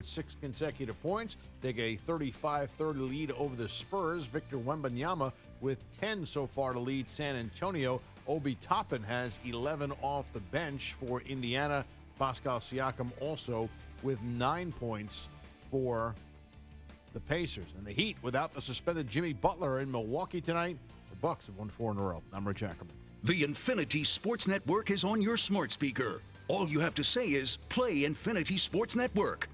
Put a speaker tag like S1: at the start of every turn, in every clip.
S1: 6 consecutive points, take a 35-30 lead over the Spurs. Victor Wembanyama with 10 so far to lead San Antonio. Obi Toppin has 11 off the bench for Indiana. Pascal Siakam also with 9 points for the Pacers. And the Heat, without the suspended Jimmy Butler in Milwaukee tonight, the Bucks have won 4 in a row. I'm Rich Ackerman.
S2: The Infinity Sports Network is on your smart speaker. All you have to say is, play Infinity Sports Network.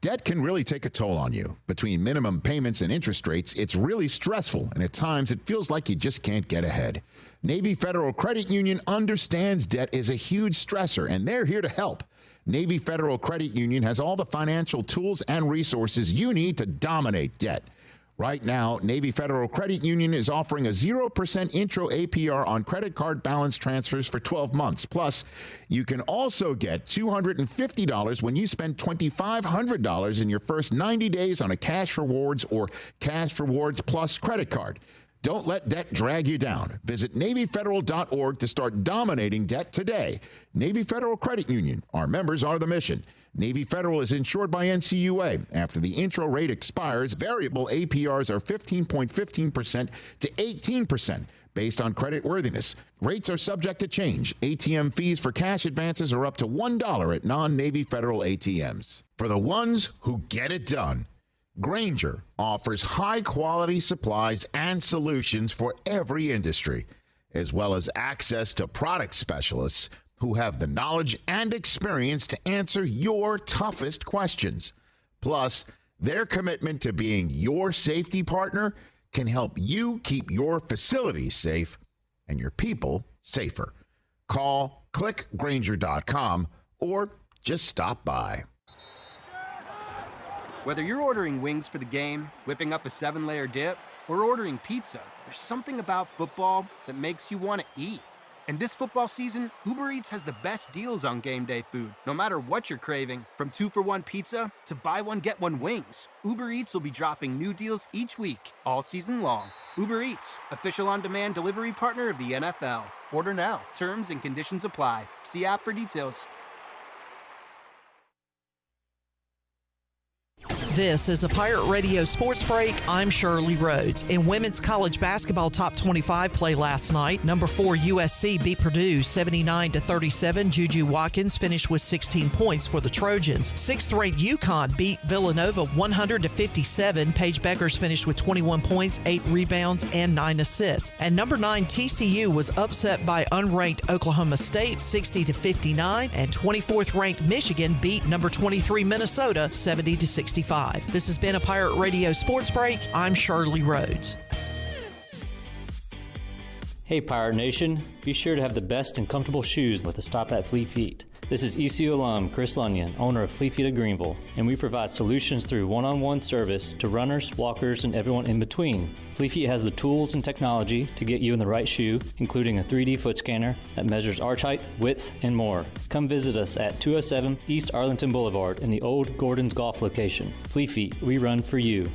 S3: Debt can really take a toll on you. Between minimum payments and interest rates, it's really stressful, and at times it feels like you just can't get ahead. Navy Federal Credit Union understands debt is a huge stressor, and they're here to help. Navy Federal Credit Union has all the financial tools and resources you need to dominate debt. Right now, Navy Federal Credit Union is offering a 0% intro APR on credit card balance transfers for 12 months. Plus, you can also get $250 when you spend $2,500 in your first 90 days on a Cash Rewards or Cash Rewards Plus credit card. Don't let debt drag you down. Visit NavyFederal.org to start dominating debt today. Navy Federal Credit Union. Our members are the mission. Navy Federal is insured by NCUA. After the intro rate expires, variable APRs are 15.15% to 18% based on credit worthiness. Rates are subject to change. ATM fees for cash advances are up to $1 at non-Navy Federal ATMs. For the ones who get it done, Grainger offers high-quality supplies and solutions for every industry, as well as access to product specialists who have the knowledge and experience to answer your toughest questions. Plus, their commitment to being your safety partner can help you keep your facilities safe and your people safer. Call clickgrainger.com or just stop by.
S4: Whether you're ordering wings for the game, whipping up a 7-layer dip, or ordering pizza, there's something about football that makes you want to eat. And this football season, Uber Eats has the best deals on game day food. No matter what you're craving, from 2-for-1 pizza to buy one, get one wings, Uber Eats will be dropping new deals each week, all season long. Uber Eats, official on-demand delivery partner of the NFL. Order now. Terms and conditions apply. See app for details.
S5: This is a Pirate Radio Sports Break. I'm Shirley Rhodes. In women's college basketball top 25 play last night, number 4 USC beat Purdue 79-37. Juju Watkins finished with 16 points for the Trojans. 6th-ranked UConn beat Villanova 100-57. Paige Beckers finished with 21 points, 8 rebounds, and 9 assists. And number 9 TCU was upset by unranked Oklahoma State 60-59. And 24th-ranked Michigan beat number 23 Minnesota 70-65. This has been a Pirate Radio Sports Break. I'm Shirley Rhodes.
S6: Hey Pirate Nation, be sure to have the best and comfortable shoes with a stop at Fleet Feet. This is ECU alum Chris Lunyon, owner of Fleet Feet of Greenville, and we provide solutions through one-on-one service to runners, walkers, and everyone in between. Fleet Feet has the tools and technology to get you in the right shoe, including a 3D foot scanner that measures arch height, width, and more. Come visit us at 207 East Arlington Boulevard in the old Gordon's Golf location. Fleet Feet, we run for you.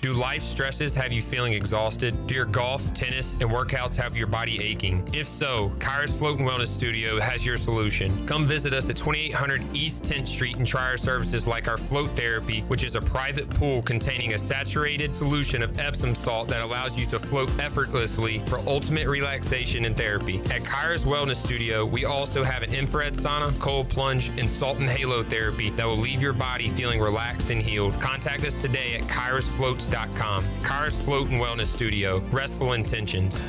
S7: Do life stresses have you feeling exhausted? Do your golf, tennis, and workouts have your body aching? If so, Kyra's Float and Wellness Studio has your solution. Come visit us at 2800 East 10th Street and try our services like our float therapy, which is a private pool containing a saturated solution of Epsom salt that allows you to float effortlessly for ultimate relaxation and therapy. At Kyra's Wellness Studio, we also have an infrared sauna, cold plunge, and salt and halo therapy that will leave your body feeling relaxed and healed. Contact us today at kyrasfloats.com. Kyra's Float and Wellness Studio. Restful intentions.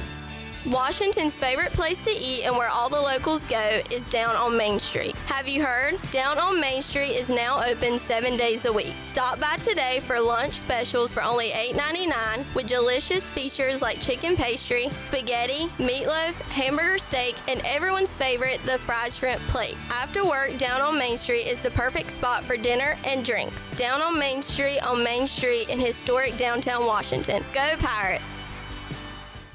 S8: Washington's favorite place to eat and where all the locals go is down on Main Street. Have you heard? Down on Main Street is now open 7 days a week. Stop by today for lunch specials for only $8.99 with delicious features like chicken pastry, spaghetti, meatloaf, hamburger steak, and everyone's favorite, the fried shrimp plate. After work, down on Main Street is the perfect spot for dinner and drinks. Down on Main Street in historic downtown Washington. Go Pirates!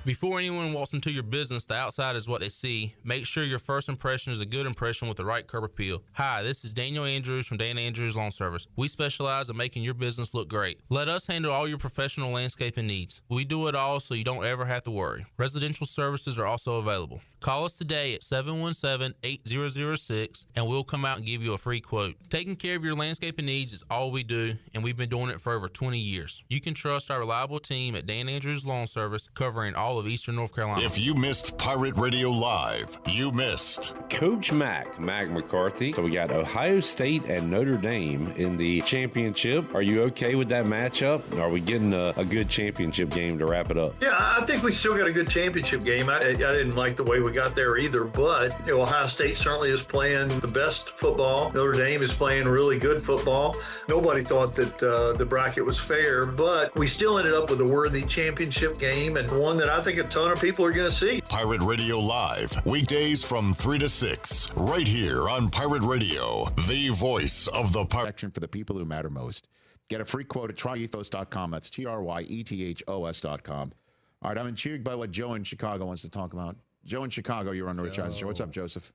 S9: Before anyone walks into your business, the outside is what they see. Make sure your first impression is a good impression with the right curb appeal. Hi, this is Daniel Andrews from Dan Andrews Lawn Service. We specialize in making your business look great. Let us handle all your professional landscaping needs. We do it all so you don't ever have to worry. Residential services are also available. Call us today at 717-8006 and we'll come out and give you a free quote. Taking care of your landscaping needs is all we do, and we've been doing it for over 20 years. You can trust our reliable team at Dan Andrews Lawn Service, covering all of Eastern North Carolina.
S10: If you missed Pirate Radio Live, you missed
S11: Coach Mac McCarthy. So we got Ohio State and Notre Dame in the championship. Are you okay with that matchup? Are we getting a good championship game to wrap it up?
S12: Yeah, I think we still got a good championship game. I didn't like the way we got there either, but Ohio State certainly is playing the best football. Notre Dame is playing really good football. Nobody thought that the bracket was fair, but we still ended up with a worthy championship game, and one that I think a ton of people are going to see.
S10: Pirate Radio Live, weekdays from 3 to 6, right here on Pirate Radio, the voice of the pirate.
S3: For the people who matter most. Get a free quote at tryethos.com. That's TRYETHOS.com. All right, I'm intrigued by what Joe in Chicago wants to talk about. Joe in Chicago, you're on the Rich Eisen Show. What's up, Joseph?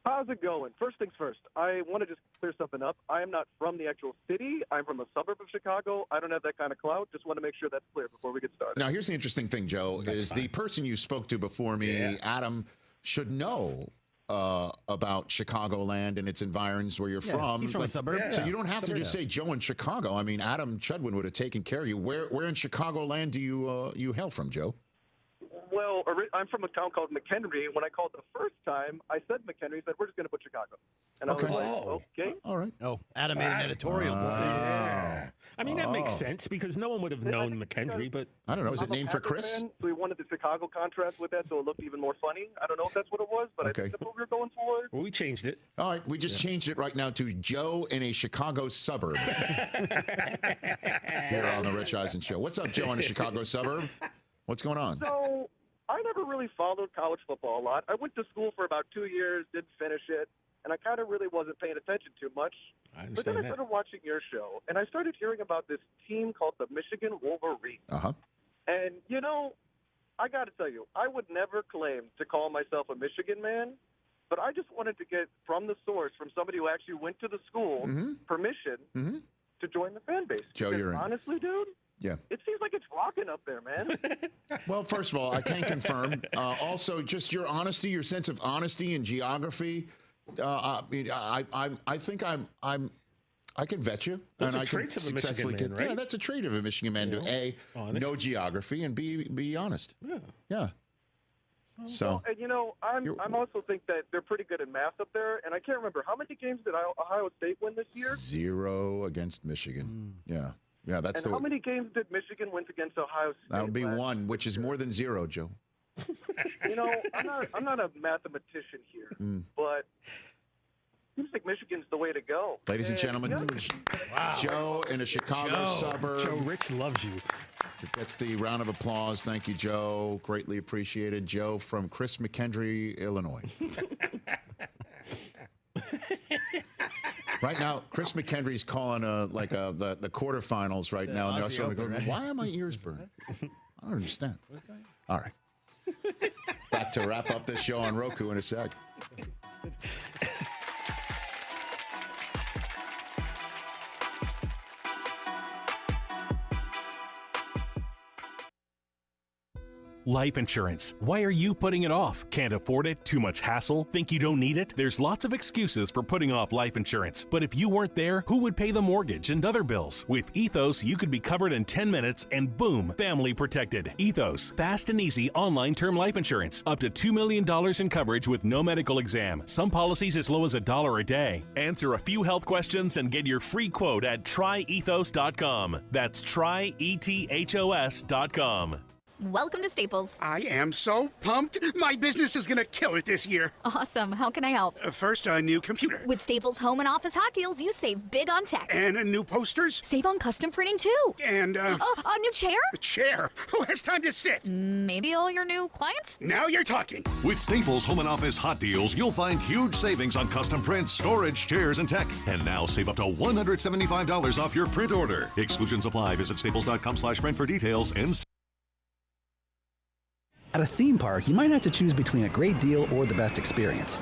S13: How's it going? First things first, I want to just clear something up. I am not from the actual city. I'm from a suburb of Chicago. I don't have that kind of clout. Just want to make sure that's clear before we get started.
S3: Now, here's the interesting thing, Joe, is the person you spoke to before me, Adam, should know about Chicagoland and its environs where you're from.
S14: He's from a suburb.
S3: So you don't have to just say Joe in Chicago. I mean, Adam Chudwin would have taken care of you. Where in Chicagoland do you hail from, Joe?
S13: Well, I'm from a town called McHenry. When I called the first time, I said McHenry. He said, we're just going to put Chicago. And I was like, okay.
S3: All right.
S14: Oh, Adam made an editorial.
S15: Yeah. I mean, that makes sense because no one would have known McHenry, but...
S3: I don't know. Is it named for Chris?
S13: Fan, so we wanted the Chicago contrast with that so it looked even more funny. I don't know if that's what it was, but I think that's what we were going for.
S15: Well, we changed it.
S3: All right. We just changed it right now to Joe in a Chicago suburb. Here on the Rich Eisen Show. What's up, Joe in a Chicago suburb? What's going on?
S13: So I never really followed college football a lot. I went to school for about 2 years, didn't finish it, and I kind of really wasn't paying attention too much. But then I started watching your show, and I started hearing about this team called the Michigan Wolverines. And, I got to tell you, I would never claim to call myself a Michigan man, but I just wanted to get from the source, from somebody who actually went to the school, permission to join the fan base.
S3: Joe,
S13: because
S3: you're in.
S13: honestly, dude,
S3: Yeah.
S13: it seems like it's rocking up there, man.
S3: Well, first of all, I can confirm. Also, just your honesty, your sense of honesty and geography. I think I can vet you.
S15: Those
S3: and
S15: are
S3: I
S15: traits
S3: can
S15: of a Michigan
S3: successfully
S15: man, right?
S3: Yeah, that's a trait of a Michigan man to A, know geography, and B, be honest. Yeah. So,
S13: Well, and I'm also think that they're pretty good in math up there, and I can't remember how many games did Ohio State win this year?
S3: 0 against Michigan. Yeah, that's
S13: and
S3: the.
S13: how many games did Michigan win against Ohio State?
S3: That would be 1, which is more than 0, Joe.
S13: I'm not a mathematician here, but it seems like Michigan's the way to go.
S3: Ladies and gentlemen, Joe in a Chicago suburb.
S15: Joe Rich loves you.
S3: That's the round of applause. Thank you, Joe. Greatly appreciated. Joe from Chris McHenry, Illinois. Right now, Chris McHenry's calling the quarterfinals right now. And they're sort of going, why are my ears burning? I don't understand. What's going on? All right. Back to wrap up this show on Roku in a sec.
S16: Life insurance. Why are you putting it off? Can't afford it? Too much hassle? Think you don't need it? There's lots of excuses for putting off life insurance. But if you weren't there, who would pay the mortgage and other bills? With Ethos, you could be covered in 10 minutes and boom, family protected. Ethos, fast and easy online term life insurance. Up to $2 million in coverage with no medical exam. Some policies as low as $1 a day. Answer a few health questions and get your free quote at tryethos.com. That's tryethos.com.
S17: Welcome to Staples.
S18: I am so pumped. My business is going to kill it this year.
S17: Awesome. How can I help?
S18: First, a new computer.
S17: With Staples Home and Office Hot Deals, you save big on tech.
S18: And new posters.
S17: Save on custom printing, too.
S18: And,
S17: a new chair?
S18: A chair? Who has time to sit?
S17: Maybe all your new clients?
S18: Now you're talking.
S10: With Staples Home and Office Hot Deals, you'll find huge savings on custom prints, storage, chairs, and tech. And now save up to $175 off your print order. Exclusions apply. Visit staples.com/print for details. And
S14: At a theme park, you might have to choose between a great deal or the best experience.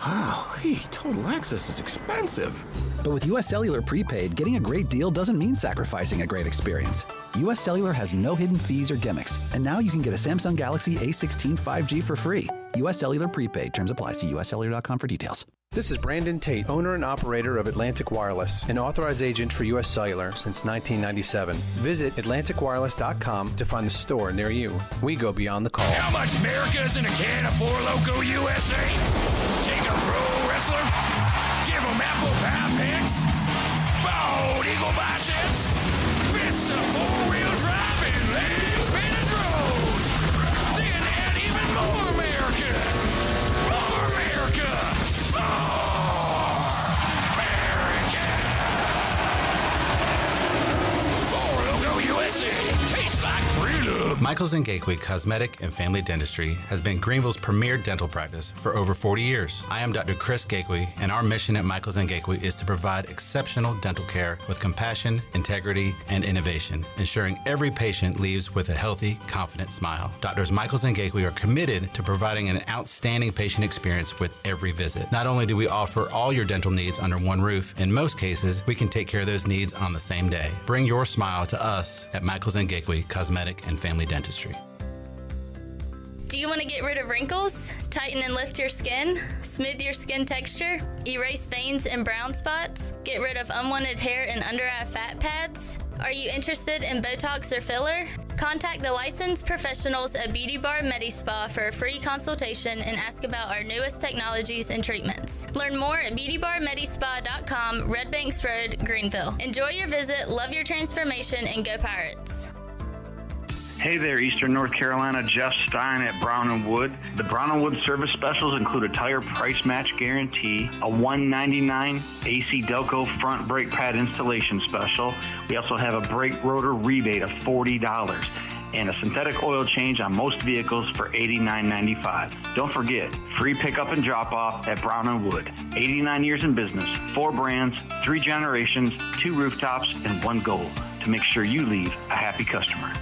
S19: Wow, total access is expensive.
S14: But with US Cellular Prepaid, getting a great deal doesn't mean sacrificing a great experience. US Cellular has no hidden fees or gimmicks, and now you can get a Samsung Galaxy A16 5G for free. US Cellular Prepaid. Terms apply. See uscellular.com for details.
S20: This is Brandon Tate, owner and operator of Atlantic Wireless, an authorized agent for U.S. Cellular since 1997. Visit AtlanticWireless.com to find a store near you. We go beyond the call.
S21: How much America's in a can of Four Loko USA? Take a pro wrestler, give him apple pie picks, bald eagle biceps, fists of four-wheel drive, and legs spinning drones. Then add even more America. More America. Tastes like real.
S22: Michaels & Gateway Cosmetic and Family Dentistry has been Greenville's premier dental practice for over 40 years. I am Dr. Chris Gateway, and our mission at Michaels & Gateway is to provide exceptional dental care with compassion, integrity, and innovation, ensuring every patient leaves with a healthy, confident smile. Doctors Michaels & Gateway are committed to providing an outstanding patient experience with every visit. Not only do we offer all your dental needs under one roof, in most cases, we can take care of those needs on the same day. Bring your smile to us at Michaels & Gateway Cosmetic and Family Dentistry.
S8: Do you want to get rid of wrinkles, tighten and lift your skin, smooth your skin texture, erase veins and brown spots, get rid of unwanted hair and under-eye fat pads? Are you interested in Botox or filler? Contact the licensed professionals at Beauty Bar MediSpa for a free consultation and ask about our newest technologies and treatments. Learn more at beautybarmedispa.com, Red Banks Road, Greenville. Enjoy your visit, love your transformation, and go Pirates.
S23: Hey there, Eastern North Carolina, Jeff Stein at Brown & Wood. The Brown & Wood service specials include a tire price match guarantee, a $199 AC Delco front brake pad installation special. We also have a brake rotor rebate of $40 and a synthetic oil change on most vehicles for $89.95. Don't forget, free pickup and drop off at Brown & Wood. 89 years in business, 4 brands, 3 generations, 2 rooftops, and 1 goal: to make sure you leave a happy customer.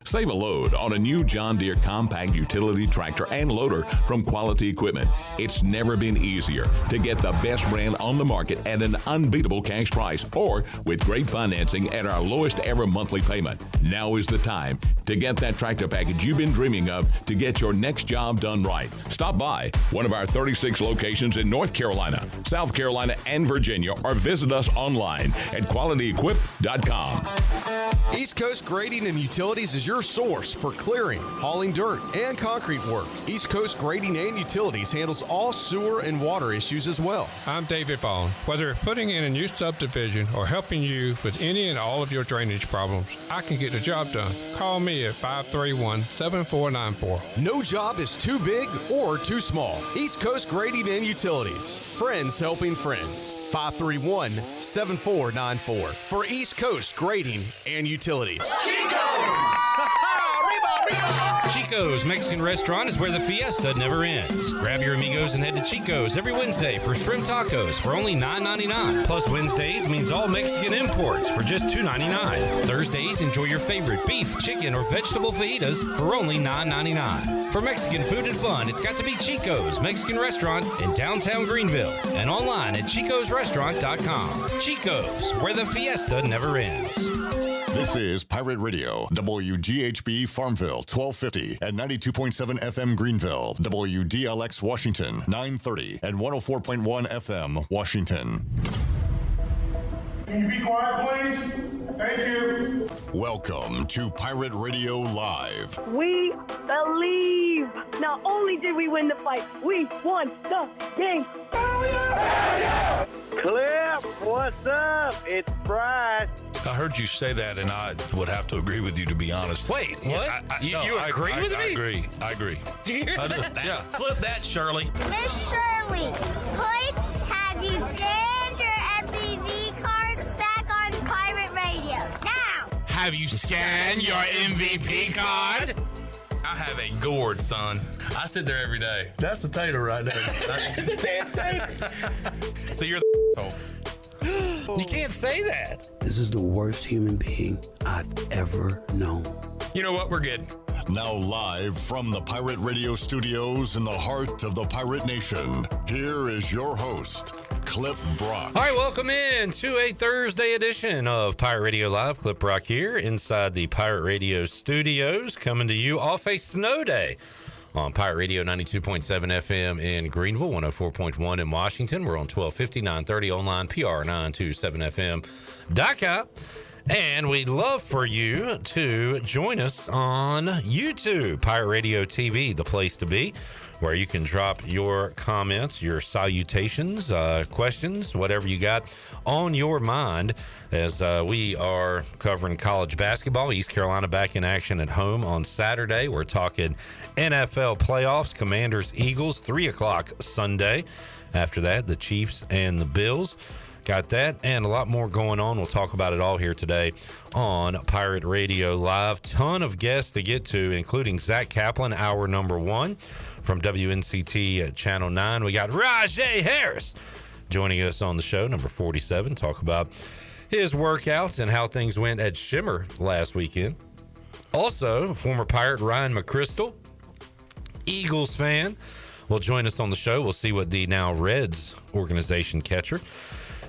S24: Save a load on a new John Deere compact utility tractor and loader from Quality Equipment. It's never been easier to get the best brand on the market at an unbeatable cash price or with great financing at our lowest ever monthly payment. Now is the time to get that tractor package you've been dreaming of to get your next job done right. Stop by one of our 36 locations in North Carolina, South Carolina, and Virginia, or visit us online at QualityEquip.com.
S25: East Coast Grading and Utilities is your source for clearing, hauling dirt, and concrete work. East Coast Grading and Utilities handles all sewer and water issues as well.
S26: I'm David Vaughn. Whether putting in a new subdivision or helping you with any and all of your drainage problems, I can get the job done. Call me at 531-7494.
S25: No job is too big or too small. East Coast Grading and Utilities. Friends helping friends. 531-7494 for East Coast Grading and Utilities.
S27: Chico's Mexican Restaurant is where the fiesta never ends. Grab your amigos and head to Chico's every Wednesday for shrimp tacos for only $9.99. Plus Wednesdays means all Mexican imports for just $2.99. Thursdays, enjoy your favorite beef, chicken, or vegetable fajitas for only $9.99. For Mexican food and fun, it's got to be Chico's Mexican Restaurant in downtown Greenville and online at chicosrestaurant.com. Chico's, where the fiesta never ends.
S10: This is Pirate Radio, WGHB Farmville, 1250 at 92.7 FM Greenville, WDLX Washington, 930 and 104.1 FM Washington.
S28: Can you be quiet, please? Thank you.
S10: Welcome to Pirate Radio Live.
S29: We believe. Not only did we win the fight, we won the game. Hell yeah!
S30: Cliff, what's up? It's Bryce.
S31: I heard you say that, and I would have to agree with you, to be honest.
S27: Wait, what? You agree with me?
S31: I agree.
S27: Did you hear that?
S31: Yeah.
S27: Flip that, Shirley.
S32: Miss Shirley, put have you scanned your MVV card back on Pirate Radio now?
S27: Have you scanned your MVP card?
S31: I have a gourd, son. I sit there every day.
S30: That's the tater right there.
S27: It's a damn tater.
S31: So you're the
S27: You can't say that.
S33: This is the worst human being I've ever known.
S31: You know what? We're good.
S10: Now live from the Pirate Radio studios in the heart of the Pirate Nation, here is your host, Clip Brock.
S27: All right, welcome in to a Thursday edition of Pirate Radio Live. Clip Brock here inside the Pirate Radio studios, coming to you off a snow day on Pirate Radio 92.7 FM in Greenville, 104.1 in Washington. We're on 1250, 930 online, PR927FM.com. And we'd love for you to join us on YouTube, Pirate Radio TV, the place to be, where you can drop your comments, your salutations, questions, whatever you got on your mind, as we are covering college basketball. East Carolina back in action at home on Saturday. We're talking NFL playoffs, Commanders, Eagles, 3 o'clock Sunday. After that, the Chiefs and the Bills. Got that and a lot more going on. We'll talk about it all here today on Pirate Radio Live. Ton of guests to get to, including Zach Kaplan, hour number 1 from WNCT Channel 9. We got Rahjai Harris joining us on the show, number 47. Talk about his workouts and how things went at Shimmer last weekend. Also, former Pirate Ryan McCrystal, Eagles fan, will join us on the show. We'll see what the now Reds organization catcher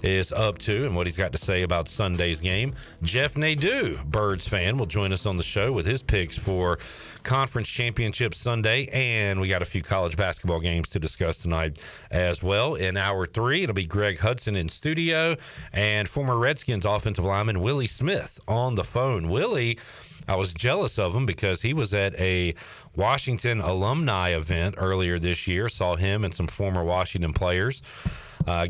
S27: is up to and what he's got to say about Sunday's game. Jeff Nadu, Birds fan, will join us on the show with his picks for Conference Championship Sunday, and we got a few college basketball games to discuss tonight as well. In hour 3, it'll be Greg Hudson in studio and former Redskins offensive lineman Willie Smith on the phone. Willie, I was jealous of him because he was at a Washington alumni event earlier this year. Saw him and some former Washington players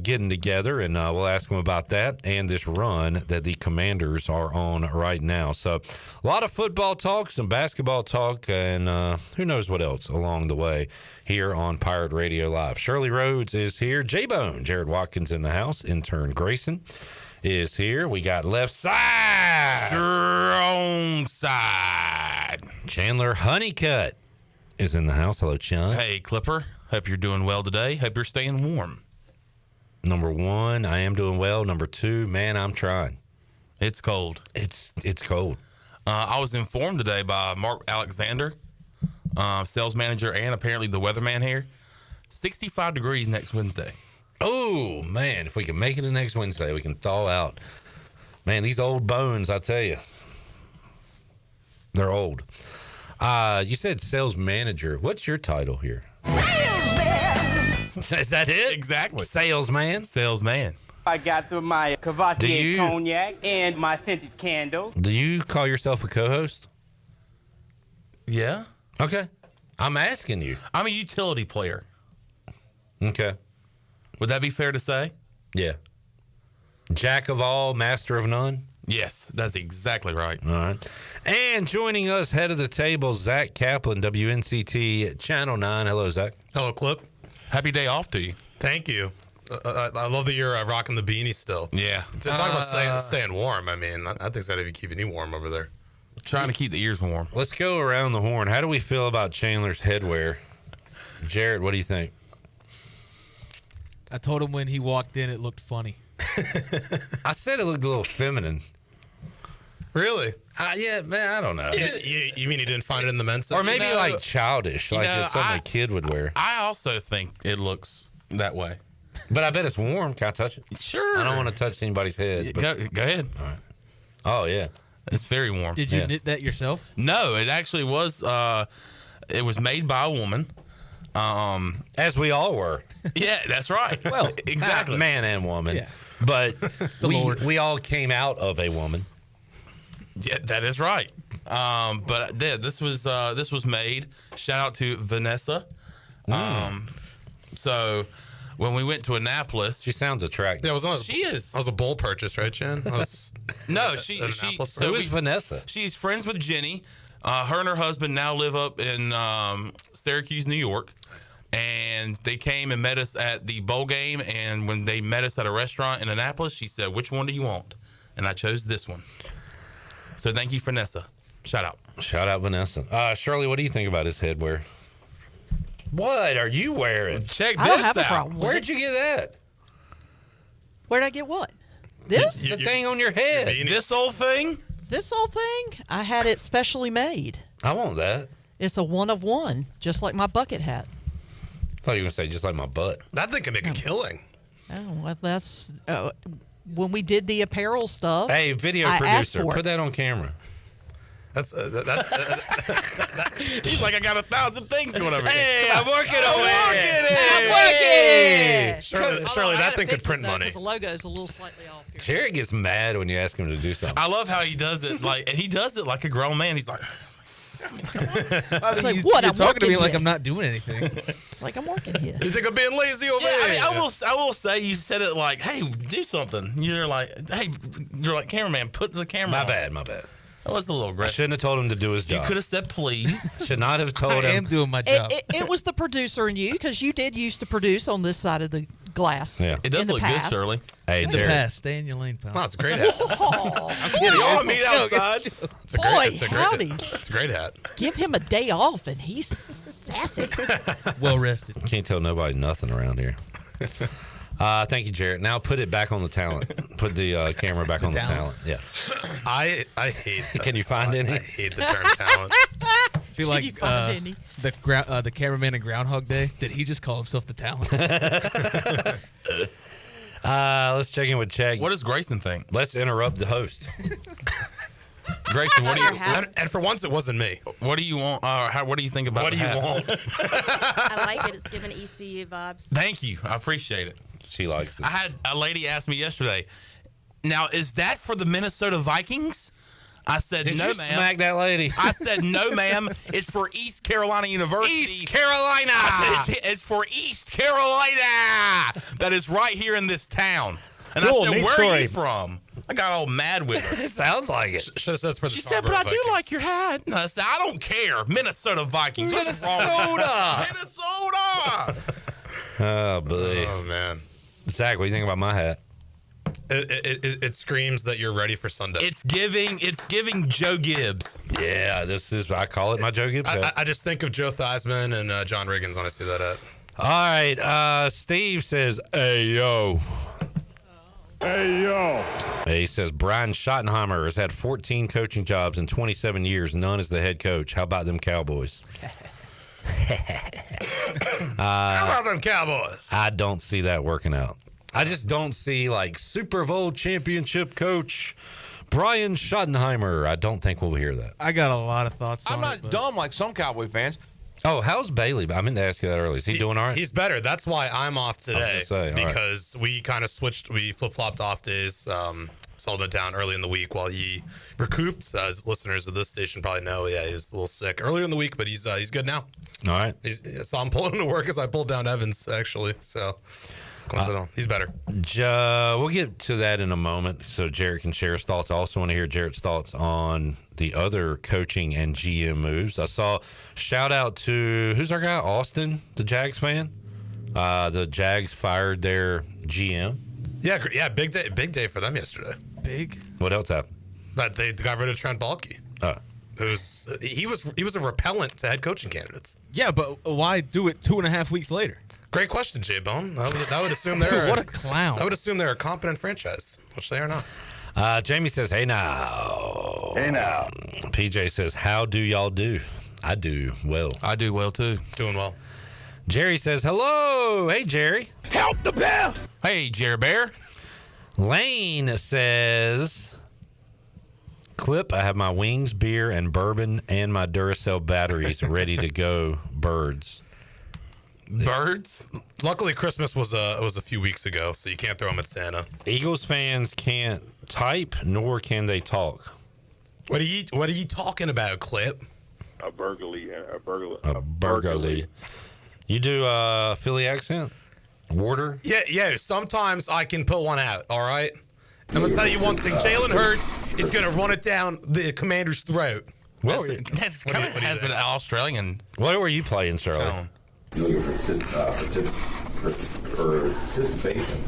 S27: getting together, and we'll ask him about that and this run that the Commanders are on right now. So a lot of football talk, some basketball talk, and who knows what else along the way here on Pirate Radio Live. Shirley Rhodes is here. J-Bone, Jared Watkins in the house. Intern Grayson is here. We got left side.
S31: Strong side.
S27: Chandler Honeycutt is in the house. Hello, Chan.
S31: Hey, Clipper. Hope you're doing well today. Hope you're staying warm.
S27: Number 1, I am doing well. Number 2, man, I'm trying.
S31: It's cold.
S27: It's cold.
S31: I was informed today by Mark Alexander, sales manager and apparently the weatherman here, 65 degrees next Wednesday.
S27: Oh, man, if we can make it the next Wednesday, we can thaw out. Man, these old bones, I tell you, they're old. You said sales manager. What's your title here? Is that it?
S31: Exactly.
S27: Salesman?
S31: Salesman.
S1: I got my Cavatier cognac and my scented candle.
S27: Do you call yourself a co-host?
S31: Yeah.
S27: Okay. I'm asking you.
S31: I'm a utility player.
S27: Okay.
S31: Would that be fair to say?
S27: Yeah. Jack of all, master of none?
S31: Yes, that's exactly right.
S27: All right. And joining us, head of the table, Zach Kaplan, WNCT Channel 9. Hello, Zach.
S2: Hello, Clip.
S31: Happy day off to you.
S2: Thank you. I love that you're rocking the beanie still.
S31: Yeah.
S2: Talk about staying warm. I mean, I think that'd be keeping you warm over there.
S31: Trying to keep the ears warm.
S27: Let's go around the horn. How do we feel about Chandler's headwear? Jared, what do you think?
S3: I told him when he walked in, it looked funny.
S27: I said it looked a little feminine.
S2: Really?
S27: Yeah, man, I don't know.
S2: You mean you didn't find it in the men's section?
S27: Or maybe like childish, like it's something a kid would wear.
S31: I also think it looks that way.
S27: But I bet it's warm. Can I touch it?
S31: Sure.
S27: I don't want to touch anybody's head.
S31: Go ahead.
S27: All right. Oh, yeah.
S31: It's very warm.
S3: Did you knit that yourself?
S31: No, it actually was. It was made by a woman.
S27: As we all were.
S31: Yeah, that's right.
S3: Well,
S31: exactly.
S27: Man and woman.
S3: Yeah.
S27: But we all came out of a woman.
S31: Yeah, that is right. But yeah, this was made. Shout out to Vanessa. So when we went to Annapolis,
S27: she sounds attractive.
S2: Yeah,
S31: she is.
S2: That was a bull purchase, right, Chen?
S31: No, she.
S27: So who's Vanessa?
S31: She's friends with Jenny. Her and her husband now live up in Syracuse, New York. And they came and met us at the bowl game. And when they met us at a restaurant in Annapolis, she said, "Which one do you want?" And I chose this one. So thank you, Vanessa. Shout out.
S27: Shout out, Vanessa. Shirley, what do you think about his headwear? What are you wearing?
S31: Check this
S4: I don't have
S31: out.
S4: a problem with
S27: Where'd you get that?
S4: Where'd I get what? This?
S27: The thing on your head.
S31: This old thing?
S4: This old thing? I had it specially made.
S27: I want that.
S4: It's a 1 of 1, just like my bucket hat.
S5: I thought you were going to say just like my butt.
S2: That thing can make a killing.
S4: Oh, well, that's when we did the apparel stuff.
S5: Hey, video
S4: I asked
S5: producer,
S4: for
S5: put
S4: it.
S5: that on camera.
S2: That's
S31: He's like, I got 1,000 things going over here.
S5: Hey, I'm working on
S4: it.
S2: Shirley, that thing could print money.
S4: Because the logo is a little slightly off here.
S5: Jared gets mad when you ask him to do something.
S31: I love how he does it, and he does it like a grown man. He's like,
S4: It's like, what?
S3: You're
S4: I'm
S3: talking to me
S4: working
S3: like
S4: here.
S3: I'm not doing anything.
S4: It's like I'm working here.
S2: You think I'm being lazy over
S31: yeah,
S2: here?
S31: I will say you said it like, hey, do something. You're like, cameraman, put the camera on.
S5: My bad.
S31: That was a little
S5: I
S31: aggressive.
S5: shouldn't have told him to do his job.
S31: You could have said please.
S5: Should not have told him.
S3: I am doing my job.
S4: It was the producer and you, because you did used to produce on this side of the glass.
S5: Yeah.
S31: It does
S4: in the
S31: look
S4: past.
S31: good, Shirley.
S5: Hey,
S3: In the
S5: Jared.
S3: past, stay in your lane, pal.
S2: No, it's a great hat.
S4: Oh,
S31: Y'all meet outside.
S2: It's a great,
S4: boy,
S2: it's a great,
S4: howdy.
S2: it's a great hat.
S4: Give him a day off and he's sassy.
S3: Well rested.
S5: Can't tell nobody nothing around here. Thank you, Jared. Now put it back on the talent. Put the camera back on the talent. Yeah.
S2: I hate.
S5: Can you find any?
S2: I hate the term talent.
S3: I feel
S4: you
S3: like
S4: find any?
S3: the cameraman in Groundhog Day. Did he just call himself the talent?
S5: Let's check in with Chad.
S31: What does Grayson think?
S5: Let's interrupt the host.
S31: Grayson, what do you?
S2: And for once, it wasn't me.
S31: What do you want? What do you think about?
S5: What do you want?
S6: I like it. It's giving ECU vibes.
S31: Thank you. I appreciate it.
S5: She likes it.
S31: I had a lady ask me yesterday. Now, is that for the Minnesota Vikings? I said,
S5: Did
S31: no,
S5: you
S31: ma'am.
S5: smack that lady?
S31: I said, no, ma'am. It's for East Carolina University.
S5: East Carolina.
S31: I said, it's for East Carolina. That is right here in this town. And
S5: Cool,
S31: I said,
S5: neat
S31: where
S5: story.
S31: are you from? I got all mad with her.
S5: It sounds like it.
S2: Should have said it's for the
S31: She said, but I do like your hat. And I said, I don't care. Minnesota Vikings. What's wrong with you? Minnesota.
S5: Oh, boy.
S2: Oh man,
S5: Zach, what do you think about my hat?
S2: it screams that you're ready for Sunday.
S31: It's giving Joe Gibbs.
S5: Yeah, I call it my Joe Gibbs hat.
S2: I just think of Joe Theismann and John Riggins when I see that hat.
S5: All right, Steve says, hey, yo.
S28: Hey, yo.
S5: He says, Brian Schottenheimer has had 14 coaching jobs in 27 years, none as the head coach. How about them Cowboys?
S2: How about them Cowboys?
S5: I don't see that working out. I just don't see, like, Super Bowl championship coach Brian Schottenheimer. I don't think we'll hear that.
S3: I got a lot of thoughts
S7: I'm
S3: on
S7: not
S3: it. but-
S7: dumb like some Cowboy fans.
S5: Oh, how's Bailey? I meant to ask you that earlier. Is he doing all right?
S2: He's better. That's why I'm off today.
S5: Say,
S2: because we kind of switched. We flip-flopped off days. Sold it down early in the week while he recouped. As listeners of this station probably know, yeah, he was a little sick earlier in the week, but he's good now.
S5: All right.
S2: So I'm pulling him to work as I pulled down Evans, actually. So he's better.
S5: We'll get to that in a moment so Jared can share his thoughts. I also want to hear Jared's thoughts on the other coaching and GM moves. I saw shout out to, who's our guy? Austin, the Jags fan. The Jags fired their GM.
S2: Yeah, big day for them yesterday.
S3: Big.
S5: What else happened?
S2: That they got rid of Trent Baalke. He was a repellent to head coaching candidates.
S3: Yeah, but why do it 2.5 weeks later?
S2: Great question, J-Bone. I would assume they're
S3: what a clown.
S2: I would assume they're a competent franchise, which they are not.
S5: Jamie says, hey now.
S2: Hey now.
S5: PJ says, how do y'all do? I do well.
S31: I do well, too.
S2: Doing well.
S5: Jerry says, hello. Hey, Jerry.
S31: Help the bear. Hey, Jerry Bear.
S5: Lane says, Clip, I have my wings, beer, and bourbon, and my Duracell batteries ready to go. Birds.
S31: Birds?
S2: Luckily, Christmas was a few weeks ago, so you can't throw them at Santa.
S5: Eagles fans can't type, nor can they talk.
S2: What are you talking about, Clip?
S28: A burglary.
S5: You do Philly accent? Warder?
S2: Yeah. Sometimes I can pull one out. All right. I'm gonna tell you one thing. Jalen Hurts is gonna run it down the Commander's throat.
S31: That's kind of has an Australian.
S5: What were you playing, Charlie?
S31: Tone.
S28: Participation.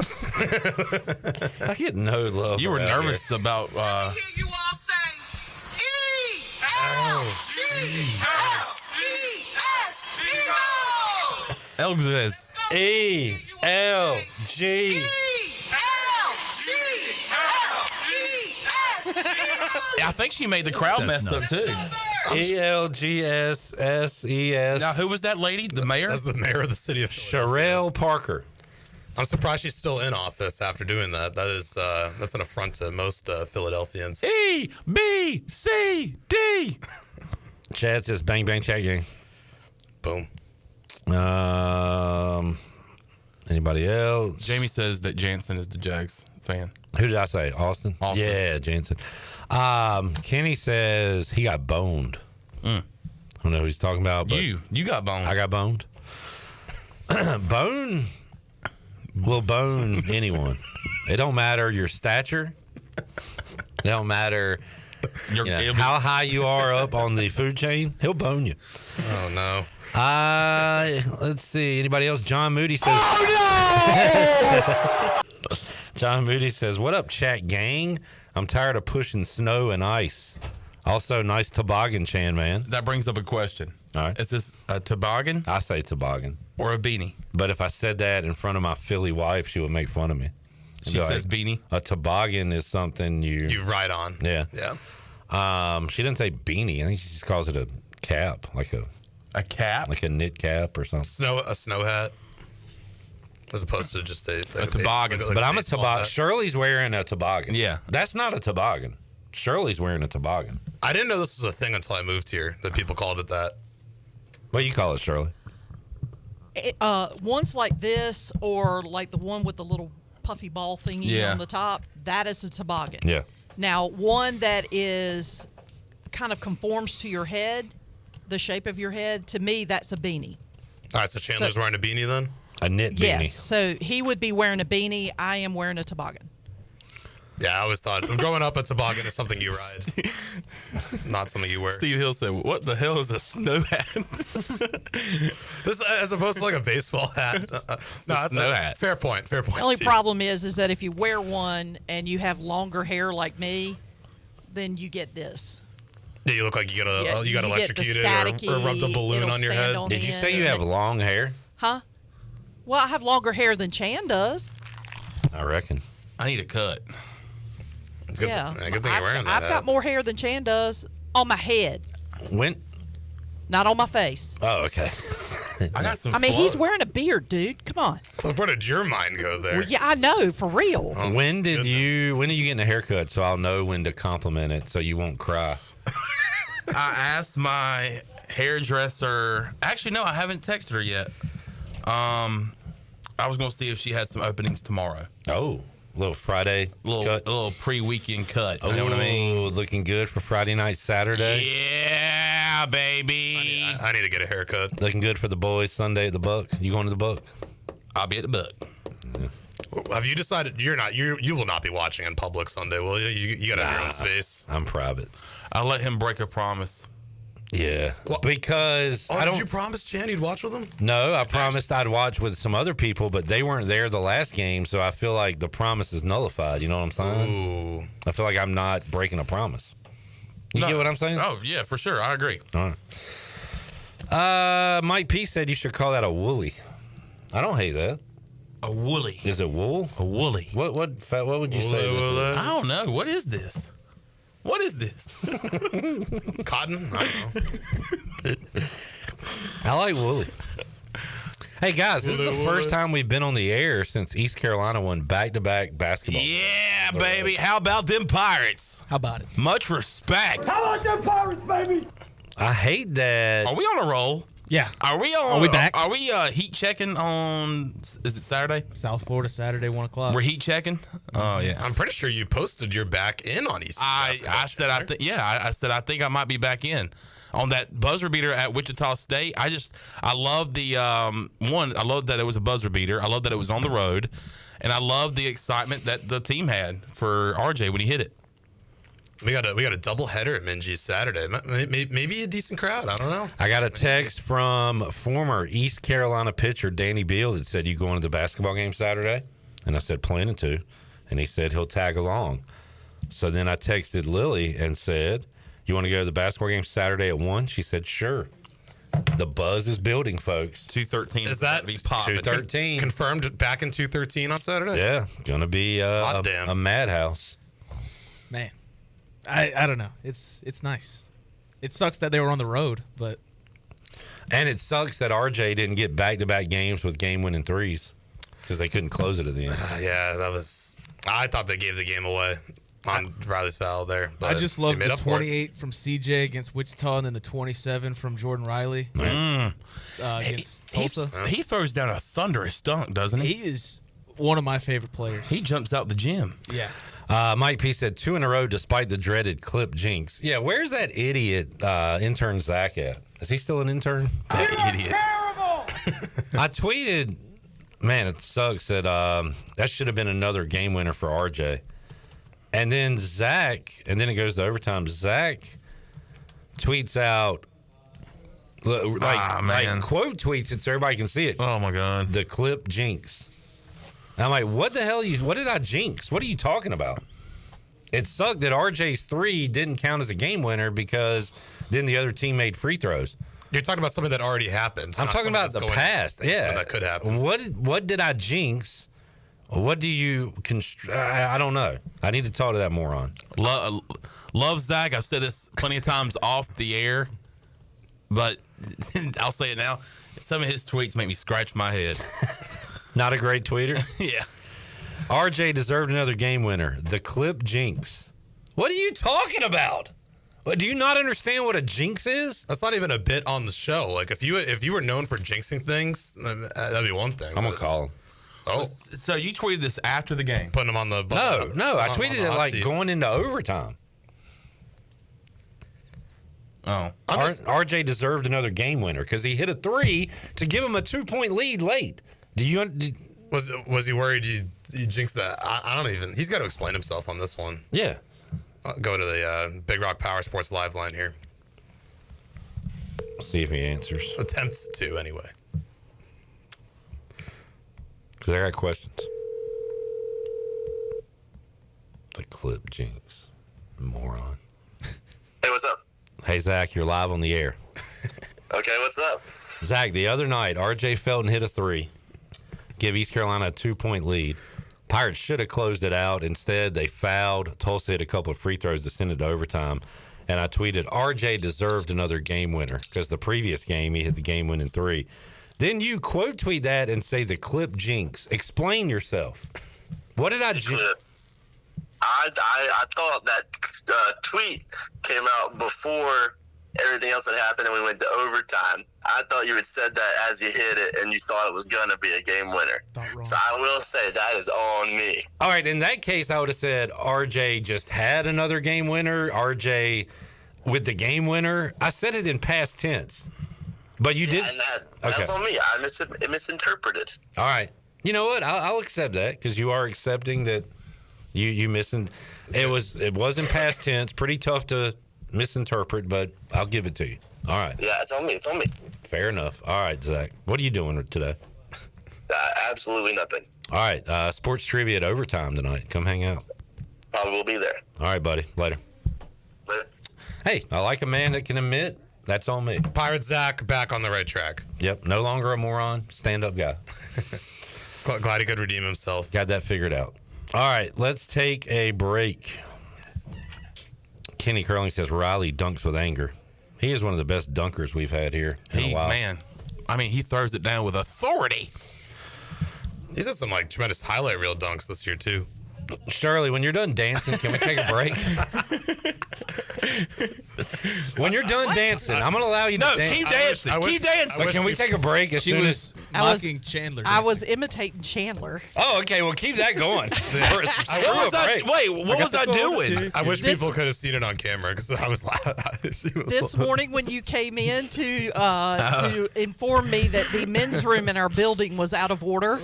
S5: I get no love.
S31: You were
S5: around
S31: nervous
S5: here.
S31: about.
S28: You all say E-L-G-S-E-S-E-O.
S31: Elgs is
S5: E-L-G.
S31: I think she made the crowd mess up too.
S5: ELGSSES.
S31: Now, who was that lady? The mayor?
S2: That's the mayor of the city of
S5: Sherelle Parker.
S2: I'm surprised she's still in office after doing that. That's an affront to most Philadelphians.
S31: E, B, C, D.
S5: Chad says bang, bang, chat gang.
S2: Boom.
S5: Anybody else?
S31: Jamie says that Jansen is the Jags fan.
S5: Who did I say? Austin? Yeah, Jansen. Kenny says he got boned. I don't know who he's talking about. But
S31: you got boned.
S5: I got boned. Bone will bone anyone. It don't matter your stature. It don't matter how high you are up on the food chain. He'll bone you.
S2: Oh, no.
S5: Let's see. Anybody else? John Moody says.
S31: Oh,
S5: no! John Moody says, "What up, chat gang? I'm tired of pushing snow and ice. Also, nice toboggan, Chan man."
S31: That brings up a question.
S5: All right.
S31: Is this a toboggan?
S5: I say toboggan.
S31: Or a beanie?
S5: But if I said that in front of my Philly wife, she would make fun of me.
S31: She says beanie?
S5: A toboggan is something you
S2: ride on.
S5: Yeah.
S2: Yeah.
S5: She didn't say beanie. I think she just calls it a cap, like a
S31: cap,
S5: like a knit cap or something.
S2: A snow hat, as opposed to just a
S31: toboggan.
S5: But I'm a toboggan. Shirley's wearing a toboggan.
S31: Yeah,
S5: that's not a toboggan. Shirley's wearing a toboggan.
S2: I didn't know this was a thing until I moved here. That people called it that.
S5: What do you call it, Shirley?
S4: One's like this, or like the one with the little puffy ball thingy on the top. That is a toboggan.
S5: Yeah.
S4: Now, one that is kind of conforms to your head, the shape of your head, to me, that's a beanie.
S2: All right, so Chandler's wearing a beanie then?
S5: A knit beanie.
S4: Yes, so he would be wearing a beanie. I am wearing a toboggan.
S2: Yeah, I always thought growing up a toboggan is something you ride, not something you wear.
S31: Steve Hill said, "What the hell is a snow hat?"
S2: This, as opposed to like a baseball hat.
S31: Snow hat.
S2: Fair point. Fair point.
S4: The only
S2: Steve.
S4: problem is that if you wear one and you have longer hair like me, then you get this.
S2: Yeah, you look like you got
S4: you get the
S2: electrocuted or rubbed a balloon
S4: it'll
S2: on your
S4: stand
S2: head.
S4: on
S5: Did
S4: the
S5: you
S4: end
S5: say you
S4: of
S5: have
S4: it.
S5: long hair?
S4: Huh? Well, I have longer hair than Chan does.
S5: I reckon.
S31: I need a cut.
S2: It's good.
S4: Yeah,
S2: Good thing you're wearing that.
S4: I've got more hair than Chan does on my head,
S5: When?
S4: not on my face.
S5: Oh, okay.
S31: I got some.
S4: I mean, he's wearing a beard, dude. Come on.
S2: Where did your mind go there?
S4: Well, yeah, I know, for real.
S2: Oh,
S5: when are you getting a haircut so I'll know when to compliment it so you won't cry?
S31: I asked my hairdresser. Actually, no, I haven't texted her yet. I was gonna see if she had some openings tomorrow.
S5: Oh, little Friday cut.
S31: A little pre-weekend cut. You know what I mean?
S5: Looking good for Friday night, Saturday.
S31: Yeah, baby.
S2: I need to get a haircut.
S5: Looking good for the boys Sunday at the Buck. You going to the Buck?
S31: I'll be at the Buck.
S2: Yeah. Have you decided you will not be watching in public Sunday, will you? You got to have your own space.
S5: I'm private.
S31: I'll let him break a promise.
S5: Yeah, because
S2: Oh,
S5: I don't.
S2: did you promise Jan you'd watch with him?
S5: No, I promised I'd watch with some other people, but they weren't there the last game, so I feel like the promise is nullified. You know what I'm saying?
S2: Ooh.
S5: I feel like I'm not breaking a promise. You get what I'm saying?
S31: Oh yeah, for sure. I agree.
S5: All right. Mike P said you should call that a woolly. I don't hate that.
S31: A woolly.
S5: Is it wool?
S31: A woolly.
S5: What would you say? This is?
S31: I don't know. What is this? What is this?
S2: Cotton? I don't know.
S5: I like woolly. Hey guys, this is the first time we've been on the air since East Carolina won back-to-back basketball.
S31: Yeah, baby. How about them Pirates?
S3: How about it?
S31: Much respect.
S29: How about them Pirates, baby?
S5: I hate that.
S31: Are we on a roll?
S3: Yeah.
S31: Are we on?
S3: Are we back?
S31: Are we heat checking on? Is it Saturday?
S3: South Florida, Saturday, 1 o'clock.
S31: We're heat checking. Oh yeah.
S2: I'm pretty sure you posted you're back in on East.
S31: I said I think I might be back in on that buzzer beater at Wichita State. I love the one. I love that it was a buzzer beater. I love that it was on the road, and I love the excitement that the team had for RJ when he hit it.
S2: We got a double header at Minji's Saturday. Maybe a decent crowd. I don't know.
S5: I got a text from former East Carolina pitcher Danny Beal that said, "You going to the basketball game Saturday?" And I said, "Planning to." And he said he'll tag along. So then I texted Lily and said, "You want to go to the basketball game Saturday at 1?" She said, "Sure." The buzz is building, folks.
S31: 213
S2: is that
S31: be popping.
S5: 213
S2: confirmed back in 213 on Saturday?
S5: Yeah, gonna be a madhouse.
S3: Man, I don't know. It's nice. It sucks that they were on the road, but.
S5: And it sucks that RJ didn't get back-to-back games with game-winning threes because they couldn't close it at the end.
S2: Yeah, that was. I thought they gave the game away on Riley's foul there. But
S3: I just love the 28 from CJ against Wichita and then the 27 from Jordan Riley against Tulsa.
S31: He throws down a thunderous dunk, doesn't he?
S3: He is one of my favorite players.
S31: He jumps out the gym.
S3: Yeah.
S5: Mike P said 2 in a row despite the dreaded clip jinx. Yeah, where's that idiot intern Zach at? Is he still an intern?
S31: That idiot.
S5: I tweeted, man, it sucks that that should have been another game winner for RJ. And then Zach, and then it goes to overtime. Zach tweets out, like quote tweets it so everybody can see it.
S31: Oh my God.
S5: The clip jinx. And I'm like, what the hell? What did I jinx? What are you talking about? It sucked that RJ's 3 didn't count as a game winner because then the other team made free throws.
S2: You're talking about something that already happened.
S5: I'm talking about the past. Yeah.
S2: Something that could happen.
S5: What did I jinx? What do you I don't know. I need to talk to that moron.
S31: Love Zach. I've said this plenty of times off the air, but I'll say it now. Some of his tweets make me scratch my head.
S5: Not a great tweeter?
S31: Yeah.
S5: RJ deserved another game winner. The clip jinx. What are you talking about? Do you not understand what a jinx is?
S2: That's not even a bit on the show. Like if you were known for jinxing things, that'd be one thing.
S5: I'm gonna call him.
S2: Oh,
S31: so you tweeted this after the game?
S2: Putting him on the
S5: no. I tweeted it like going into overtime.
S31: Oh,
S5: RJ deserved another game winner because he hit a 3 to give him a 2-point lead late.
S2: Was he worried you jinxed that? I don't even. He's got to explain himself on this one.
S5: Yeah.
S2: I'll go to the Big Rock Power Sports live line here.
S5: See if he answers.
S2: Attempts to anyway.
S5: Because I got questions. The clip jinx. Moron.
S7: Hey, what's up?
S5: Hey, Zach, you're live on the air.
S7: Okay, what's up?
S5: Zach, the other night, R.J. Felton hit a 3. Give East Carolina a 2-point lead. Pirates should have closed it out. Instead, they fouled. Tulsa hit a couple of free throws to send it to overtime. And I tweeted, R.J. deserved another game winner because the previous game, he hit the game-winning 3. Then you quote tweet that and say the clip jinx. Explain yourself. What did I jinx?
S7: I thought that tweet came out before everything else that happened and we went to overtime. I thought you had said that as you hit it and you thought it was going to be a game winner. So I will say that is on me.
S5: All right, in that case, I would have said RJ just had another game winner. RJ with the game winner. I said it in past tense. But you did.
S7: And that's on me. I misinterpreted.
S5: All right. You know what? I'll accept that because you are accepting that you missing. It was in past tense. Pretty tough to misinterpret, but I'll give it to you. All right.
S7: Yeah, it's on me. It's on me.
S5: Fair enough. All right, Zach. What are you doing today?
S7: Absolutely nothing.
S5: All right. Sports trivia at overtime tonight. Come hang out.
S7: Probably will be there.
S5: All right, buddy. Later. Hey, I like a man that can admit that's on me.
S2: Pirate Zach back on the right track.
S5: Yep. No longer a moron. Stand-up guy.
S2: Glad he could redeem himself.
S5: Got that figured out. All right. Let's take a break. Kenny Curling says Riley dunks with anger. He is one of the best dunkers we've had here in a while.
S31: Man, I mean, he throws it down with authority.
S2: He's had some tremendous highlight reel dunks this year too.
S5: Shirley, when you're done dancing, can we take a break? When you're done dancing, I'm going to allow you to dance.
S31: Keep dancing. Keep dancing.
S5: Can we take a break as soon as...
S3: mocking Chandler.
S4: I was imitating Chandler.
S5: Oh, okay. Well, keep that going.
S31: What was I doing?
S2: I wish people could have seen it on camera because I was loud.
S4: This morning when you came in to inform me that the men's room in our building was out of order,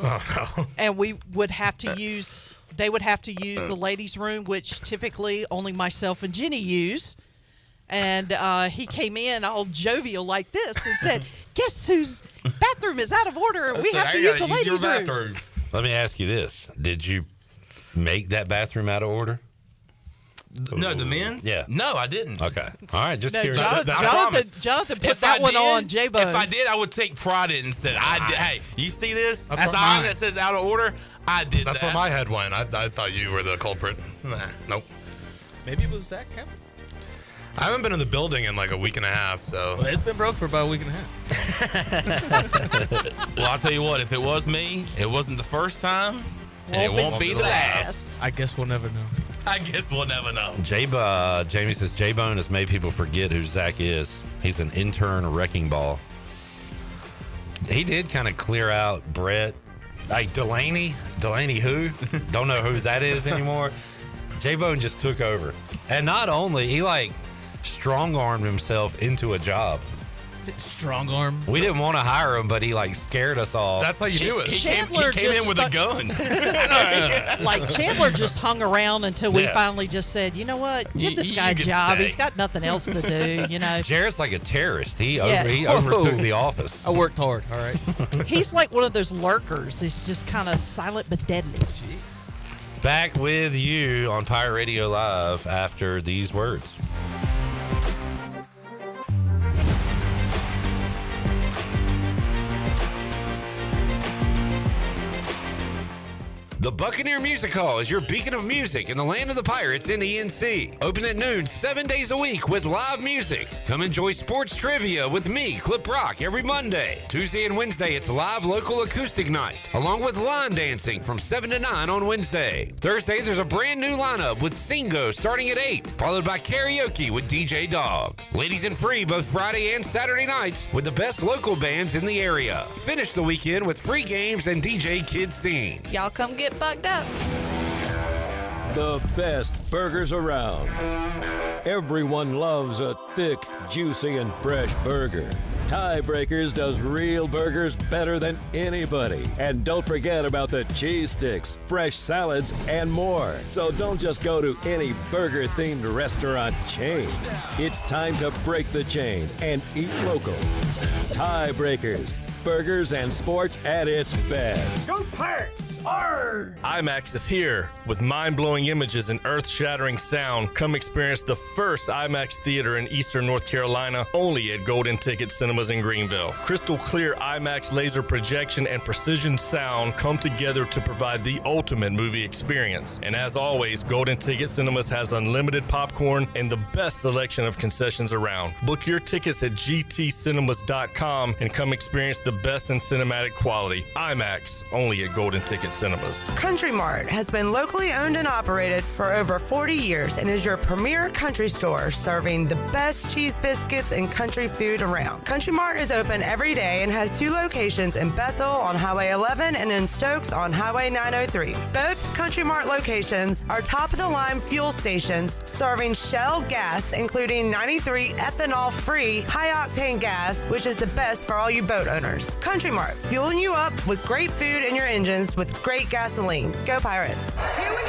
S4: and we would have to use... They would have to use the ladies' room, which typically only myself and Jenny use. And he came in all jovial like this and said, guess whose bathroom is out of order? We have to use the ladies' room.
S5: Let me ask you this. Did you make that bathroom out of order?
S31: No, the men's?
S5: Yeah.
S31: No, I didn't.
S5: Okay. All right. Just
S4: No,
S5: curious.
S4: Jonathan put that one on J-Bone.
S31: If I did, I would take pride in it and said, I did. Hey, you see this
S2: That's
S31: sign
S2: mine.
S31: that says out of order? I did
S2: That's
S31: that.
S2: where my head went. I thought you were the culprit. Nah, nope.
S3: Maybe it was Zach Kaplan.
S2: I haven't been in the building in like a week and a half, so.
S3: Well, it's been broke for about a week and a half.
S31: Well, I'll tell you what, if it was me, it wasn't the first time, and it won't be the last.
S3: I guess we'll never know.
S31: I guess we'll never know.
S5: Jamie says J-Bone has made people forget who Zach is. He's an intern wrecking ball. He did kind of clear out Brett. Like Delaney who? Don't know who that is anymore. J-Bone just took over. And not only, he like strong-armed himself into a job.
S3: Strong arm.
S5: We didn't want to hire him, but he like scared us all.
S2: That's how you do it.
S31: He came in with a gun.
S4: Like Chandler just hung around until we finally just said, you know what, give this guy a job.
S31: stay.
S4: He's got nothing else to do. You know,
S5: Jarrett's like a terrorist. He
S4: Yeah.
S5: overtook the office.
S3: I worked hard. All right.
S4: he's like one of those lurkers. He's just kind of silent but deadly.
S5: Back with you on Pirate Radio Live after these words. The Buccaneer Music Hall is your beacon of music in the land of the Pirates in the NC. Open at noon 7 days a week with live music. Come enjoy sports trivia with me, Clip Rock, every Monday. Tuesday and Wednesday, it's live local acoustic night, along with line dancing from 7 to 9 on Wednesday. Thursday, there's a brand new lineup with Singo starting at 8, followed by karaoke with DJ Dog. Ladies and free both Friday and Saturday nights with the best local bands in the area. Finish the weekend with free games and DJ Kid Scene.
S6: Y'all come get bugged up.
S9: The best burgers around. Everyone loves a thick, juicy, and fresh burger. Tiebreakers does real burgers better than anybody. And don't forget about the cheese sticks, fresh salads, and more. So don't just go to any burger-themed restaurant chain. It's time to break the chain and eat local. Tiebreakers, burgers and sports at its best.
S28: Go Pirates! Arr!
S11: IMAX is here with mind-blowing images and earth-shattering sound. Come experience the first IMAX theater in Eastern North Carolina, only at Golden Ticket Cinemas in Greenville. Crystal clear IMAX laser projection and precision sound come together to provide the ultimate movie experience. And as always, Golden Ticket Cinemas has unlimited popcorn and the best selection of concessions around. Book your tickets at gtcinemas.com and come experience the best in cinematic quality. IMAX, only at Golden Ticket Cinemas.
S12: Country Mart has been locally owned and operated for over 40 years and is your premier country store serving the best cheese biscuits and country food around. Country Mart is open every day and has 2 locations in Bethel on Highway 11 and in Stokes on Highway 903. Both Country Mart locations are top-of-the-line fuel stations serving Shell gas, including 93 ethanol-free high-octane gas, which is the best for all you boat owners. Country Mart, fueling you up with great food in your engines with great gasoline. Go Pirates. Here we go.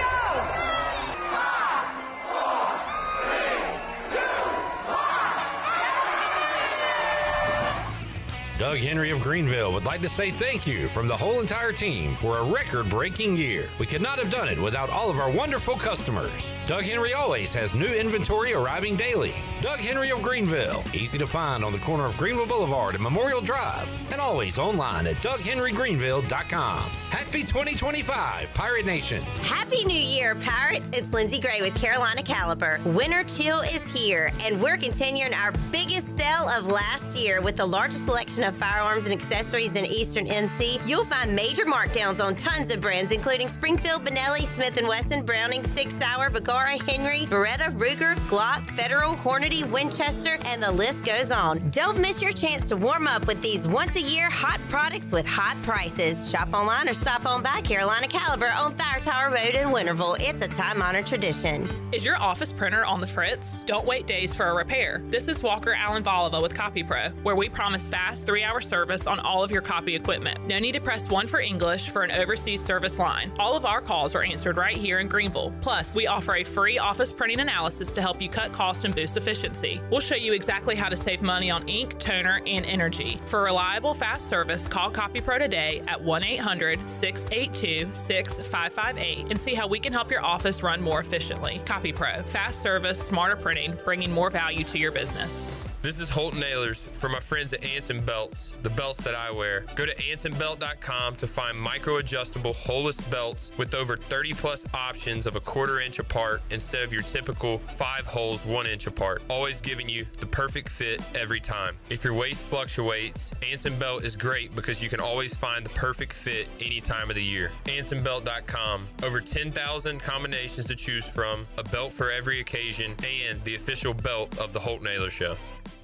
S5: Doug Henry of Greenville would like to say thank you from the whole entire team for a record-breaking year. We could not have done it without all of our wonderful customers. Doug Henry always has new inventory arriving daily. Doug Henry of Greenville, easy to find on the corner of Greenville Boulevard and Memorial Drive, and always online at DougHenryGreenville.com. Happy 2025, Pirate Nation.
S13: Happy New Year, Pirates. It's Lindsay Gray with Carolina Caliber. Winter Chill is here, and we're continuing our biggest sale of last year with the largest selection of firearms and accessories in Eastern NC. You'll find major markdowns on tons of brands, including Springfield, Benelli, Smith & Wesson, Browning, Sig Sauer, Bagara, Henry, Beretta, Ruger, Glock, Federal, Hornady, Winchester, and the list goes on. Don't miss your chance to warm up with these once-a-year hot products with hot prices. Shop online or stop on by Carolina Caliber on Fire Tower Road in Winterville. It's a time-honored tradition.
S14: Is your office printer on the fritz? Don't wait days for a repair. This is Walker Allen Volova with CopyPro, where we promise fast 3-hour service on all of your copy equipment. No need to press 1 for English for an overseas service line. All of our calls are answered right here in Greenville. Plus, we offer a free office printing analysis to help you cut cost and boost efficiency. We'll show you exactly how to save money on ink, toner, and energy. For reliable, fast service, call CopyPro today at 1-800-682-6558 and see how we can help your office run more efficiently. CopyPro, fast service, smarter printing, bringing more value to your business.
S8: This is Holt Nailers for my friends at Anson Belts, the belts that I wear. Go to ansonbelt.com to find micro-adjustable holeless belts with over 30 plus options of a 1/4 inch apart instead of your typical 5 holes 1 inch apart, always giving you the perfect fit every time. If your waist fluctuates, Anson Belt is great because you can always find the perfect fit any time of the year. ansonbelt.com. Over 10,000 combinations to choose from, a belt for every occasion, and the official belt of the Holt Nailers Show.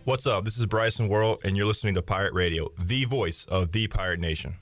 S15: What's up? This is Bryson Worrell, and you're listening to Pirate Radio, the voice of the Pirate Nation.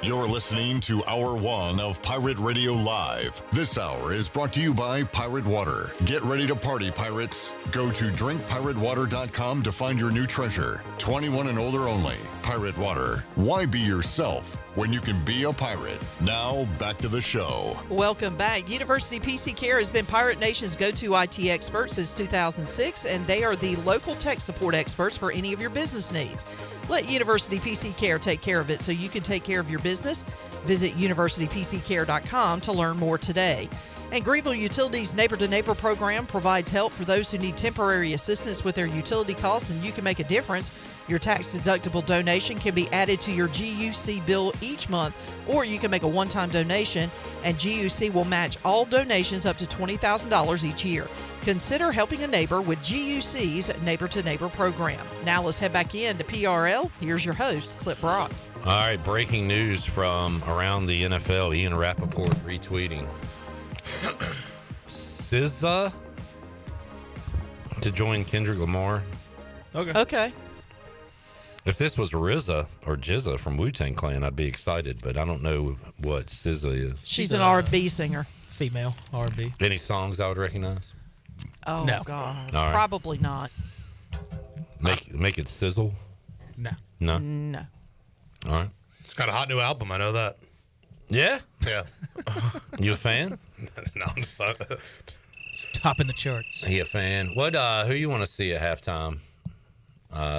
S10: You're listening to Hour 1 of Pirate Radio Live. This hour is brought to you by Pirate Water. Get ready to party, pirates. Go to drinkpiratewater.com to find your new treasure. 21 and older only. Pirate Water. Why be yourself when you can be a pirate? Now, back to the show.
S4: Welcome back. University PC Care has been Pirate Nation's go-to IT expert since 2006, and they are the local tech support experts for any of your business needs. Let University PC Care take care of it so you can take care of your business. Visit universitypccare.com to learn more today. And Greenville Utilities Neighbor to Neighbor program provides help for those who need temporary assistance with their utility costs, and you can make a difference. Your tax-deductible donation can be added to your GUC bill each month, or you can make a one-time donation, and GUC will match all donations up to $20,000 each year. Consider helping a neighbor with GUC's Neighbor to Neighbor program. Now let's head back in to PRL. Here's your host, Clip Brock.
S5: All right, breaking news from around the NFL. Ian Rappaport retweeting. SZA to join Kendrick Lamar.
S4: Okay.
S5: If this was RZA or Jizza from Wu-Tang Clan, I'd be excited, but I don't know what SZA is.
S4: She's an R&B singer.
S3: Female R&B.
S5: Any songs I would recognize?
S4: Oh,
S3: No.
S4: God.
S5: All right.
S4: Probably not.
S5: Make it sizzle?
S3: No.
S5: No?
S4: No.
S5: All right.
S2: It's got a hot new album. I know that.
S5: Yeah?
S2: Yeah.
S5: You a fan?
S2: No, I'm just not.
S3: Top in the charts.
S5: He a fan. What? Who you want to see at halftime?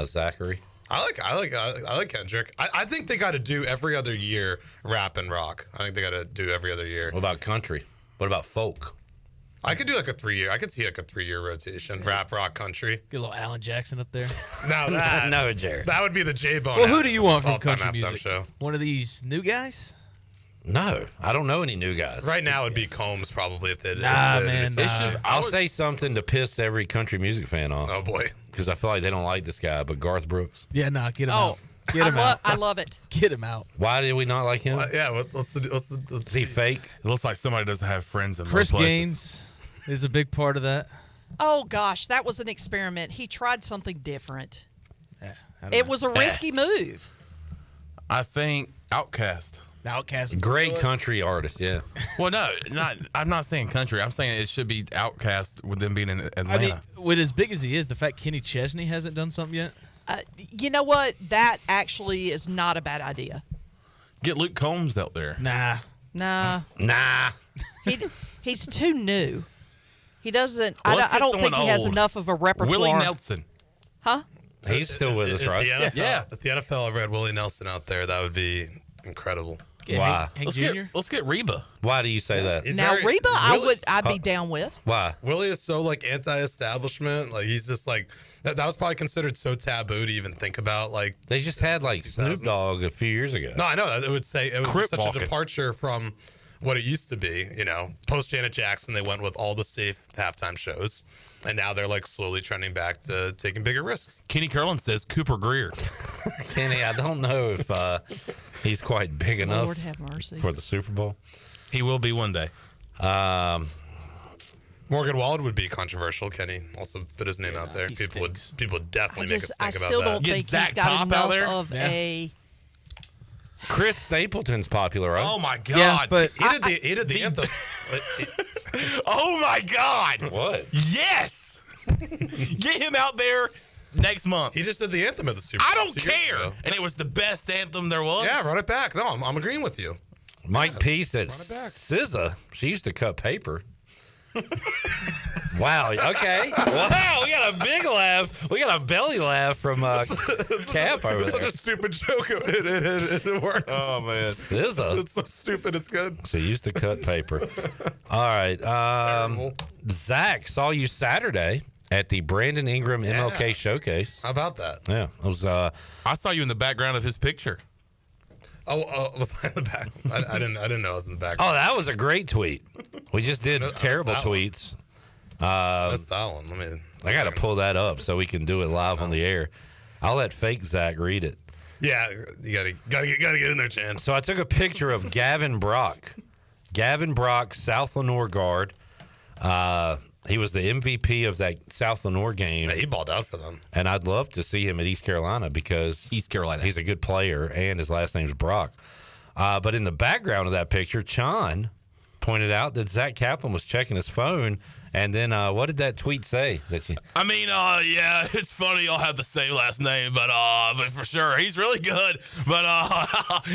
S5: Zachary.
S2: I like Kendrick. I think they got to do every other year rap and rock. I think they got to do every other year.
S5: What about country? What about folk?
S2: I could do like a 3-year. I could see like a 3-year rotation. Rap, rock, country.
S3: Get a little Alan Jackson up there.
S2: Now that
S5: no, Jared.
S2: That would be the J-Bone.
S3: Well, who do you want from
S2: all-time
S3: country
S2: halftime
S3: music?
S2: show?
S3: One of these new guys?
S5: No, I don't know any new guys.
S2: Right now it'd be Combs probably if they did.
S3: Nah, man.
S5: I'll say something to piss every country music fan off.
S2: Oh boy,
S5: because I feel like they don't like this guy. But Garth Brooks.
S3: Yeah, nah, get him out. Get him out.
S4: I love it.
S3: Get him out.
S5: Why did we not like him?
S2: Yeah, what's the
S5: Is he fake?
S31: It looks like somebody doesn't have friends in
S3: Chris
S31: low places.
S3: Gaines is a big part of that.
S4: Oh, gosh, that was an experiment. He tried something different.
S3: Yeah,
S4: It was a risky move.
S31: I think Outkast.
S3: Outkast.
S5: Great country artist, yeah.
S31: Well, no, I'm not saying country. I'm saying it should be Outkast with them being in Atlanta.
S3: I mean, with as big as he is, the fact Kenny Chesney hasn't done something yet.
S4: You know what? That actually is not a bad idea.
S31: Get Luke Combs out there.
S4: Nah. He's too new. He doesn't.
S31: Well,
S4: I don't think he has
S31: old.
S4: enough of a repertoire.
S31: Willie Nelson.
S4: Huh?
S5: He's still with us, right?
S2: Yeah. If the NFL ever had Willie Nelson out there, that would be incredible.
S5: Why?
S3: Hank Jr.?
S31: Let's get Reba.
S5: Why do you say that?
S4: Now Reba, I'd be down with.
S5: Why?
S2: Willie is so like anti-establishment. Like he's just like that was probably considered so taboo to even think about. Like
S5: they just had like
S2: 2000s.
S5: Snoop Dogg a few years ago.
S2: No, I know that it would say it was
S31: Crip
S2: such
S31: walking.
S2: a departure from what it used to be. You know, post Janet Jackson, they went with all the safe halftime shows, and now they're like slowly trending back to taking bigger risks.
S31: Kenny Curlin says Cooper Greer.
S5: Kenny, I don't know if he's quite big enough
S4: Lord have mercy.
S5: for the Super Bowl.
S31: He will be one day.
S2: Morgan Wallen would be controversial. Kenny also put his name out there. People would definitely make us think about
S4: still
S2: that.
S4: don't think he's got enough of a.
S5: Chris Stapleton's popular, right?
S31: Oh my God!
S3: Yeah, but
S2: he did the anthem.
S31: Oh my God!
S5: What?
S31: Yes! Get him out there next month.
S2: He just did the anthem at the Super Bowl.
S31: I don't
S2: 2 years
S31: care.
S2: ago.
S31: And it was the best anthem there was.
S2: Yeah, run it back. No, I'm agreeing with you.
S5: Mike P said
S2: run it back.
S5: SZA. She used to cut paper. Wow. Okay. Wow. We got a big laugh. We got a belly laugh from Cap over
S2: It's
S5: there.
S2: such a stupid joke. It works.
S31: Oh man,
S5: It's so
S2: stupid. It's good.
S5: So used to cut paper. All right. Zach, saw you Saturday at the Brandon Ingram MLK Showcase.
S2: How about that?
S5: Yeah, it was.
S31: I saw you in the background of his picture.
S2: Oh, was I in the back? I didn't know I was in the back.
S5: Oh, that was a great tweet. We just did terrible
S2: that one.
S5: tweets.
S2: That's that one.
S5: I got to pull that up so we can do it live on the air. I'll let fake Zach read it.
S2: Yeah, you gotta get in there, Chan.
S5: So I took a picture of Gavin Brock. Gavin Brock, South Lenoir guard. He was the MVP of that South Lenoir game.
S2: Yeah, he balled out for them.
S5: And I'd love to see him at East Carolina because he's a good player and his last name's Brock. But in the background of that picture, Chon pointed out that Zach Kaplan was checking his phone. And then what did that tweet say?
S31: I mean, yeah, it's funny y'all have the same last name, but for sure he's really good. But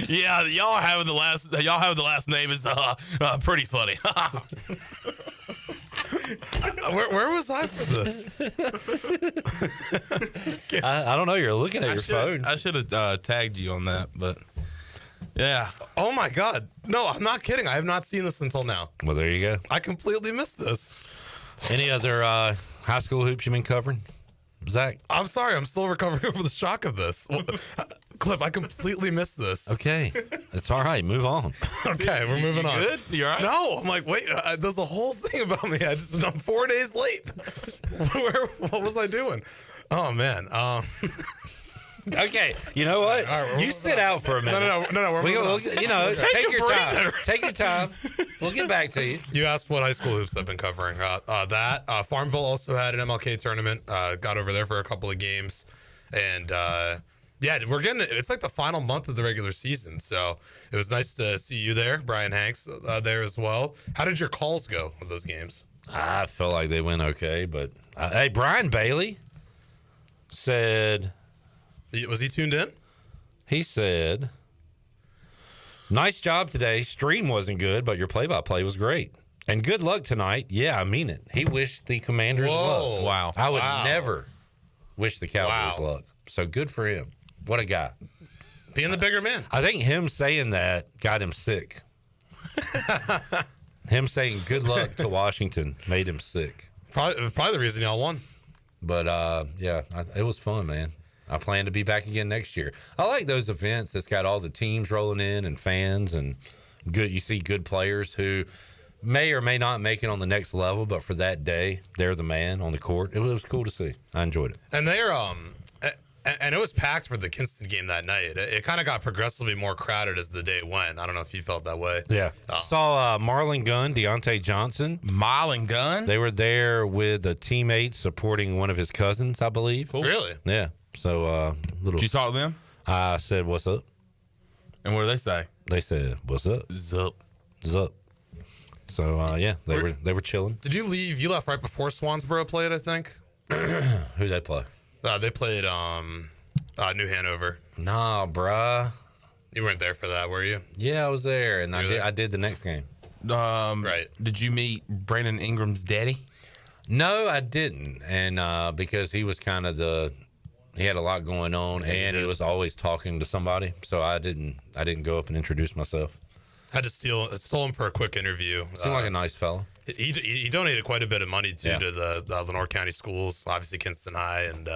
S31: yeah, y'all having the last name is pretty funny.
S2: Where was I for this?
S5: I don't know. You're looking at your phone.
S31: I should have tagged you on that, but yeah.
S2: Oh my God! No, I'm not kidding. I have not seen this until now.
S5: Well, there you go.
S2: I completely missed this.
S5: Any other high school hoops you've been covering, Zach?
S2: I'm sorry. I'm still recovering over the shock of this. Clip, I completely missed this.
S5: Okay. It's all right. Move on.
S2: Okay, we're moving on.
S31: Good? You all right?
S2: No, I'm like, wait, there's a whole thing about me. I'm 4 days late. What was I doing? Oh, man.
S5: Okay, you know what?
S2: Right,
S5: you sit out for a minute.
S2: No, we're moving on.
S5: You know, take your time. Take your time. We'll get back to you.
S2: You asked what high school hoops I've been covering. Farmville also had an MLK tournament. Got over there for a couple of games. And, yeah, we're getting it. It's like the final month of the regular season. So it was nice to see you there, Brian Hanks, there as well. How did your calls go with those games?
S5: I felt like they went okay. But, hey, Brian Bailey said...
S2: Was he tuned in?
S5: He said, nice job today. Stream wasn't good, but your play-by-play was great. And good luck tonight. Yeah, I mean it. He wished the Commanders luck.
S31: Wow.
S5: I would never wish the Cowboys luck. So good for him. What a guy.
S2: Being the bigger man.
S5: I think him saying that got him sick. Him saying good luck to Washington made him sick.
S2: Probably the reason y'all won.
S5: But, yeah, it was fun, man. I plan to be back again next year. I like those events that's got all the teams rolling in and fans and good. You see good players who may or may not make it on the next level, but for that day, they're the man on the court. It was cool to see. I enjoyed it.
S2: And they're and it was packed for the Kinston game that night. It kind of got progressively more crowded as the day went. I don't know if you felt that way.
S5: Yeah. Saw Marlon Gunn, Deontay Johnson.
S31: Marlon Gunn?
S5: They were there with a teammate supporting one of his cousins, I believe.
S2: Cool. Really?
S5: Yeah. So,
S31: Did you talk to them?
S5: I said, what's up?
S31: And what did they say?
S5: They said, what's up?
S31: Zup.
S5: Zup. So, yeah, they were chilling.
S2: Did you leave? You left right before Swansboro played, I think.
S5: Who'd they play?
S2: They played New Hanover.
S5: Nah, bruh.
S2: You weren't there for that, were you?
S5: Yeah, I was there, and I did the next game.
S2: Right.
S31: Did you meet Brandon Ingram's daddy?
S5: No, I didn't, and because he was kind of he had a lot going on, and he was always talking to somebody, so I didn't go up and introduce myself.
S2: Had to stole him for a quick interview.
S5: Seemed like a nice fella.
S2: He donated quite a bit of money to the Lenore County schools, obviously Kinston High, and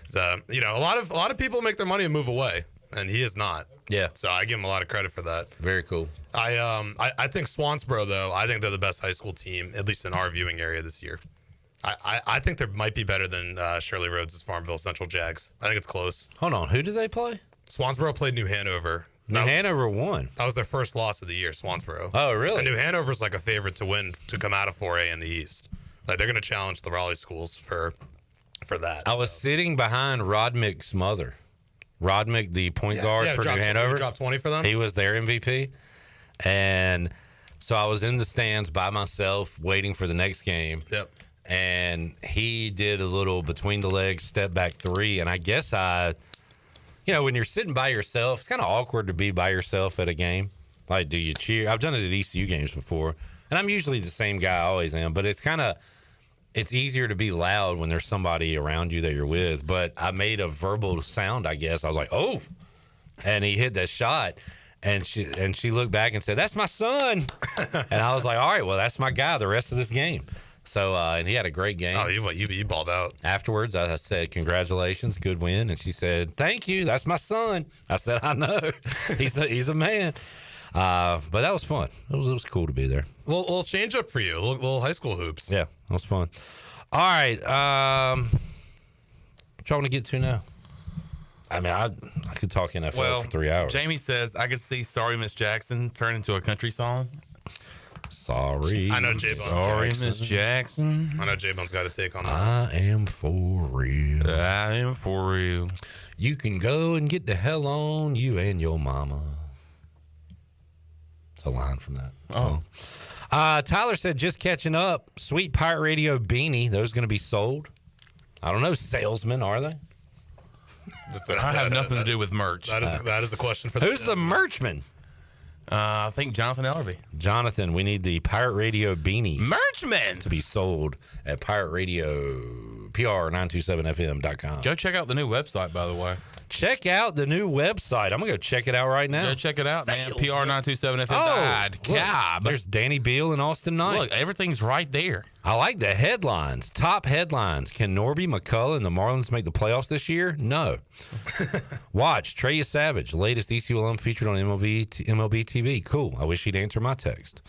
S2: so a lot of people make their money and move away, and he is not.
S5: Yeah.
S2: So I give him a lot of credit for that.
S5: Very cool.
S2: I think Swansboro, though, I think they're the best high school team, at least in our viewing area this year. I think they might be better than Shirley Rhodes' Farmville Central Jags. I think it's close.
S5: Hold on, who did they play?
S2: Swansboro played New Hanover.
S5: New Hanover won.
S2: That was their first loss of the year, Swansboro.
S5: Oh, really?
S2: And New Hanover's like a favorite to win, to come out of 4A in the East. Like they're going to challenge the Raleigh schools for that.
S5: I was sitting behind Rodmick's mother. Rodmick, the point guard for New Hanover.
S2: He dropped 20 for them?
S5: He was their MVP. And so I was in the stands by myself waiting for the next game.
S2: Yep.
S5: And he did a little between the legs step back three. And I guess when you're sitting by yourself, it's kind of awkward to be by yourself at a game. Like, do you cheer? I've done it at ECU games before. And I'm usually the same guy, I always am, but it's easier to be loud when there's somebody around you that you're with. But I made a verbal sound, I guess. I was like, oh, and he hit that shot. And she looked back and said, that's my son. And I was like, all right, well, that's my guy the rest of this game. So, and he had a great game.
S2: Oh, you balled out.
S5: Afterwards, I said, congratulations, good win. And she said, thank you, that's my son. I said, I know. He's a man. But that was fun. It was cool to be there.
S2: Little change up for you. Little high school hoops.
S5: Yeah, that was fun. All right. What y'all want to get to now? I mean, I could talk NFL for 3 hours.
S31: Jamie says, I could see Sorry Miss Jackson turn into a country song.
S5: Sorry.
S2: I know J-Bone.
S31: Sorry, Miss Jackson.
S2: I know J-Bone's got a take on that.
S5: I am for real.
S31: I am for real.
S5: You can go and get the hell on, you and your mama. It's a line from that.
S31: Oh.
S5: Tyler said, just catching up. Sweet Pirate Radio beanie. Those going to be sold? I don't know. Salesmen, are they?
S31: I have nothing to do with merch.
S2: That is the question for
S5: Who's the merchman?
S31: I think Jonathan Ellerby.
S5: Jonathan, we need the Pirate Radio beanies.
S31: Merchman!
S5: To be sold at Pirate Radio, PR927FM.com.
S31: Go check out the new website, by the way.
S5: Check out the new website. I'm going to go check it out right now.
S31: Go check it out, man. PR927FM.
S5: Oh, there's Danny Beal and Austin Knight.
S31: Look, everything's right there.
S5: I like the headlines. Top headlines. Can Norby, McCullough, and the Marlins make the playoffs this year? No. Watch Trey Savage, latest ECU alum featured on MLB TV. Cool. I wish he'd answer my text.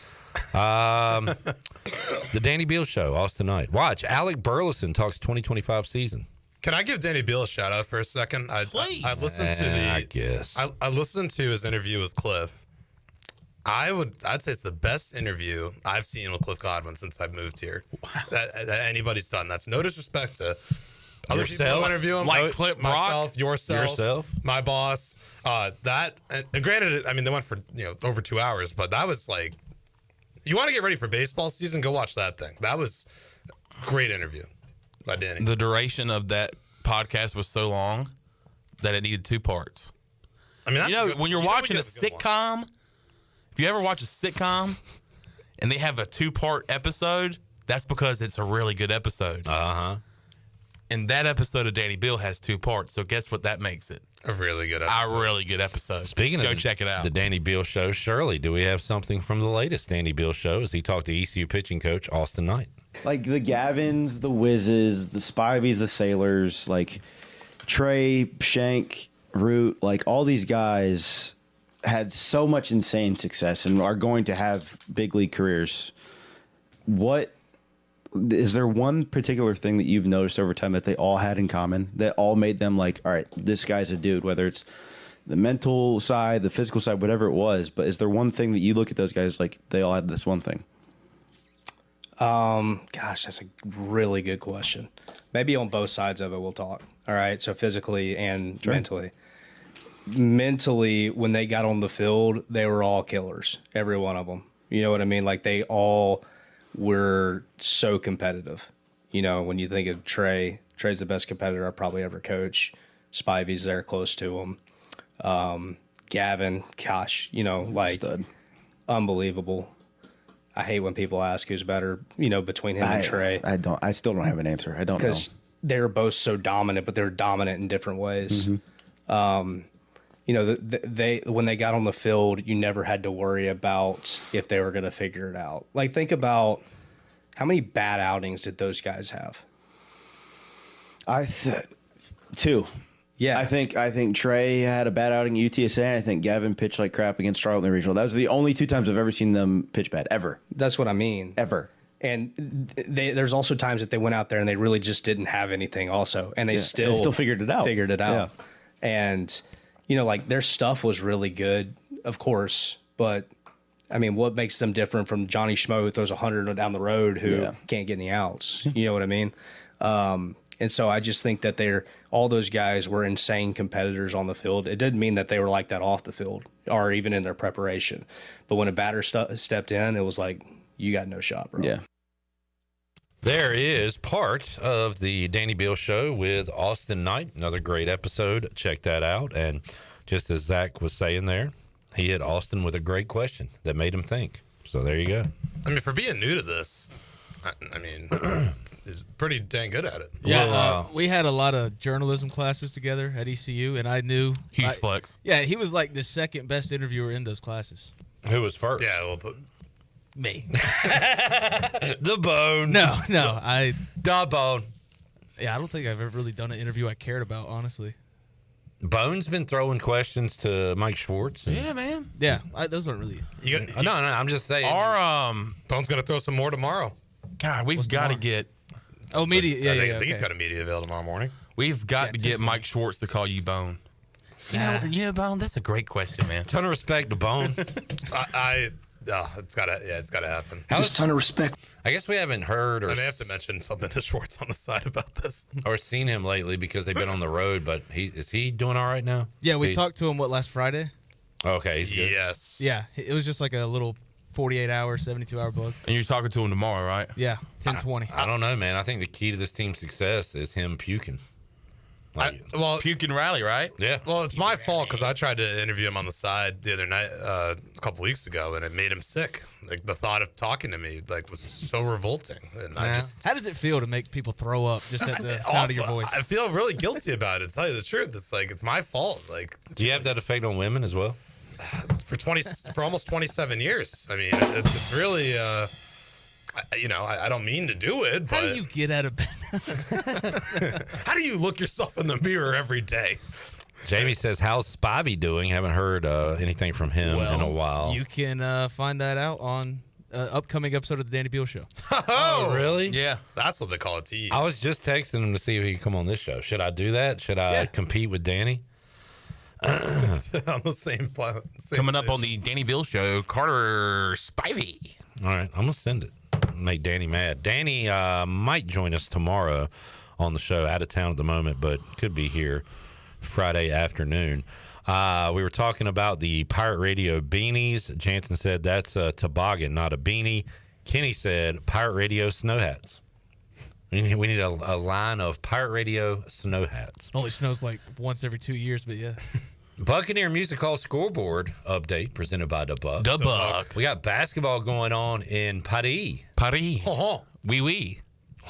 S5: The Danny Beal Show, Austin Knight. Watch Alec Burleson talks 2025 season.
S2: Can I give Danny Beal a shout out for a second?
S31: Please.
S2: I listened to I listened to his interview with Cliff. I'd say it's the best interview I've seen with Cliff Godwin since I've moved here. Wow. That anybody's done. That's no disrespect to other people who interview him,
S31: like Cliff,
S2: myself, yourself, my boss. That and granted, I mean they went for over 2 hours, but that was like, you want to get ready for baseball season? Go watch that thing. That was a great interview by Danny.
S31: The duration of that podcast was so long that it needed 2 parts.
S2: I mean,
S31: when you're watching a sitcom, if you ever watch a sitcom and they have a 2-part episode, that's because it's a really good episode.
S5: Uh-huh.
S31: And that episode of Danny Beal has 2 parts, so guess what that makes it?
S2: A really good episode.
S31: A really good episode.
S5: Speaking
S31: Go
S5: of
S31: check it out.
S5: The Danny Beal Show, Shirley, do we have something from the latest Danny Beal Show as he talked to ECU pitching coach Austin Knight?
S16: Like the Gavins, the Whizzes, the Spivies, the Sailors, like Trey, Shank, Root, like all these guys had so much insane success and are going to have big league careers. What is there one particular thing that you've noticed over time that they all had in common that all made them like, all right, this guy's a dude, whether it's the mental side, the physical side, whatever it was, but is there one thing that you look at those guys like they all had this one thing?
S17: Gosh, that's a really good question. Maybe on both sides of it we'll talk. All right, so physically and mentally. Mentally, when they got on the field, they were all killers, every one of them. You know what I mean? Like they all were so competitive. When you think of Trey's the best competitor I probably ever coached. Spivey's there close to him. Gavin, gosh, like stud. Unbelievable. I hate when people ask who's better, between him and Trey.
S16: I still don't have an answer. I don't know.
S17: Because they're both so dominant, but they're dominant in different ways. Mm-hmm. They when they got on the field, you never had to worry about if they were going to figure it out. Like, think about how many bad outings did those guys have?
S16: 2.
S17: Yeah,
S16: I think Trey had a bad outing at UTSA. And I think Gavin pitched like crap against Charlotte in the regional. That was the only 2 times I've ever seen them pitch bad ever.
S17: That's what I mean.
S16: Ever.
S17: And there's also times that they went out there and they really just didn't have anything also, and they still
S16: figured it out.
S17: Yeah. And like their stuff was really good, of course, but I mean, what makes them different from Johnny Schmo who throws 100 down the road who can't get any outs? You know what I mean? And so I just think that all those guys were insane competitors on the field. It didn't mean that they were like that off the field or even in their preparation. But when a batter stepped in, it was like, you got no shot, bro.
S16: Yeah.
S5: There is part of the Danny Beal Show with Austin Knight. Another great episode. Check that out. And just as Zach was saying there, he hit Austin with a great question that made him think. So there you go.
S2: I mean, for being new to this, I mean, is pretty dang good at it.
S3: Yeah, we had a lot of journalism classes together at ECU, and I knew
S31: Huge flex.
S3: Yeah, he was like the second best interviewer in those classes.
S5: Who was first?
S2: Yeah, well,
S3: Me.
S5: The Bone.
S3: No,
S5: the Bone.
S3: Yeah, I don't think I've ever really done an interview I cared about, honestly.
S5: Bone's been throwing questions to Mike Schwartz.
S31: Yeah, man.
S3: Yeah, those aren't really.
S5: No, I'm just saying.
S31: Our
S2: Bone's gonna throw some more tomorrow.
S31: God, we've got to get.
S3: Oh, media. Yeah,
S2: I
S3: yeah.
S2: think he's got a media avail tomorrow morning.
S31: We've got to get Mike Schwartz to call you Bone. You know, Bone. That's a great question, man.
S5: Ton of respect to Bone.
S2: It's gotta happen.
S5: Just ton of respect. I guess we haven't heard or
S2: I may have to mention something to Schwartz on the side about this.
S5: or seen him lately because they've been on the road. But is he doing all right now?
S3: Yeah,
S5: Is
S3: we
S5: he-
S3: talked to him last Friday.
S5: Okay, he's good.
S2: Yes.
S3: Yeah, it was just like a little 48-hour, 72-hour bug.
S31: And you're talking to him tomorrow, right?
S3: Yeah, 10:20.
S5: I don't know, man. I think the key to this team's success is him puking.
S31: Puking Riley, right?
S5: Yeah.
S2: Well, it's my fault because I tried to interview him on the side the other night, a couple weeks ago, and it made him sick. Like the thought of talking to me, was so revolting. And I just
S3: How does it feel to make people throw up just at the sound of your voice?
S2: I feel really guilty about it. To tell you the truth, it's my fault.
S5: Do you have that effect on women as well?
S2: For almost 27 years. I mean, it's really. I don't mean to do it, but
S3: How do you get out of bed?
S2: how do you look yourself in the mirror every day?
S5: Jamie says, "How's Spivey doing?" Haven't heard anything from him in a while.
S3: You can find that out on upcoming episode of the Danny Beal Show.
S5: Oh, really?
S2: Yeah, that's what they call a tease.
S5: I was just texting him to see if he could come on this show. Should I do that? Should I compete with Danny?
S2: On the same
S31: Coming up on the Danny Bill Show, Carter Spivey.
S5: All right, I'm gonna send it. Make Danny mad. Danny might join us tomorrow on the show. Out of town at the moment, but could be here Friday afternoon. We were talking about the Pirate Radio beanies. Jansen said that's a toboggan, not a beanie. Kenny said Pirate Radio snow hats. We need a line of Pirate Radio snow hats.
S3: Only snows like once every 2 years, but yeah.
S5: Buccaneer Music Hall scoreboard update presented by the Buck.
S31: The Buck.
S5: We got basketball going on in Paris.
S31: Paris. Oui, oui.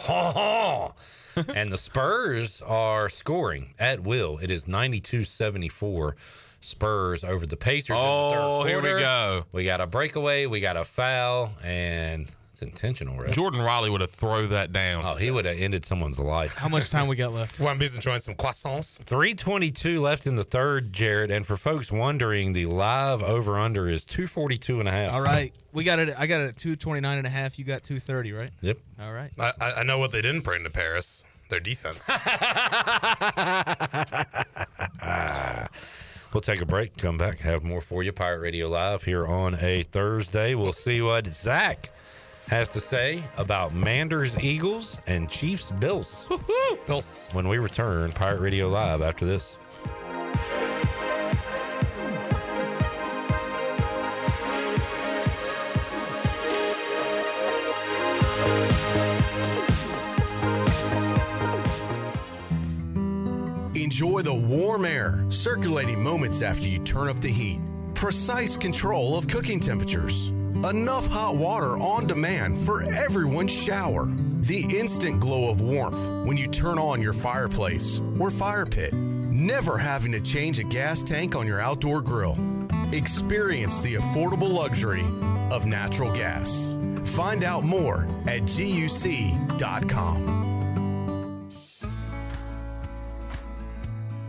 S5: And the Spurs are scoring at will. It is 92-74 Spurs over the Pacers.
S31: Oh,
S5: in the third
S31: here we
S5: quarter.
S31: go.
S5: We got a breakaway. We got a foul, and it's intentional, right?
S31: Jordan Riley would have thrown that down.
S5: Oh, he would have ended someone's life.
S3: How much time we got left?
S2: Want to enjoying some croissants?
S5: 3:22 left in the third, Jared. And for folks wondering, the live over/under is 242.5.
S3: All right. We got it. I got it at 229.5. You got 230, right?
S5: Yep.
S3: All right.
S2: I know what they didn't bring to Paris. Their defense.
S5: We'll take a break, come back, have more for you. Pirate Radio Live here on a Thursday. We'll see what Zach has to say about Manders Eagles and Chiefs Bills.
S2: Bills.
S5: When we return, Pirate Radio Live after this.
S1: Enjoy the warm air circulating moments after you turn up the heat. Precise control of cooking temperatures. Enough hot water on demand for everyone's shower. The instant glow of warmth when you turn on your fireplace or fire pit. Never having to change a gas tank on your outdoor grill. Experience the affordable luxury of natural gas. Find out more at GUC.com.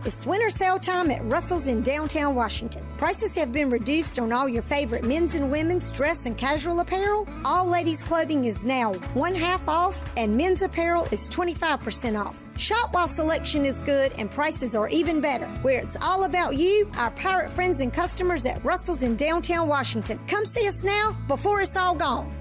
S18: It's winter sale time at Russell's in downtown Washington. Prices have been reduced on all your favorite men's and women's dress and casual apparel. All ladies' clothing is now 1/2 off, and men's apparel is 25% off. Shop while selection is good and prices are even better. Where it's all about you, our pirate friends and customers at Russell's in downtown Washington. Come see us now before it's all gone.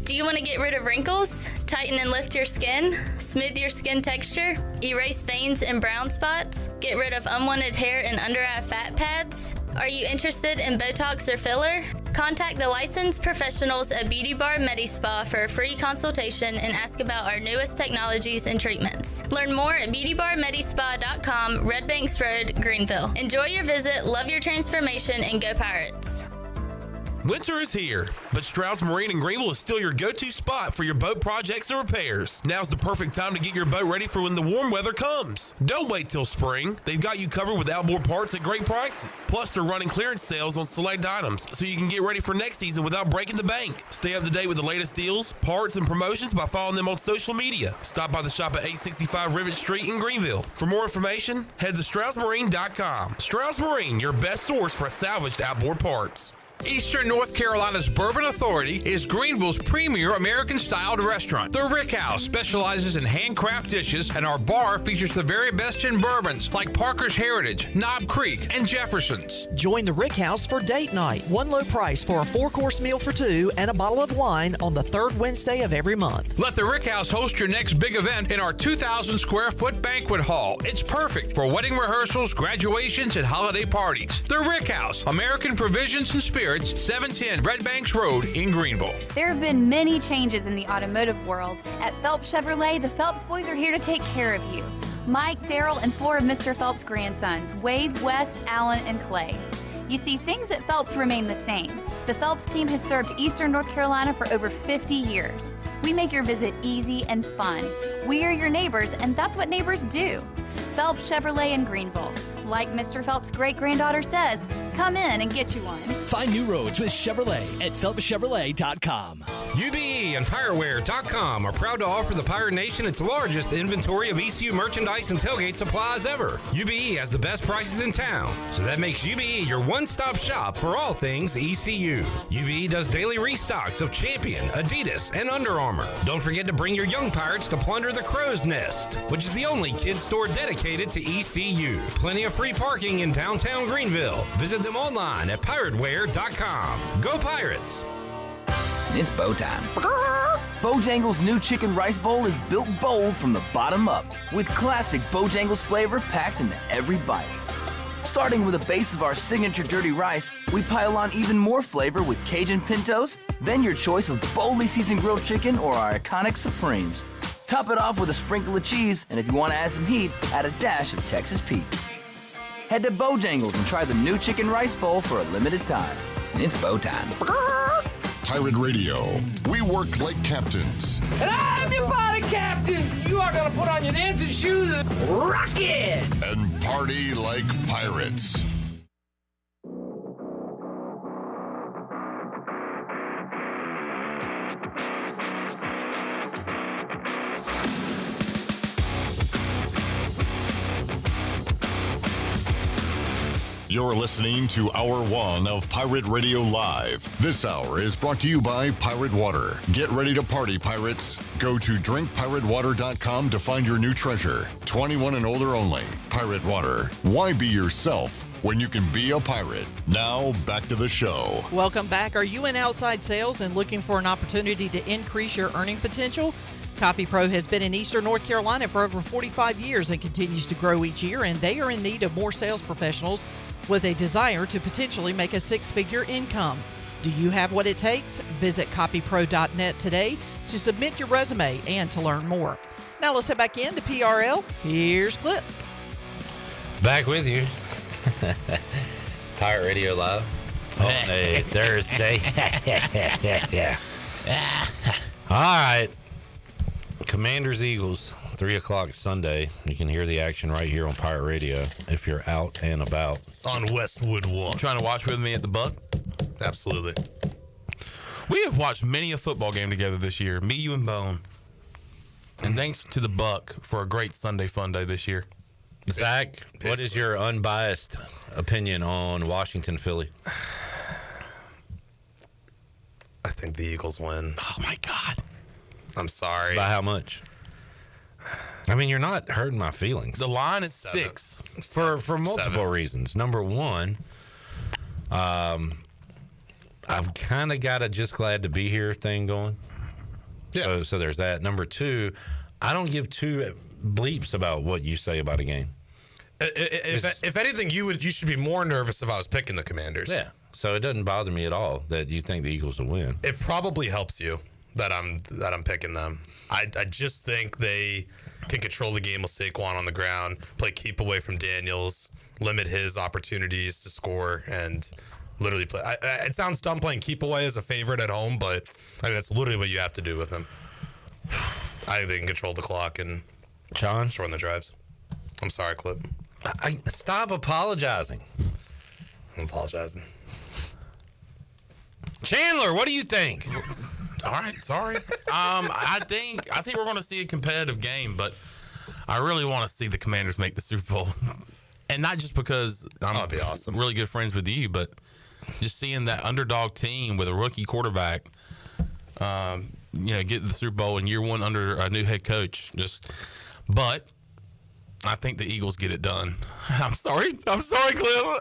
S19: Do you want to get rid of wrinkles, tighten and lift your skin, smooth your skin texture, erase veins and brown spots, get rid of unwanted hair and under-eye fat pads? Are you interested in Botox or filler? Contact the licensed professionals at Beauty Bar MediSpa for a free consultation and ask about our newest technologies and treatments. Learn more at beautybarmedispa.com, Red Banks Road, Greenville. Enjoy your visit, love your transformation, and go Pirates.
S31: Winter is here, but Stroud's Marine in Greenville is still your go-to spot for your boat projects and repairs. Now's the perfect time to get your boat ready for when the warm weather comes. Don't wait till spring. They've got you covered with outboard parts at great prices. Plus, they're running clearance sales on select items, so you can get ready for next season without breaking the bank. Stay up to date with the latest deals, parts, and promotions by following them on social media. Stop by the shop at 865 Rivet Street in Greenville. For more information, head to StroudsMarine.com. Strouds Marine, your best source for salvaged outboard parts.
S7: Eastern North Carolina's Bourbon Authority is Greenville's premier American-styled restaurant. The Rick House specializes in handcraft dishes, and our bar features the very best in bourbons like Parker's Heritage, Knob Creek, and Jefferson's.
S20: Join the Rick House for date night. One low price for a 4-course meal for 2 and a bottle of wine on the 3rd Wednesday of every month.
S7: Let the Rick House host your next big event in our 2,000-square-foot banquet hall. It's perfect for wedding rehearsals, graduations, and holiday parties. The Rick House, American Provisions and Spirits, 710 Red Banks Road in Greenville.
S21: There have been many changes in the automotive world. At Phelps Chevrolet, the Phelps boys are here to take care of you. Mike, Daryl, and 4 of Mr. Phelps' grandsons, Wade, West, Allen, and Clay. You see, things at Phelps remain the same. The Phelps team has served Eastern North Carolina for over 50 years. We make your visit easy and fun. We are your neighbors, and that's what neighbors do. Phelps Chevrolet in Greenville. Like Mr. Phelps' great-granddaughter says, come in and get you one.
S22: Find new roads with Chevrolet at PhelpsChevrolet.com.
S23: UBE and PireWare.com are proud to offer the Pirate Nation its largest inventory of ECU merchandise and tailgate supplies ever. UBE has the best prices in town, so that makes UBE your one-stop shop for all things ECU. UBE does daily restocks of Champion, Adidas, and Under Armour. Don't forget to bring your young Pirates to plunder the Crow's Nest, which is the only kids store dedicated to ECU. Plenty of free parking in downtown Greenville. Visit them online at PirateWare.com. Go Pirates!
S24: It's bow time. Bojangles' new chicken rice bowl is built bold from the bottom up, with classic Bojangles flavor packed into every bite. Starting with a base of our signature dirty rice, we pile on even more flavor with Cajun pintos, then your choice of boldly seasoned grilled chicken or our iconic Supremes. Top it off with a sprinkle of cheese, and if you want to add some heat, add a dash of Texas Pete. Head to Bojangles and try the new chicken rice bowl for a limited time. It's bow time.
S10: Pirate Radio. We work like captains.
S25: And I'm your body captain. You are going to put on your dancing shoes and rock it.
S10: And party like pirates. You're listening to Hour 1 of Pirate Radio Live. This hour is brought to you by Pirate Water. Get ready to party, pirates. Go to drinkpiratewater.com to find your new treasure. 21 and older only. Pirate Water. Why be yourself when you can be a pirate? Now, back to the show.
S4: Welcome back. Are you in outside sales and looking for an opportunity to increase your earning potential? CopyPro has been in Eastern North Carolina for over 45 years and continues to grow each year, and they are in need of more sales professionals with a desire to potentially make a 6-figure income. Do you have what it takes? Visit copypro.net today to submit your resume and to learn more. Now let's head back into PRL. Here's Clip.
S5: Back with you. Pirate Radio Live. Oh, hey, Thursday. Yeah. All right. Commanders Eagles, 3 o'clock Sunday. You can hear the action right here on Pirate Radio if you're out and about.
S2: On Westwood 1.
S31: Trying to watch with me at the Buck?
S2: Absolutely.
S31: We have watched many a football game together this year, me, you, and Bone. And thanks to the Buck for a great Sunday fun day this year.
S5: Zach, what is your unbiased opinion on Washington, Philly?
S2: I think the Eagles win.
S31: Oh, my God.
S2: I'm sorry.
S5: By how much? I mean, you're not hurting my feelings.
S31: The line is 6.
S5: For multiple reasons. Number one, I've kind of got a just glad to be here thing going. Yeah. So there's that. Number two, I don't give two bleeps about what you say about a game.
S2: If anything, you should be more nervous if I was picking the Commanders.
S5: Yeah. So it doesn't bother me at all that you think the Eagles will win.
S2: It probably helps you that I'm picking them. I just think they can control the game with Saquon on the ground, play keep away from Daniels, limit his opportunities to score, and literally play. It sounds dumb playing keep away as a favorite at home, but I mean that's literally what you have to do with him. I think they can control the clock and shorten the drives. I'm sorry, Clip.
S5: Stop apologizing.
S2: I'm apologizing.
S5: Chandler, what do you think?
S31: All right, sorry. I think we're going to see a competitive game, but I really want to see the Commanders make the Super Bowl, and not just because I'm
S2: be awesome.
S31: really good friends with you, but just seeing that underdog team with a rookie quarterback, get to the Super Bowl in year one under a new head coach. But I think the Eagles get it done. I'm sorry, Cliff.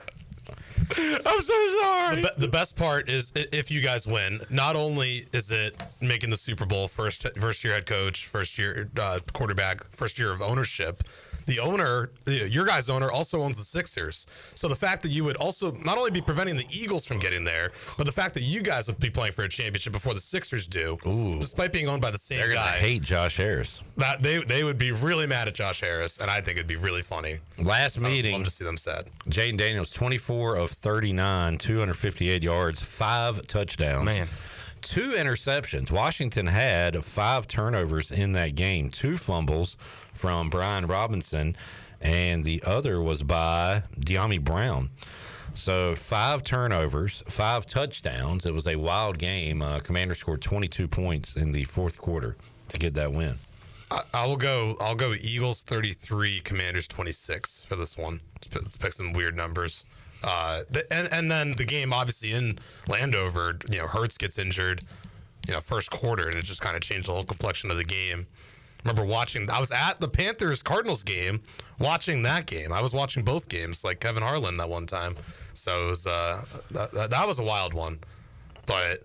S31: I'm so sorry.
S2: The best part is if you guys win, not only is it making the Super Bowl, first year head coach, first year quarterback, first year of ownership. The owner, your guys' owner, also owns the Sixers. So the fact that you would also not only be preventing the Eagles from getting there, but the fact that you guys would be playing for a championship before the Sixers do, despite being owned by the same guy.
S5: They're going to hate Josh Harris.
S2: They would be really mad at Josh Harris, and I think it'd be really funny.
S5: Last meeting,
S2: I'd love to see them sad.
S5: Jaden Daniels, 24 of 39, 258 yards, 5 touchdowns.
S31: Man.
S5: 2 interceptions. Washington had 5 turnovers in that game, 2 fumbles from Brian Robinson, and the other was by De'Ami Brown. So 5 turnovers, 5 touchdowns. It was a wild game. Commander scored 22 points in the fourth quarter to get that win.
S2: I'll go Eagles 33, Commanders 26 for this one. Let's pick some weird numbers. And then the game, obviously, in Landover, Hurts gets injured, first quarter, and it just kind of changed the whole complexion of the game. I remember I was at the Panthers-Cardinals game, watching that game. I was watching both games, like Kevin Harlan that one time. So it was, that was a wild one. But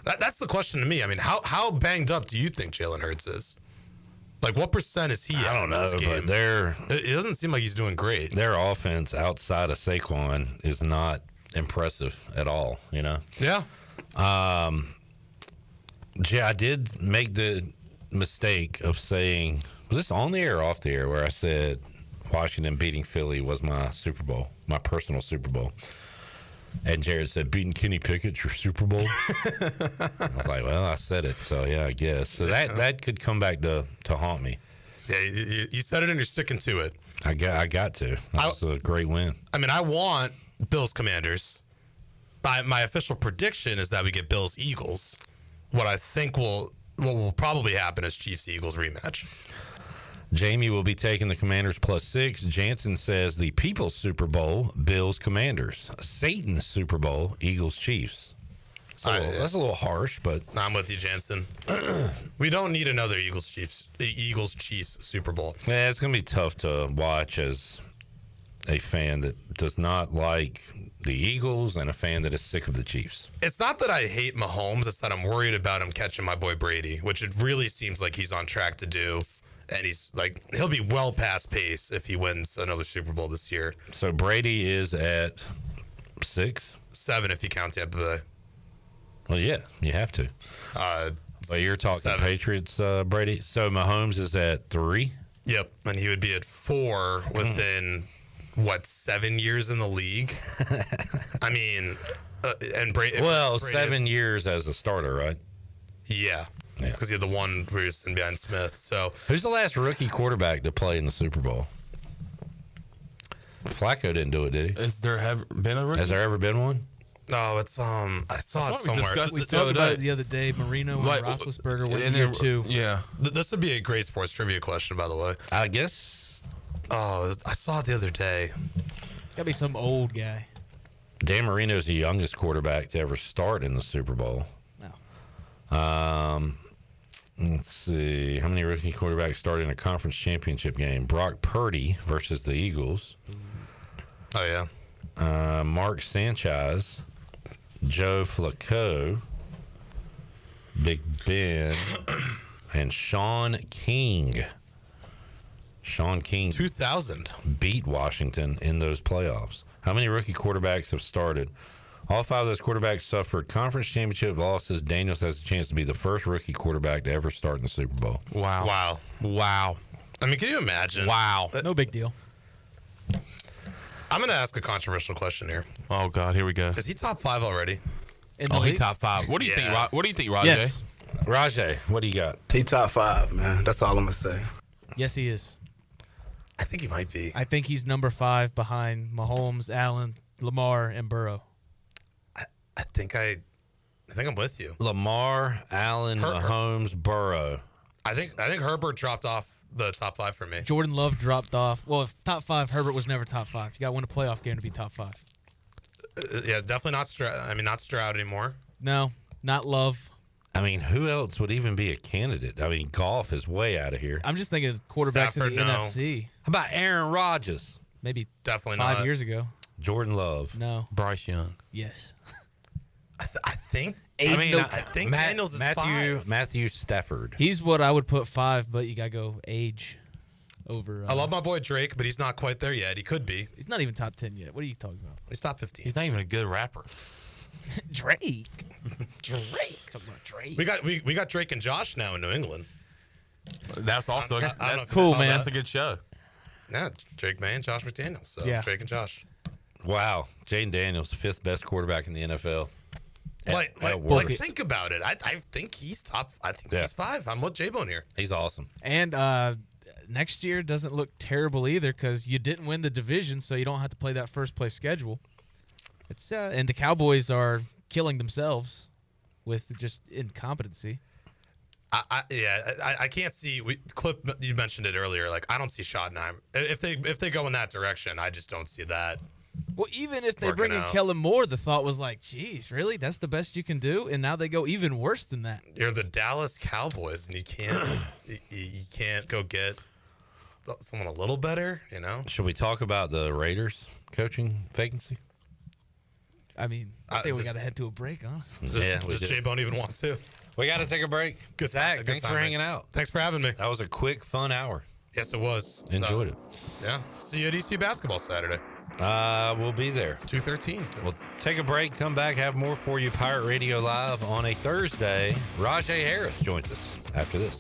S2: that's the question to me. I mean, how banged up do you think Jalen Hurts is? Like, what percent is he
S5: I don't know, but
S2: it doesn't seem like he's doing great.
S5: Their offense outside of Saquon is not impressive at all,
S2: Yeah.
S5: I did make the mistake of saying, was this on the air or off the air, where I said Washington beating Philly was my Super Bowl, my personal Super Bowl. And Jared said, beating Kenny Pickett's your Super Bowl? I was like, well, I said it, so yeah, I guess. So that could come back to haunt me.
S2: Yeah, you said it and you're sticking to it.
S5: I got to. That was a great win.
S2: I mean, I want Bills Commanders. My official prediction is that we get Bills Eagles. What I think what will probably happen is Chiefs Eagles rematch.
S5: Jamie will be taking the Commanders +6. Jansen says the People's Super Bowl, Bills Commanders. Satan's Super Bowl, Eagles Chiefs. So that's a little harsh, but
S2: I'm with you, Jansen. We don't need another Eagles Chiefs Super Bowl.
S5: Yeah, it's gonna be tough to watch as a fan that does not like the Eagles and a fan that is sick of the Chiefs.
S2: It's not that I hate Mahomes, it's that I'm worried about him catching my boy Brady, which it really seems like he's on track to do. And he'll be well past pace if he wins another Super Bowl this year.
S5: So Brady is at 6?
S2: 7 if you count Tampa Bay.
S5: Well, yeah, you have to. But you're talking 7. Patriots, Brady. So Mahomes is at 3?
S2: Yep, and he would be at 4 within, 7 years in the league? I mean, and Brady.
S5: Well, 7 years as a starter, right?
S2: Yeah. Because he had the one where he was sitting behind Smith. So
S5: who's the last rookie quarterback to play in the Super Bowl? Flacco didn't do it, did he?
S31: Has there ever been a rookie?
S5: Has there ever been one?
S2: No, it's I saw it somewhere.
S3: We talked about it the other day. Marino and Roethlisberger went in year 2.
S31: Yeah,
S2: this would be a great sports trivia question, by the way.
S5: I guess.
S2: Oh, I saw it the other day.
S3: Gotta be some old guy.
S5: Dan Marino's the youngest quarterback to ever start in the Super Bowl.
S3: No.
S5: Let's see. How many rookie quarterbacks started in a conference championship game? Brock Purdy versus the Eagles.
S2: Oh, yeah.
S5: Mark Sanchez, Joe Flacco, Big Ben, and Sean King. Sean King
S2: 2000
S5: beat Washington in those playoffs. How many rookie quarterbacks have started All 5 of those quarterbacks suffered conference championship losses. Daniels has a chance to be the first rookie quarterback to ever start in the Super Bowl.
S2: Wow. I mean, can you imagine?
S3: Wow. No big deal.
S2: I'm going to ask a controversial question here.
S31: Oh God, here we go.
S2: Is he top 5 already?
S31: He top 5. What do you think? What do you think, Rahjai?
S3: Yes.
S5: Rahjai, what do you got?
S6: He top 5, man. That's all I'm gonna say.
S3: Yes, he is.
S2: I think he might be.
S3: I think he's number 5 behind Mahomes, Allen, Lamar, and Burrow.
S2: I think I'm with you.
S5: Lamar, Allen, Mahomes, Burrow.
S2: I think Herbert dropped off the top 5 for me.
S3: Jordan Love dropped off. Well, if top 5, Herbert was never top 5. You got to win a playoff game to be top 5.
S2: Yeah, definitely not Stroud. Not Stroud anymore.
S3: No, not Love.
S5: I mean, who else would even be a candidate? I mean, Goff is way out of here.
S3: I'm just thinking of quarterbacks
S2: Stafford,
S3: in the
S2: no.
S3: NFC.
S5: How about Aaron Rodgers?
S3: Maybe
S2: definitely
S3: 5
S2: not.
S3: years ago.
S5: Jordan Love.
S3: No.
S31: Bryce Young.
S3: Yes.
S2: I think.
S5: I
S2: think Daniels is 5.
S5: Matthew Stafford.
S3: He's what I would put 5, but you got to go age over.
S2: I love my boy Drake, but he's not quite there yet. He could be.
S3: He's not even top 10 yet. What are you talking about?
S2: He's top 15.
S31: He's not even a good rapper.
S3: Drake.
S2: Drake.
S3: Talking about Drake.
S2: We got Drake and Josh now in New England.
S31: That's also that's
S3: cool, man.
S31: That's a good show.
S2: Yeah, Drake May and Josh McDaniels. So
S3: Yeah.
S2: Drake and Josh.
S5: Wow. Jaden Daniels, 5th best quarterback in the NFL.
S2: Like think about it. I think he's top. I think he's 5. I'm with J-Bone here.
S5: He's awesome.
S3: And next year doesn't look terrible either because you didn't win the division, so you don't have to play that first place schedule. It's and the Cowboys are killing themselves with just incompetency.
S2: I can't see. Clip, you mentioned it earlier. Like I don't see Schottenheim. If they go in that direction, I just don't see that.
S3: Well, even if they bring in Kellen Moore, the thought was like, geez, really? That's the best you can do? And now they go even worse than that.
S2: You're the Dallas Cowboys, and you can't go get someone a little better, you know?
S5: Should we talk about the Raiders coaching vacancy?
S3: I mean, I think we got to head to a break, honestly.
S2: Does J-Bone even want to?
S5: We got to take a break.
S2: Good
S5: Zach,
S2: good
S5: thanks
S2: time,
S5: for
S2: man.
S5: hanging out.
S2: Thanks for having me.
S5: That was a quick, fun hour.
S2: Yes, it was.
S5: Enjoyed it.
S2: Yeah. See you at EC basketball Saturday.
S5: We'll be there.
S2: 2:13.
S5: We'll take a break, come back, have more for you. Pirate Radio Live on a Thursday. Rahjai Harris joins us after this.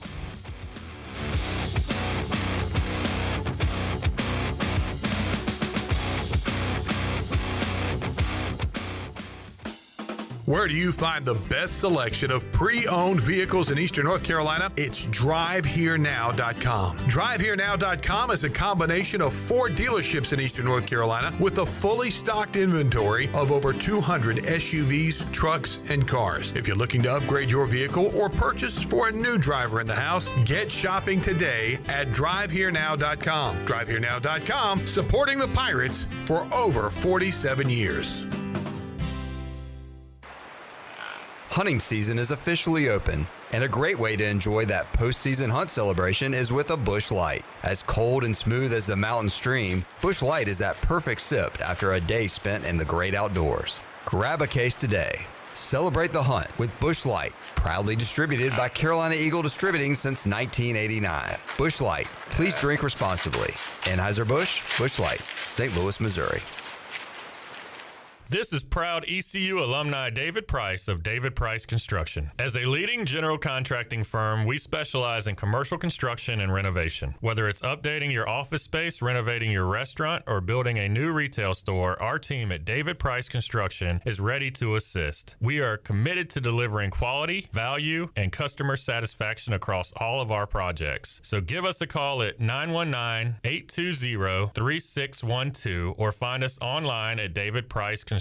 S9: Where do you find the best selection of pre-owned vehicles in Eastern North Carolina? It's DriveHereNow.com. DriveHereNow.com is a combination of 4 dealerships in Eastern North Carolina with a fully stocked inventory of over 200 SUVs, trucks, and cars. If you're looking to upgrade your vehicle or purchase for a new driver in the house, get shopping today at DriveHereNow.com. DriveHereNow.com, supporting the Pirates for over 47 years.
S11: Hunting season is officially open, and a great way to enjoy that postseason hunt celebration is with a Busch Light. As cold and smooth as the mountain stream, Busch Light is that perfect sip after a day spent in the great outdoors. Grab a case today. Celebrate the hunt with Busch Light, proudly distributed by Carolina Eagle Distributing since 1989. Busch Light, please drink responsibly. Anheuser-Busch, Busch Light, St. Louis, Missouri.
S12: This is proud ECU alumni David Price of David Price Construction. As a leading general contracting firm, we specialize in commercial construction and renovation. Whether it's updating your office space, renovating your restaurant, or building a new retail store, our team at David Price Construction is ready to assist. We are committed to delivering quality, value, and customer satisfaction across all of our projects. So give us a call at 919-820-3612 or find us online at davidpriceconstruction.com.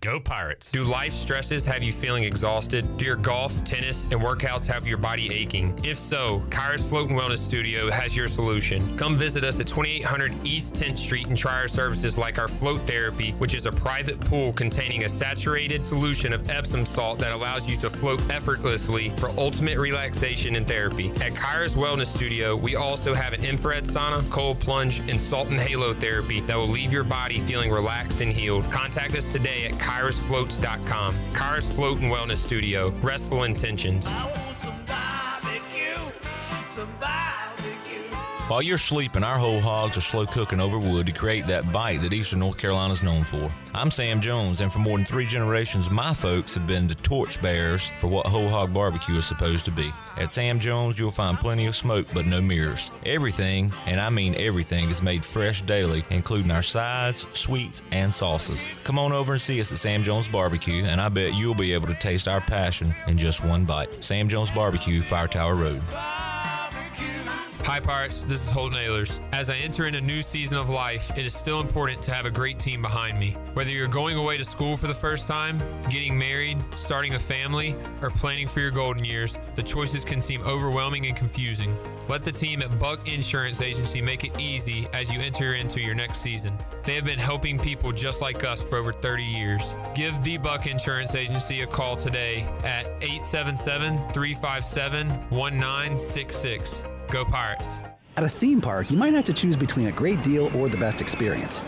S12: Go Pirates.
S8: Do life stresses have you feeling exhausted? Do your golf, tennis, and workouts have your body aching? If so, Kyra's Float and Wellness Studio has your solution. Come visit us at 2800 East 10th Street and try our services like our float therapy, which is a private pool containing a saturated solution of Epsom salt that allows you to float effortlessly for ultimate relaxation and therapy. At Kyra's Wellness Studio, we also have an infrared sauna, cold plunge, and salt and halo therapy that will leave your body feeling relaxed and healed. Contact us today at KyrosFloats.com. Kyra's Float and Wellness Studio. Restful intentions.
S1: While you're sleeping, our whole hogs are slow cooking over wood to create that bite that Eastern North Carolina is known for. I'm Sam Jones, and for more than 3 generations, my folks have been the torchbearers for what whole hog barbecue is supposed to be. At Sam Jones, you'll find plenty of smoke, but no mirrors. Everything, and I mean everything, is made fresh daily, including our sides, sweets, and sauces. Come on over and see us at Sam Jones Barbecue, and I bet you'll be able to taste our passion in just one bite. Sam Jones Barbecue, Fire Tower Road.
S13: Hi Pirates, this is Holden Ahlers. As I enter in a new season of life, it is still important to have a great team behind me. Whether you're going away to school for the first time, getting married, starting a family, or planning for your golden years, the choices can seem overwhelming and confusing. Let the team at Buck Insurance Agency make it easy as you enter into your next season. They have been helping people just like us for over 30 years. Give the Buck Insurance Agency a call today at 877-357-1966. Go Pirates.
S14: At a theme park, you might have to choose between a great deal or the best experience.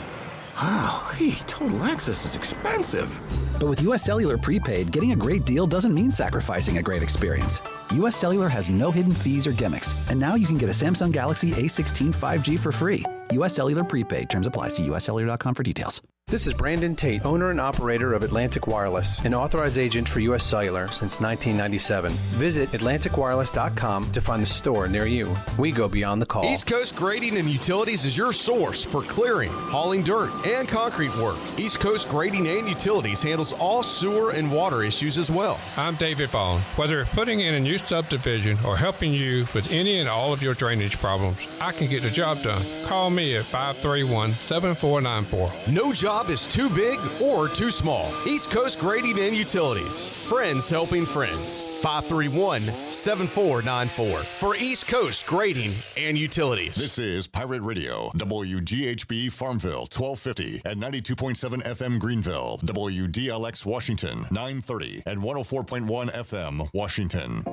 S15: Wow, total access is expensive.
S14: But with US Cellular Prepaid, getting a great deal doesn't mean sacrificing a great experience. US Cellular has no hidden fees or gimmicks, and now you can get a Samsung Galaxy A16 5G for free. US Cellular Prepaid. Terms apply. See uscellular.com for details.
S16: This is Brandon Tate, owner and operator of Atlantic Wireless, an authorized agent for U.S. Cellular since 1997. Visit AtlanticWireless.com to find the store near you. We go beyond the call.
S17: East Coast Grading and Utilities is your source for clearing, hauling dirt, and concrete work. East Coast Grading and Utilities handles all sewer and water issues as well.
S26: I'm David Vaughn. Whether putting in a new subdivision or helping you with any and all of your drainage problems, I can get the job done. Call me at 531-7494.
S17: No job is too big or too small. East Coast Grading and Utilities. Friends helping friends. 531-7494 for East Coast Grading and Utilities.
S10: This is Pirate Radio, WGHB Farmville, 1250 at 92.7 FM Greenville, WDLX Washington, 930 and 104.1 FM Washington.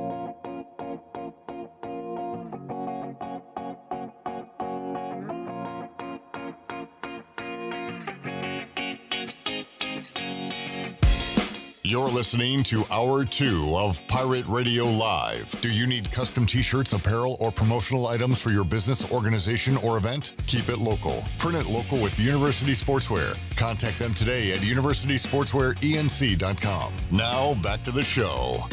S10: You're listening to Hour 2 of Pirate Radio Live. Do you need custom t-shirts, apparel, or promotional items for your business, organization, or event? Keep it local. Print it local with University Sportswear. Contact them today at universitysportswearenc.com. Now, back to the show.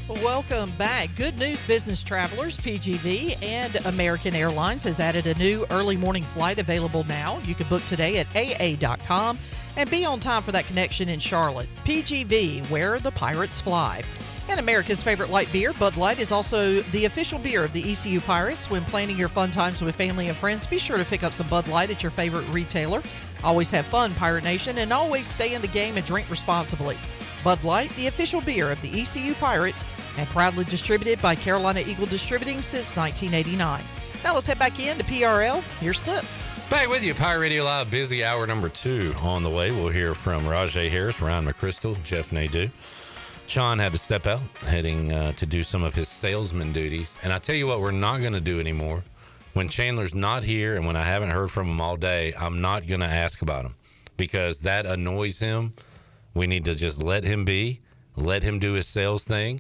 S4: Welcome back. Good news, business travelers. PGV and American Airlines has added a new early morning flight available now. You can book today at AA.com and be on time for that connection in Charlotte. PGV, where the Pirates fly. And America's favorite light beer, Bud Light, is also the official beer of the ECU Pirates. When planning your fun times with family and friends, be sure to pick up some Bud Light at your favorite retailer. Always have fun, Pirate Nation, and always stay in the game and drink responsibly. Bud Light, the official beer of the ECU Pirates, and proudly distributed by Carolina Eagle Distributing since 1989. Now let's head back in to PRL. Here's Clip.
S5: Back with you, Pirate Radio Live, busy hour number 2 on the way. We'll hear from Rahjai Harris, Ryan McCrystal, Jeff Nadu. Sean had to step out, heading to do some of his salesman duties. And I tell you what, we're not going to do anymore. When Chandler's not here and when I haven't heard from him all day, I'm not going to ask about him because that annoys him. We need to just let him be, let him do his sales thing,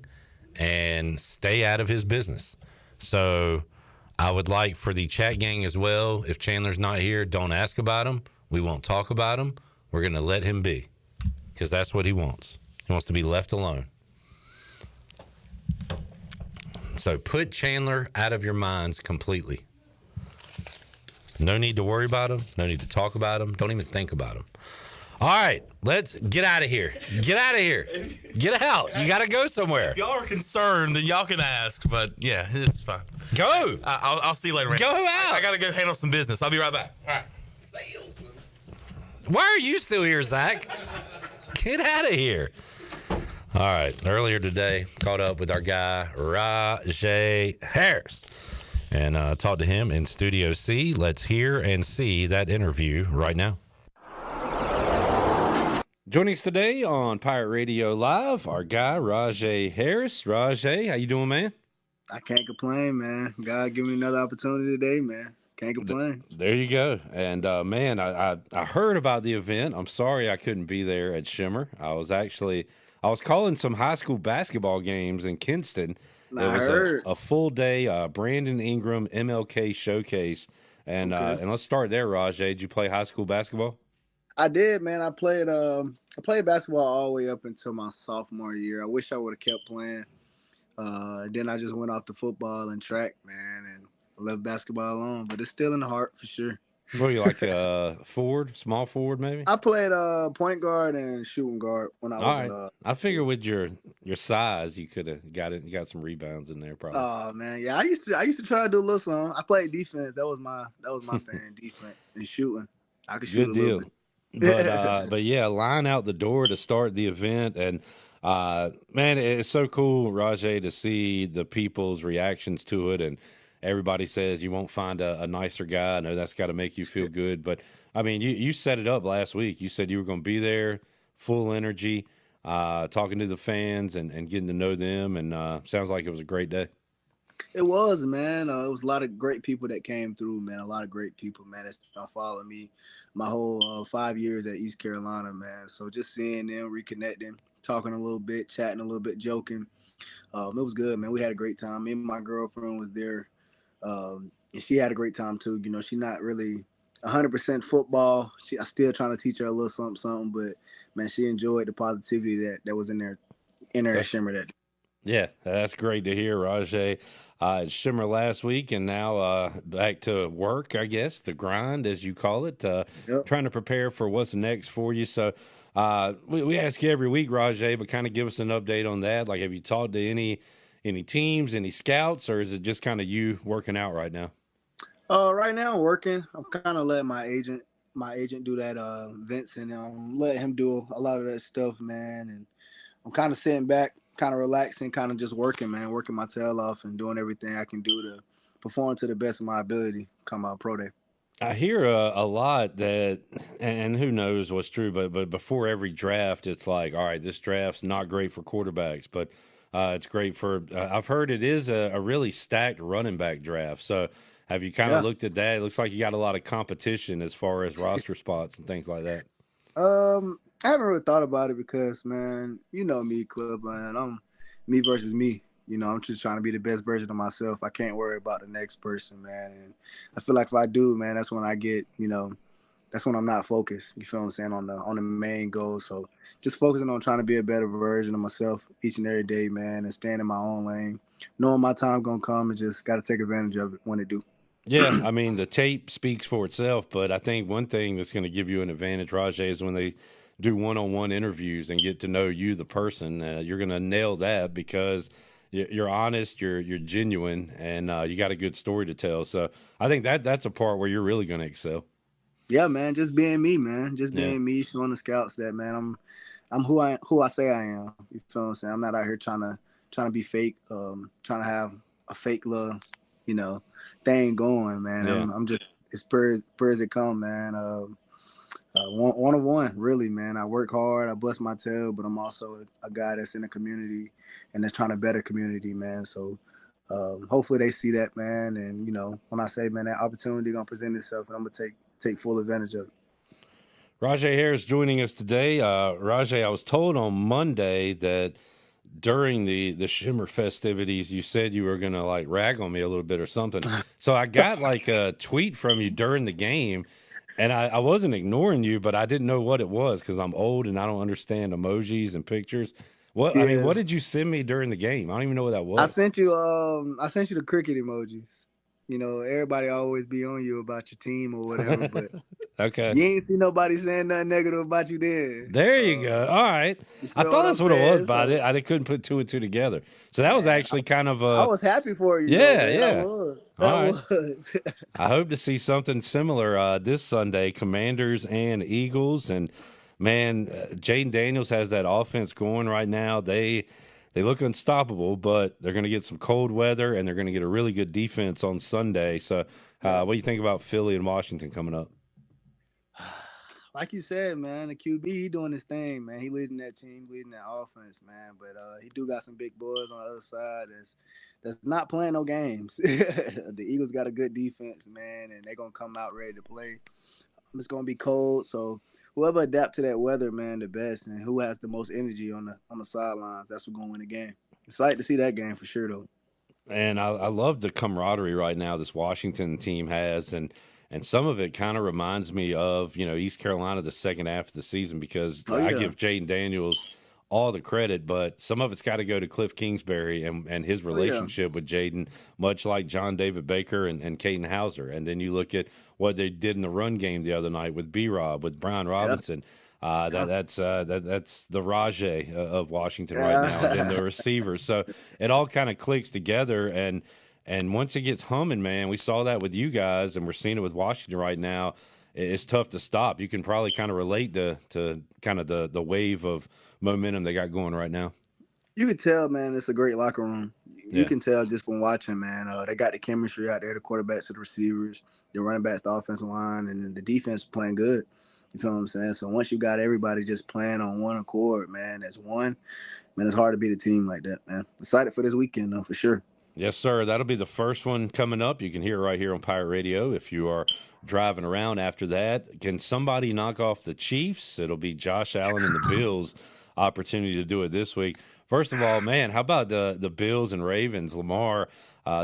S5: and stay out of his business. So I would like for the chat gang as well, if Chandler's not here, don't ask about him. We won't talk about him. We're going to let him be because that's what he wants. He wants to be left alone. So put Chandler out of your minds completely. No need to worry about him. No need to talk about him. Don't even think about him. All right, let's get out of here. Get out of here. Get out. You got to go somewhere.
S31: If y'all are concerned, then y'all can ask, but yeah, it's fine.
S5: Go.
S31: I'll see you later, man.
S5: Go out.
S31: I got to go handle some business. I'll be right back. All right.
S5: Salesman. Why are you still here, Zach? Get out of here. All right, earlier today, caught up with our guy, Rahjai Harris, and talked to him in Studio C. Let's hear and see that interview right now. Joining us today on Pirate Radio Live, our guy, Rahjai Harris. Rahjai, how you doing, man?
S6: I can't complain, man. God give me another opportunity today, man. Can't complain.
S5: There you go. And, man, I heard about the event. I'm sorry I couldn't be there at Shimmer. I was I was calling some high school basketball games in Kinston.
S6: I
S5: It was
S6: heard.
S5: a full day Brandon Ingram MLK showcase. And and let's start there, Rahjai. Did you play high school basketball?
S6: I did, man. I played basketball all the way up until my sophomore year. I wish I would have kept playing. Then I just went off to football and track, man, and left basketball alone. But it's still in the heart for sure.
S5: What are you like forward, small forward, maybe?
S6: I played point guard and shooting guard when I was.
S5: All right. I figure with your size, you could have got it. You got some rebounds in there, probably.
S6: Oh man, yeah. I used to try to do a little something. I played defense. That was my thing, defense and shooting. I could shoot
S5: Good
S6: a little
S5: deal.
S6: bit.
S5: But yeah, line out the door to start the event, and man, it's so cool, Rahjai, to see the people's reactions to it, and everybody says you won't find a nicer guy. I know that's got to make you feel good, but I mean, you set it up last week. You said you were going to be there, full energy, talking to the fans and getting to know them, and sounds like it was a great day.
S6: It was, man. It was a lot of great people that came through, man. A lot of great people, man, that's followed me my whole 5 years at East Carolina, man. So just seeing them, reconnecting, talking a little bit, chatting a little bit, joking. It was good, man. We had a great time. Me and my girlfriend was there, and she had a great time too. You know, she's not really 100% football. I still trying to teach her a little something, but man, she enjoyed the positivity that was in there at Shimmer that day.
S5: Yeah, that's great to hear, Rahjai. Shimmer last week, and now back to work, I guess, the grind, as you call it, trying to prepare for what's next for you. So we ask you every week, Rahjai, but kind of give us an update on that. Like, have you talked to any teams, any scouts, or is it just kind of you working out right now?
S6: Right now I'm working. I'm kind of letting my agent do that, Vince, and I'm letting him do a lot of that stuff, man. And I'm kind of sitting back, kind of relaxing, kind of just working, man, working my tail off and doing everything I can do to perform to the best of my ability come out pro day.
S5: I hear a lot that, and who knows what's true, but before every draft, it's like, all right, this draft's not great for quarterbacks, but it's great for, I've heard it is a really stacked running back draft. So have you kind of looked at that? It looks like you got a lot of competition as far as roster spots and things like that.
S6: I haven't really thought about it because, man, you know me, Club, man. I'm me versus me. You know, I'm just trying to be the best version of myself. I can't worry about the next person, man. And I feel like if I do, man, that's when I get, you know, that's when I'm not focused. You feel what I'm saying, on the main goal. So just focusing on trying to be a better version of myself each and every day, man, and staying in my own lane. Knowing my time gonna come and just got to take advantage of it when it do.
S5: Yeah, I mean, the tape speaks for itself, but I think one thing that's going to give you an advantage, Rahjai, is when they do one-on-one interviews and get to know you, the person. You're going to nail that because you're honest, you're genuine, and you got a good story to tell. So I think that's a part where you're really going to excel.
S6: Yeah, man, just being me, man, just being me, showing the scouts that, man, I'm who I say I am. You feel what I'm saying? I'm not out here trying to be fake, trying to have a fake little, you know, thing going, man. Yeah. I'm just as pure as it come, man. One of one, really, man. I work hard, I bust my tail, but I'm also a guy that's in the community and that's trying to better community, man. So hopefully they see that, man. And, you know, when I say, man, that opportunity gonna present itself, and I'm gonna take full advantage of it.
S5: Rahjai Harris joining us today. Rahjai, I was told on Monday that during the Shimmer festivities, you said you were going to like rag on me a little bit or something. So I got like a tweet from you during the game, and I wasn't ignoring you, but I didn't know what it was because I'm old and I don't understand emojis and pictures. I mean, what did you send me during the game? I don't even know what that was.
S6: I sent you the cricket emojis. You know, everybody always be on you about your team or whatever, but
S5: okay,
S6: you ain't see nobody saying nothing negative about you then.
S5: There you go. All right. I thought that's what it was about it. I couldn't put two and two together. So that was actually kind of
S6: I was happy for you.
S5: Yeah,
S6: I was.
S5: I hope to see something similar this Sunday, Commanders and Eagles. And, man, Jaden Daniels has that offense going right now. They look unstoppable, but they're going to get some cold weather, and they're going to get a really good defense on Sunday. So what do you think about Philly and Washington coming up?
S6: Like you said, man, the QB, he doing his thing, man. He leading that team, leading that offense, man. But he do got some big boys on the other side that's not playing no games. The Eagles got a good defense, man, and they're going to come out ready to play. It's gonna be cold, so whoever adapt to that weather, man, the best, and who has the most energy on the sidelines, that's what's gonna win the game. Excited to see that game for sure, though.
S5: And I love the camaraderie right now this Washington team has, and some of it kind of reminds me of East Carolina the second half of the season because I give Jaden Daniels all the credit, but some of it's got to go to Cliff Kingsbury and his relationship with Jaden, much like John David Baker and Caiden Hauser. And then you look at what they did in the run game the other night with B-Rob, with Brian Robinson. That's the Rahjai of Washington right now, and the receivers. So it all kind of clicks together, and once it gets humming, man, we saw that with you guys, and we're seeing it with Washington right now. It's tough to stop. You can probably kind of relate to kind of the wave of momentum they got going right now.
S6: You can tell, man, it's a great locker room. You can tell just from watching, man. They got the chemistry out there, the quarterbacks to the receivers, the running backs, the offensive line, and the defense playing good. You feel what I'm saying? So once you got everybody just playing on one accord, man, as one, man, it's hard to beat a team like that, man. Excited for this weekend, though, for sure.
S5: Yes, sir. That'll be the first one coming up. You can hear it right here on Pirate Radio if you are driving around after that. Can somebody knock off the Chiefs? It'll be Josh Allen and the Bills' opportunity to do it this week. First of all, man, how about the Bills and Ravens? Lamar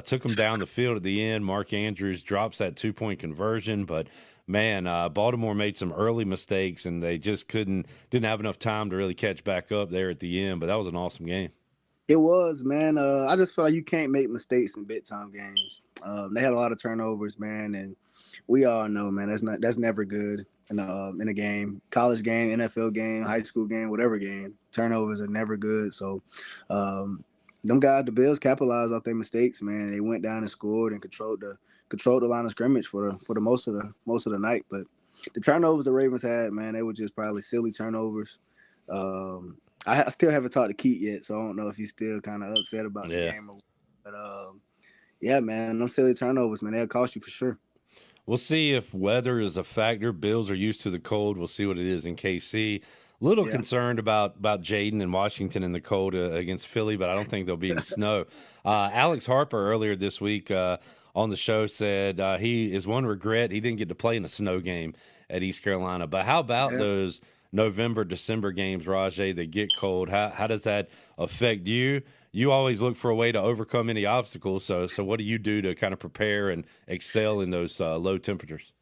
S5: took them down the field at the end. Mark Andrews drops that 2-point conversion, but man, Baltimore made some early mistakes, and they just didn't have enough time to really catch back up there at the end. But that was an awesome game.
S6: It was, man. I just feel like you can't make mistakes in big time games. They had a lot of turnovers, man, and we all know, man, that's never good in a game, college game, NFL game, high school game, whatever game. Turnovers are never good. So, them guys, the Bills, capitalized off their mistakes, man. They went down and scored and controlled the line of scrimmage for the most of the night. But the turnovers the Ravens had, man, they were just probably silly turnovers. I still haven't talked to Keith yet, so I don't know if he's still kind of upset about the game. But yeah, man, them silly turnovers, man, they'll cost you for sure.
S5: We'll see if weather is a factor. Bills are used to the cold. We'll see what it is in KC. Little concerned about Jaden and Washington in the cold against Philly, but I don't think there'll be any snow. Alex Harper earlier this week on the show said his one regret, he didn't get to play in a snow game at East Carolina. But how about those November, December games, Rahjai, that get cold? How does that affect you? You always look for a way to overcome any obstacles. So what do you do to kind of prepare and excel in those low temperatures?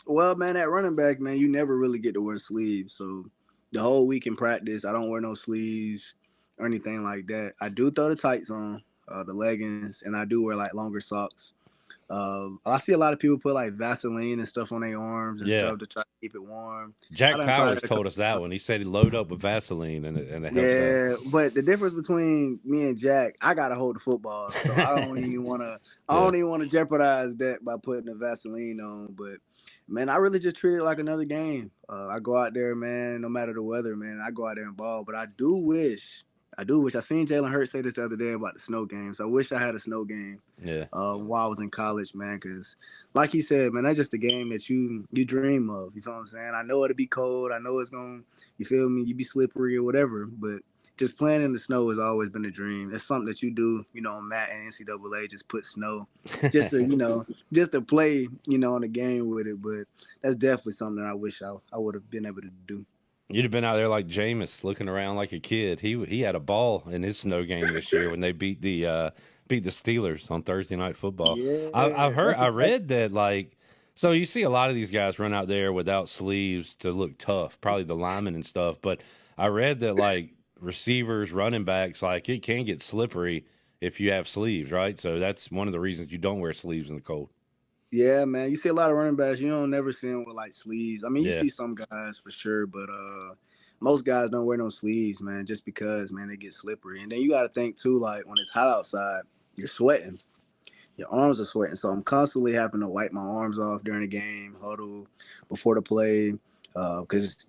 S6: Well, man, at running back, man, you never really get to wear sleeves. So the whole week in practice, I don't wear no sleeves or anything like that. I do throw the tights on, the leggings, and I do wear like longer socks. I see a lot of people put like Vaseline and stuff on their arms and stuff to try to keep it warm.
S5: Jack Powers told us that one. He said he load up with Vaseline and it helps out.
S6: Yeah, but the difference between me and Jack, I gotta hold the football, so I don't even want to. I don't even want to jeopardize that by putting the Vaseline on. But man, I really just treat it like another game. I go out there, man. No matter the weather, man, I go out there and ball. But I do wish. I seen Jalen Hurts say this the other day about the snow games. I wish I had a snow game. While I was in college, man, because like he said, man, that's just a game that you dream of. You feel what I'm saying? I know it'll be cold. I know it's going, you feel me? You be slippery or whatever, but just playing in the snow has always been a dream. It's something that you do, on Matt and NCAA, just put snow, just to, just to play, in the game with it. But that's definitely something that I wish I would have been able to do.
S5: You'd have been out there like Jameis, looking around like a kid. He had a ball in his snow game this year when they beat the Steelers on Thursday Night Football.
S6: Yeah.
S5: I read that so you see a lot of these guys run out there without sleeves to look tough, probably the linemen and stuff. But I read that receivers, running backs, it can get slippery if you have sleeves, right? So that's one of the reasons you don't wear sleeves in the cold.
S6: Yeah, man. You see a lot of running backs. You don't never see them with sleeves. I mean, you see some guys for sure, but most guys don't wear no sleeves, man, just because, man, they get slippery. And then you got to think too, when it's hot outside, you're sweating. Your arms are sweating. So I'm constantly having to wipe my arms off during the game, huddle, before the play, because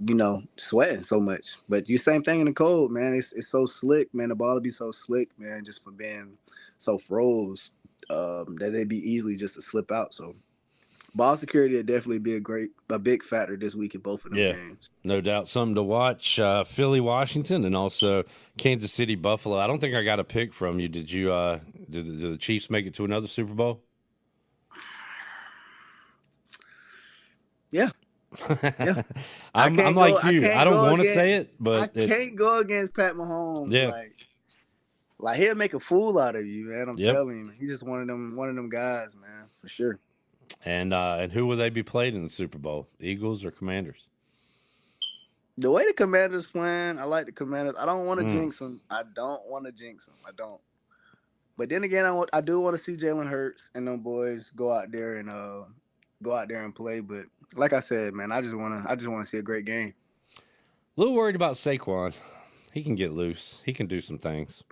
S6: sweating so much. But you same thing in the cold, man. It's so slick, man. The ball will be so slick, man, just for being so froze. That they'd be easily just to slip out. So ball security would definitely be a big factor this week in both of them games.
S5: No doubt. Something to watch. Philly, Washington, and also Kansas City, Buffalo. I don't think I got a pick from you. Did you did the Chiefs make it to another Super Bowl?
S6: Yeah. Yeah.
S5: I'm like you. I don't want to say it, but
S6: I can't go against Pat Mahomes.
S5: Yeah.
S6: Like he'll make a fool out of you, man. I'm
S5: Yep.
S6: telling you, he's just one of them guys, man, for sure.
S5: And who will they be played in the Super Bowl? Eagles or Commanders?
S6: The way the Commanders playing, I like the Commanders. I don't want to jinx them. I don't. But then again, I do want to see Jalen Hurts and them boys go out there and play. But like I said, man, I just want to see a great game.
S5: A little worried about Saquon. He can get loose. He can do some things.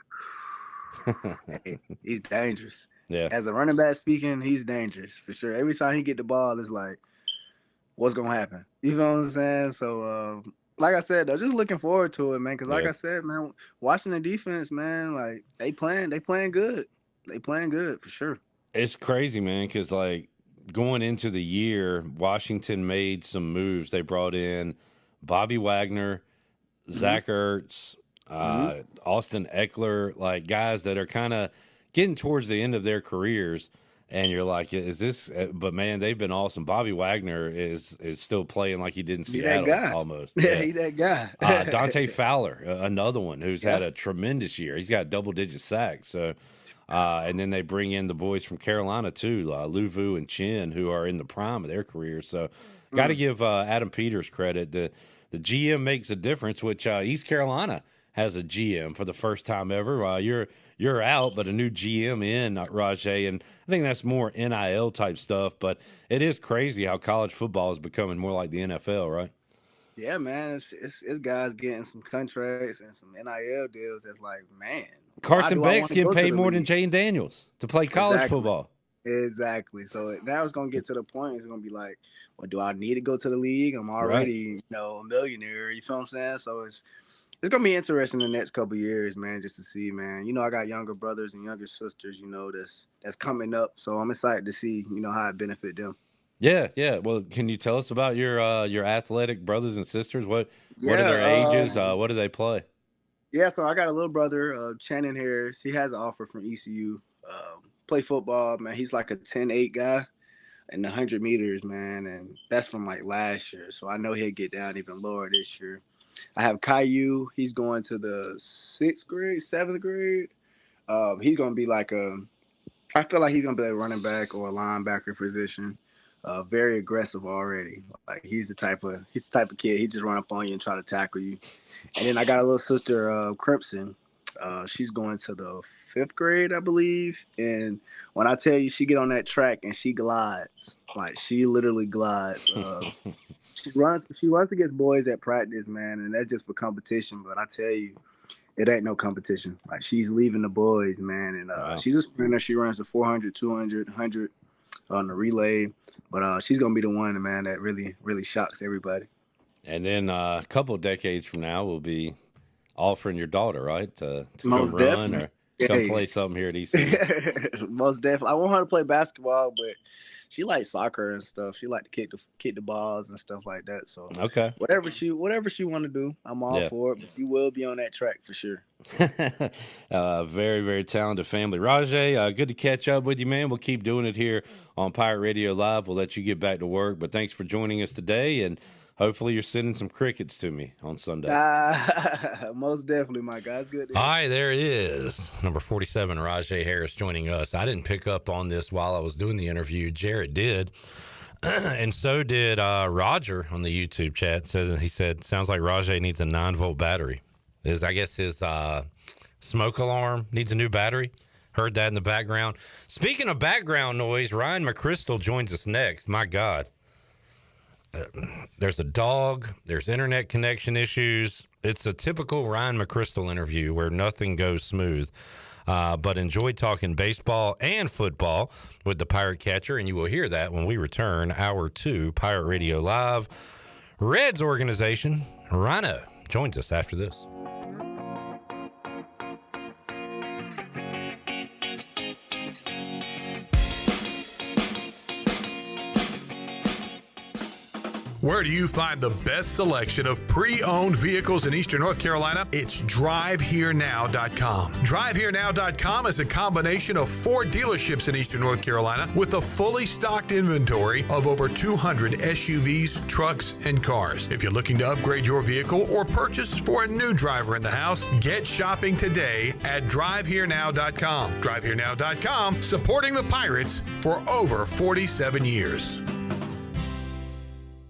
S6: Hey, he's dangerous.
S5: Yeah.
S6: As a running back speaking, he's dangerous for sure. Every time he get the ball, it's like, what's gonna happen? You know what I'm saying? So, like I said, though, just looking forward to it, man. Because like I said, man, watching the defense, man, like they playing good. They playing good for sure.
S5: It's crazy, man. Because like going into the year, Washington made some moves. They brought in Bobby Wagner, Zach Ertz, Austin Eckler, like guys that are kind of getting towards the end of their careers. And you're like, is this? But man, they've been awesome. Bobby Wagner is still playing like he did in Seattle,
S6: that guy.
S5: almost.
S6: Yeah, he that guy.
S5: Dante Fowler, another one who's had a tremendous year. He's got double-digit sacks. So, and then they bring in the boys from Carolina too, Luvu and Chin, who are in the prime of their career. So, got to give Adam Peters credit. The GM makes a difference, which East Carolina has a GM for the first time ever. You're out, but a new GM in, Rahjai, and I think that's more NIL type stuff. But it is crazy how college football is becoming more like the NFL, right?
S6: Yeah, man, it's guys getting some contracts and some NIL deals. That's like, man,
S5: Carson Beck's getting paid more than Jayden Daniels to play college football.
S6: Exactly. So now it's gonna get to the point. It's gonna be like, well, do I need to go to the league? I'm already, a millionaire. You feel what I'm saying? So it's gonna be interesting the next couple of years, man, just to see, man. I got younger brothers and younger sisters, that's coming up. So I'm excited to see, how it benefit them.
S5: Yeah. Well, can you tell us about your athletic brothers and sisters? What are their ages? What do they play?
S6: Yeah, so I got a little brother, Channing Harris. He has an offer from ECU. Play football, man. He's like a 10-8 guy in the 100 meters, man, and that's from like last year. So I know he'll get down even lower this year. I have Caillou. He's going to the 7th grade. He's going to be I feel like he's going to be a running back or a linebacker position. Very aggressive already. Like he's the type of kid. He just run up on you and try to tackle you. And then I got a little sister, Crimson. She's going to the 5th grade, I believe. And when I tell you, she get on that track and she glides. Like she literally glides. She runs against boys at practice, man, and that's just for competition. But I tell you, it ain't no competition. Like she's leaving the boys, man, and she's a sprinter. She runs the 400, 200, 100 on the relay. But she's gonna be the one, man, that really, really shocks everybody.
S5: And then a couple of decades from now, we'll be offering your daughter, right, to
S6: Most
S5: come run or come play something here at ECU.
S6: Most definitely. I want her to play basketball, but she likes soccer and stuff. She like to kick the balls and stuff like that. So whatever she want to do, I'm all for it. But she will be on that track for sure.
S5: Very, very talented family. Rahjai, good to catch up with you, man. We'll keep doing it here on Pirate Radio Live. We'll let you get back to work. But thanks for joining us today, and hopefully you're sending some crickets to me on Sunday.
S6: Most definitely, my guys. Good.
S5: Hi, there it is. Number 47, Rahjai Harris joining us. I didn't pick up on this while I was doing the interview. Jared did. And so did Roger on the YouTube chat. He said, sounds like Rahjai needs a 9-volt battery. I guess his smoke alarm needs a new battery. Heard that in the background. Speaking of background noise, Ryan McCrystal joins us next. My God. There's a dog. There's internet connection issues. It's a typical Ryan McCrystal interview where nothing goes smooth. But enjoy talking baseball and football with the Pirate Catcher, and you will hear that when we return. Hour 2, Pirate Radio Live. Reds organization, Rhino, joins us after this.
S9: Where do you find the best selection of pre-owned vehicles in Eastern North Carolina? It's DriveHereNow.com. DriveHereNow.com is a combination of 4 dealerships in Eastern North Carolina with a fully stocked inventory of over 200 SUVs, trucks, and cars. If you're looking to upgrade your vehicle or purchase for a new driver in the house, get shopping today at DriveHereNow.com. DriveHereNow.com, supporting the Pirates for over 47 years.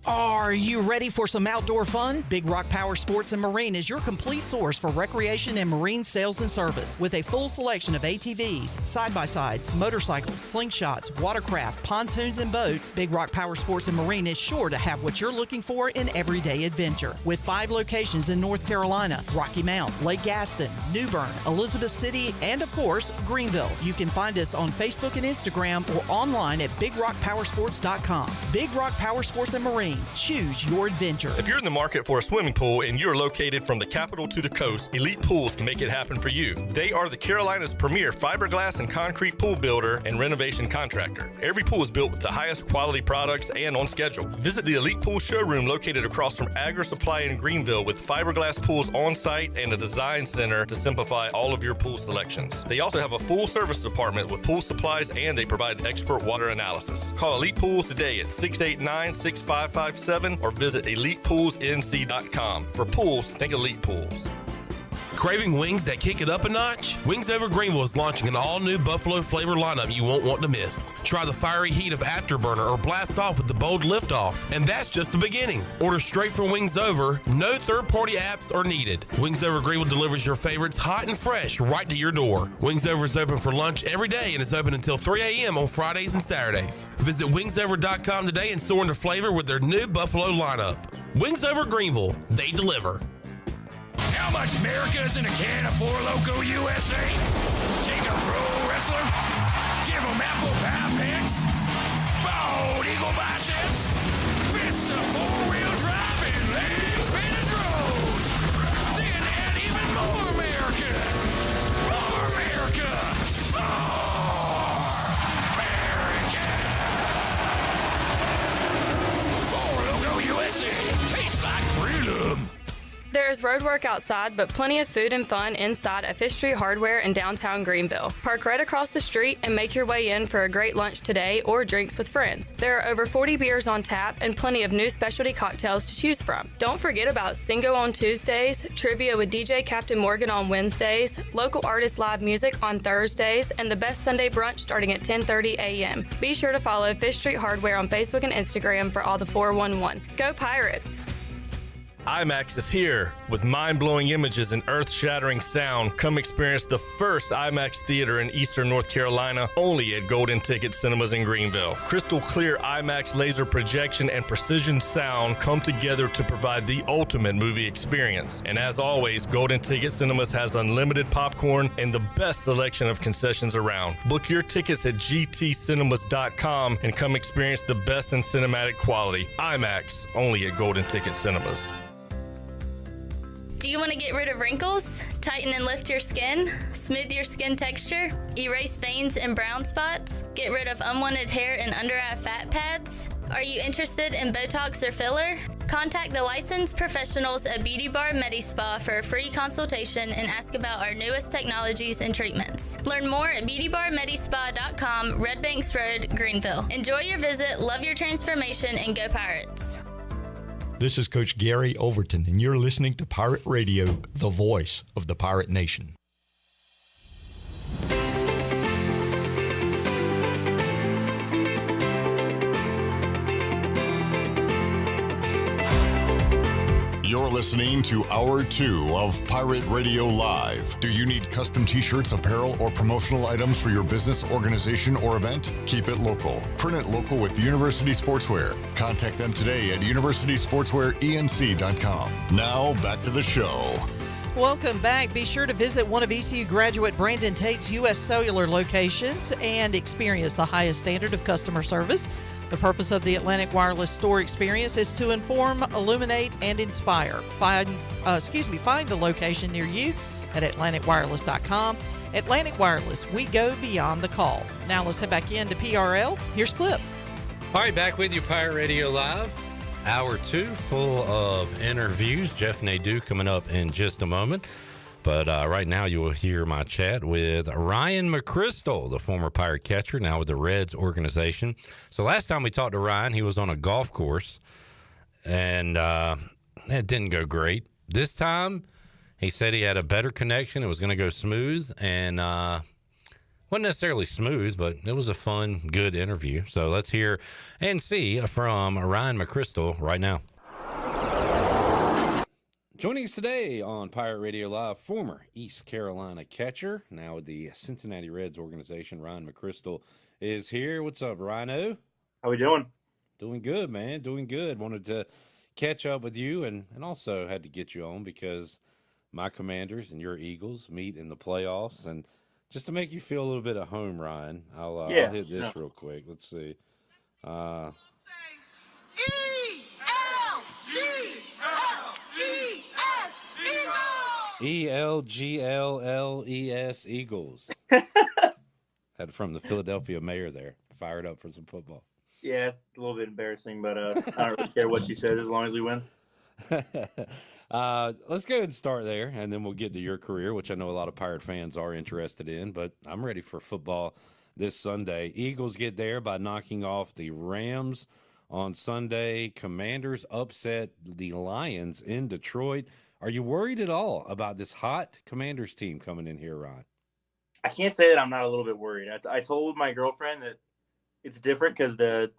S4: Are you ready for some outdoor fun? Big Rock Power Sports and Marine is your complete source for recreation and marine sales and service. With a full selection of ATVs, side-by-sides, motorcycles, slingshots, watercraft, pontoons, and boats, Big Rock Power Sports and Marine is sure to have what you're looking for in everyday adventure. With 5 locations in North Carolina, Rocky Mount, Lake Gaston, New Bern, Elizabeth City, and of course, Greenville. You can find us on Facebook and Instagram or online at BigRockPowersports.com. Big Rock Power Sports and Marine. Choose your adventure.
S7: If you're in the market for a swimming pool and you're located from the capital to the coast, Elite Pools can make it happen for you. They are the Carolina's premier fiberglass and concrete pool builder and renovation contractor. Every pool is built with the highest quality products and on schedule. Visit the Elite Pool showroom located across from Agri Supply in Greenville with fiberglass pools on site and a design center to simplify all of your pool selections. They also have a full service department with pool supplies and they provide expert water analysis. Call Elite Pools today at 689-6557 or visit ElitePoolsNC.com. For pools, think Elite Pools.
S31: Craving wings that kick it up a notch? Wings Over Greenville is launching an all-new buffalo flavor lineup you won't want to miss. Try the fiery heat of Afterburner or blast off with the bold liftoff. And that's just the beginning. Order straight from Wings Over. No third-party apps are needed. Wings Over Greenville delivers your favorites hot and fresh right to your door. Wings Over is open for lunch every day and is open until 3 a.m. on Fridays and Saturdays. Visit wingsover.com today and soar into flavor with their new buffalo lineup. Wings Over Greenville. They deliver.
S18: How much America is in a can of Four Loko USA? Take a pro wrestler, give him apple pie picks, bald eagle biceps, fists of four-wheel drive and legs spinning drones. Then add even more America. More America. More America. Four Loko USA. Tastes like freedom.
S19: There is road work outside, but plenty of food and fun inside at Fish Street Hardware in downtown Greenville. Park right across the street and make your way in for a great lunch today or drinks with friends. There are over 40 beers on tap and plenty of new specialty cocktails to choose from. Don't forget about Singo on Tuesdays, trivia with DJ Captain Morgan on Wednesdays, local artist live music on Thursdays, and the best Sunday brunch starting at 10:30 a.m. Be sure to follow Fish Street Hardware on Facebook and Instagram for all the 411. Go Pirates!
S7: IMAX is here with mind-blowing images and earth-shattering sound. Come experience the first IMAX theater in Eastern North Carolina, only at Golden Ticket Cinemas in Greenville. Crystal clear IMAX laser projection and precision sound come together to provide the ultimate movie experience. And as always, Golden Ticket Cinemas has unlimited popcorn and the best selection of concessions around. Book your tickets at gtcinemas.com and come experience the best in cinematic quality. IMAX, only at Golden Ticket Cinemas.
S20: Do you want to get rid of wrinkles, tighten and lift your skin, smooth your skin texture, erase veins and brown spots, get rid of unwanted hair and under-eye fat pads? Are you interested in Botox or filler? Contact the licensed professionals at Beauty Bar MediSpa for a free consultation and ask about our newest technologies and treatments. Learn more at beautybarmedispa.com, Red Banks Road, Greenville. Enjoy your visit, love your transformation, and go Pirates.
S21: This is Coach Gary Overton, and you're listening to Pirate Radio, the voice of the Pirate Nation.
S10: You're listening to Hour 2 of Pirate Radio Live. Do you need custom t-shirts, apparel, or promotional items for your business, organization, or event? Keep it local. Print it local with University Sportswear. Contact them today at universitysportswearenc.com. Now, back to the show.
S4: Welcome back. Be sure to visit one of ECU graduate Brandon Tate's U.S. Cellular locations and experience the highest standard of customer service. The purpose of the Atlantic Wireless store experience is to inform, illuminate, and inspire. Find the location near you at AtlanticWireless.com. Atlantic Wireless, we go beyond the call. Now let's head back into PRL. Here's Clip.
S5: All right, back with you, Pirate Radio Live. Hour 2 full of interviews. Jeff Nadu coming up in just a moment. But right now you will hear my chat with Ryan McCrystal, the former Pirate catcher, now with the Reds organization. So last time we talked to Ryan, he was on a golf course, and it didn't go great. This time, he said he had a better connection. It was going to go smooth, and wasn't necessarily smooth, but it was a fun, good interview. So let's hear and see from Ryan McCrystal right now. Joining us today on Pirate Radio Live, former East Carolina catcher, now with the Cincinnati Reds organization, Ryan McCrystal is here. What's up, Rhino?
S2: How we doing?
S5: Doing good, man. Doing good. Wanted to catch up with you, and also had to get you on because my Commanders and your Eagles meet in the playoffs. And just to make you feel a little bit at home, Ryan, I'll hit this real quick. Let's see. ELGLLES Eagles. Had from the Philadelphia mayor there. Fired up for some football.
S2: Yeah, it's a little bit embarrassing, but I don't really care what she says as long as we win.
S5: Let's go ahead and start there, and then we'll get to your career, which I know a lot of Pirate fans are interested in, but I'm ready for football this Sunday. Eagles get there by knocking off the Rams on Sunday. Commanders upset the Lions in Detroit. Are you worried at all about this hot Commanders team coming in here, Ron?
S2: I can't say that I'm not a little bit worried. I told my girlfriend that it's different because the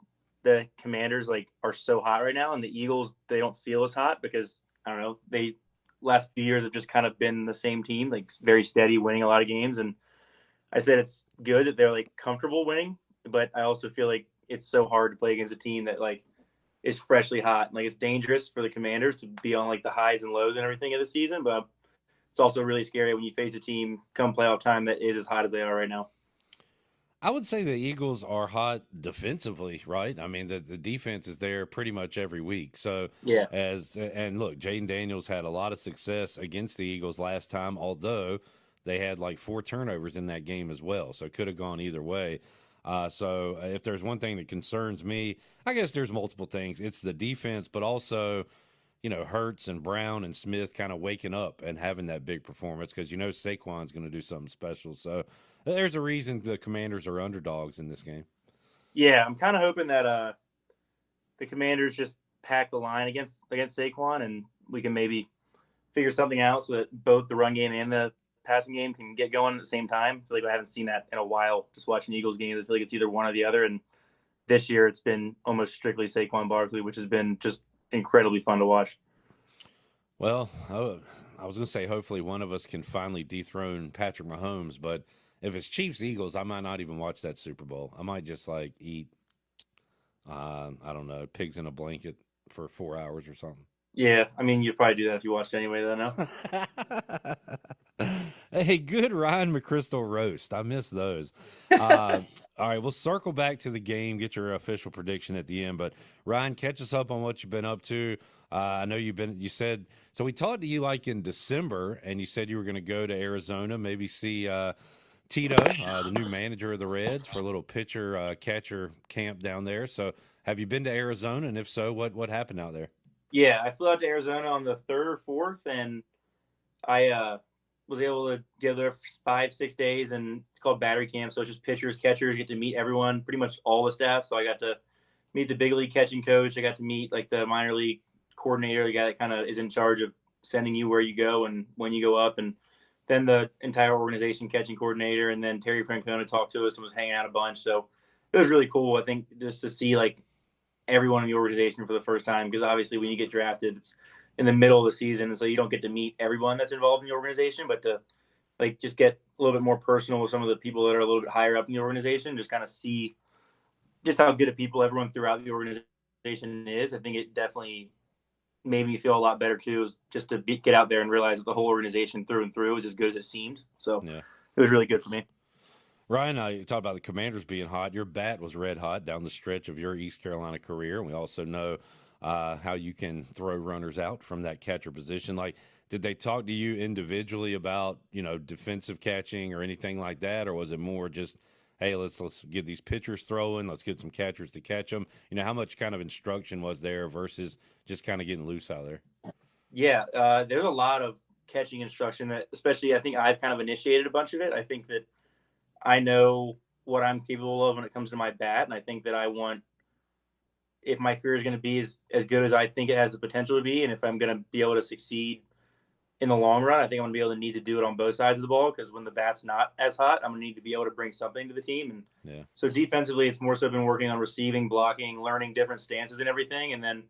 S2: Commanders are so hot right now, and the Eagles, they don't feel as hot because I don't know, they last few years have just kind of been the same team, very steady, winning a lot of games. And I said it's good that they're comfortable winning, but I also feel like it's so hard to play against a team that is freshly hot. It's dangerous for the Commanders to be on the highs and lows and everything of the season, but it's also really scary when you face a team come playoff time that is as hot as they are right now.
S5: I would say the Eagles are hot defensively, right? I mean, the defense is there pretty much every week. So,
S2: yeah.
S5: And look, Jaden Daniels had a lot of success against the Eagles last time, although they had 4 turnovers in that game as well. So it could have gone either way. So if there's one thing that concerns me, I guess there's multiple things. It's the defense, but also, Hurts and Brown and Smith kind of waking up and having that big performance because Saquon's going to do something special. So there's a reason the Commanders are underdogs in this game.
S2: Yeah, I'm kind of hoping that the Commanders just pack the line against Saquon, and we can maybe figure something out so that both the run game and the passing game can get going at the same time. I feel like I haven't seen that in a while just watching Eagles games. I feel like it's either one or the other, and this year it's been almost strictly Saquon Barkley, which has been just incredibly fun to watch.
S5: Well, I was going to say hopefully one of us can finally dethrone Patrick Mahomes, but if it's Chiefs-Eagles, I might not even watch that Super Bowl. I might just eat, I don't know, pigs in a blanket for 4 hours or something.
S2: Yeah, I mean, you'd probably do that if you watched anyway, though, no?
S5: Hey, good Ryan McCrystal roast. I miss those. All right, we'll circle back to the game, get your official prediction at the end. But, Ryan, catch us up on what you've been up to. I know you said, so we talked to you in December, and you said you were going to go to Arizona, maybe see Tito, the new manager of the Reds, for a little pitcher-catcher camp down there. So have you been to Arizona, and if so, what happened out there?
S2: Yeah, I flew out to Arizona on the 3rd or 4th, and I was able to go there for 5-6 days, and it's called battery camp. So it's just pitchers, catchers, get to meet everyone, pretty much all the staff. So I got to meet the big league catching coach. I got to meet the minor league coordinator, the guy that kind of is in charge of sending you where you go and when you go up, and then the entire organization catching coordinator, and then Terry Francona talked to us and was hanging out a bunch. So it was really cool, I think, just to see everyone in the organization for the first time, because obviously when you get drafted, it's in the middle of the season, and so you don't get to meet everyone that's involved in the organization, but to just get a little bit more personal with some of the people that are a little bit higher up in the organization, just kind of see just how good of people everyone throughout the organization is. I think it definitely made me feel a lot better too, just to get out there and realize that the whole organization through and through is as good as it seemed. So yeah, it was really good for me.
S5: Ryan, you talked about the Commanders being hot. Your bat was red hot down the stretch of your East Carolina career. And we also know how you can throw runners out from that catcher position. Did they talk to you individually about, defensive catching or anything like that? Or was it more just, hey, let's get these pitchers throwing, let's get some catchers to catch them. How much kind of instruction was there versus just kind of getting loose out there?
S2: Yeah, there's a lot of catching instruction that, especially, I think I've kind of initiated a bunch of it. I think that I know what I'm capable of when it comes to my bat, and I think that I want, if my career is going to be as good as I think it has the potential to be, and if I'm going to be able to succeed in the long run, I think I'm going to be able to need to do it on both sides of the ball, because when the bat's not as hot, I'm going to need to be able to bring something to the team. And so defensively, it's more so been working on receiving, blocking, learning different stances and everything. And then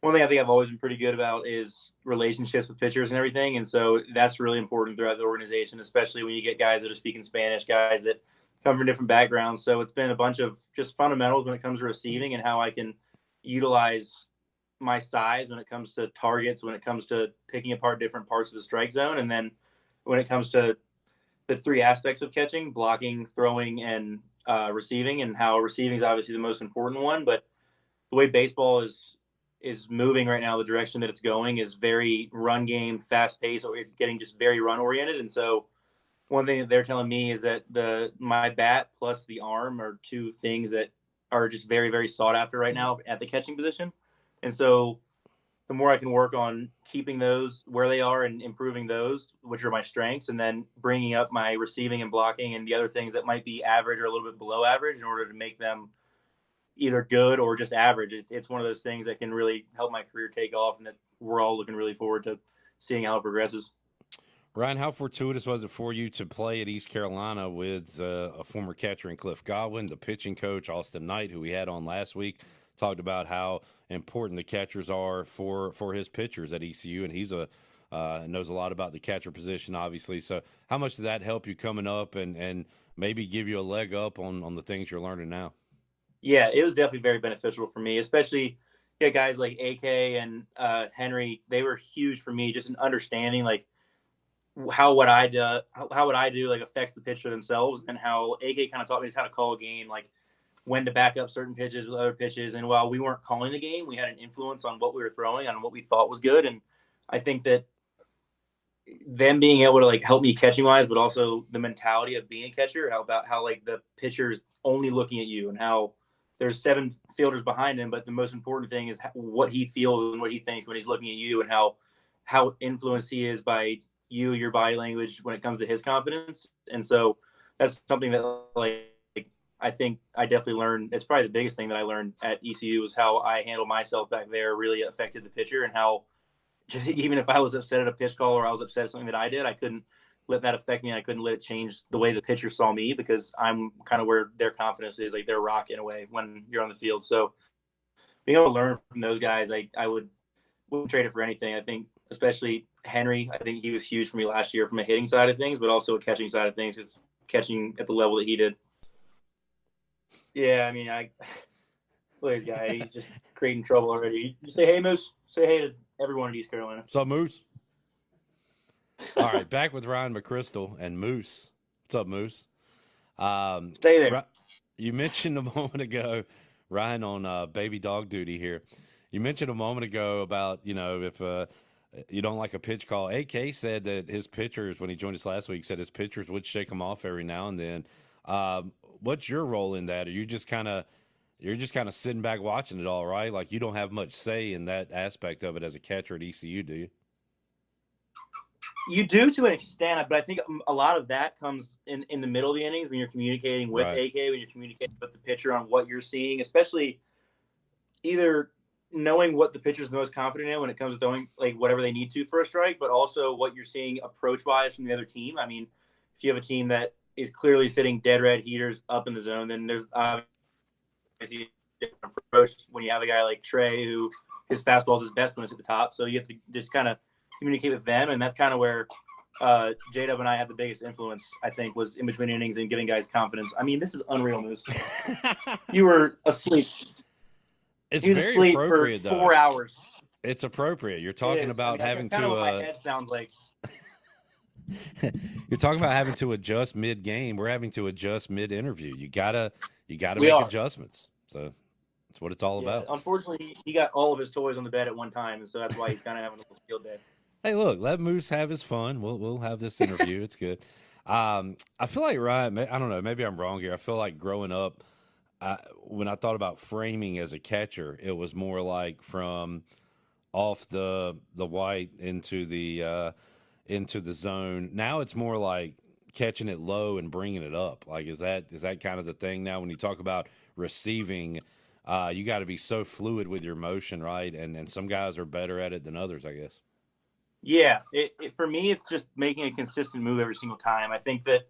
S2: one thing I think I've always been pretty good about is relationships with pitchers and everything. And so that's really important throughout the organization, especially when you get guys that are speaking Spanish, guys that come from different backgrounds. So it's been a bunch of just fundamentals when it comes to receiving and how I can utilize my size when it comes to targets, when it comes to picking apart different parts of the strike zone. And then when it comes to the three aspects of catching, blocking, throwing, and receiving, and how receiving is obviously the most important one. But the way baseball is moving right now, the direction that it's going is very run game, fast pace, or it's getting just very run oriented. And so one thing that they're telling me is that my bat plus the arm are two things that are just very, very sought after right now at the catching position. And so the more I can work on keeping those where they are and improving those, which are my strengths, and then bringing up my receiving and blocking and the other things that might be average or a little bit below average in order to make them either good or just average. It's one of those things that can really help my career take off, and that we're all looking really forward to seeing how it progresses.
S5: Ryan, how fortuitous was it for you to play at East Carolina with a former catcher in Cliff Godwin, the pitching coach, Austin Knight, who we had on last week, talked about how important the catchers are for his pitchers at ECU, and he's knows a lot about the catcher position, obviously. So how much did that help you coming up and maybe give you a leg up on the things you're learning now?
S2: Yeah, it was definitely very beneficial for me, especially guys like AK and Henry. They were huge for me, just in understanding like how what I do like affects the pitcher themselves, and how AK kind of taught me just how to call a game, like when to back up certain pitches with other pitches. And while we weren't calling the game, we had an influence on what we were throwing, on what we thought was good. And I think that them being able to like help me catching wise, but also the mentality of being a catcher, how like the pitcher's only looking at you, and how there's 7 fielders behind him, but the most important thing is what he feels and what he thinks when he's looking at you, and how influenced he is by you, your body language when it comes to his confidence. And so that's something that like I think I definitely learned. It's probably the biggest thing that I learned at ECU was how I handled myself back there really affected the pitcher, and how just even if I was upset at a pitch call or I was upset at something that I did, I couldn't let that affect me. I couldn't let it change the way the pitcher saw me, because I'm kind of where their confidence is, like their rock in a way when you're on the field. So being able to learn from those guys, I wouldn't trade it for anything. I think especially Henry, I think he was huge for me last year from a hitting side of things, but also a catching side of things, just catching at the level that he did. Yeah, I mean, look at this guy. He's just creating trouble already. You say hey, Moose. Say hey to everyone in East Carolina.
S5: What's up, Moose? All right, back with Ryan McCrystal and Moose. What's up, Moose?
S2: Stay there.
S5: You mentioned a moment ago, Ryan, on baby dog duty here. You mentioned a moment ago about, if you don't like a pitch call. AK said that his pitchers, when he joined us last week, said his pitchers would shake him off every now and then. What's your role in that? Are you just kind of sitting back watching it all, right? Like you don't have much say in that aspect of it as a catcher at ECU, do you?
S2: You do to an extent, but I think a lot of that comes in the middle of the innings when you're communicating with AK, when you're communicating with the pitcher on what you're seeing, especially either knowing what the pitcher's most confident in when it comes to throwing like whatever they need to for a strike, but also what you're seeing approach-wise from the other team. I mean, if you have a team that is clearly sitting dead red heaters up in the zone, then there's obviously a different approach when you have a guy like Trey who his fastball is his best when it's at the top. So you have to just kind of communicate with them, and that's kind of where J-Dub and I have the biggest influence, I think, was in between innings and giving guys confidence. I mean, this is unreal, Moose. You were asleep.
S5: It's
S2: you were
S5: very
S2: asleep
S5: appropriate,
S2: for
S5: though.
S2: 4 hours.
S5: It's appropriate. You're talking about having to.
S2: What my head sounds like.
S5: You're talking about having to adjust mid-game. We're having to adjust mid-interview. You gotta make adjustments. So that's what it's all about.
S2: Unfortunately, he got all of his toys on the bed at one time, and so that's why he's kind of having a little field day.
S5: Hey, look, let Moose have his fun. We'll have this interview. It's good. I feel like Ryan, I don't know, maybe I'm wrong here. I feel like growing up, when I thought about framing as a catcher, it was more like from off the white into the zone. Now it's more like catching it low and bringing it up. Like, is that kind of the thing now when you talk about receiving? You got to be so fluid with your motion, right? And some guys are better at it than others, I guess.
S2: Yeah, for me, it's just making a consistent move every single time. I think that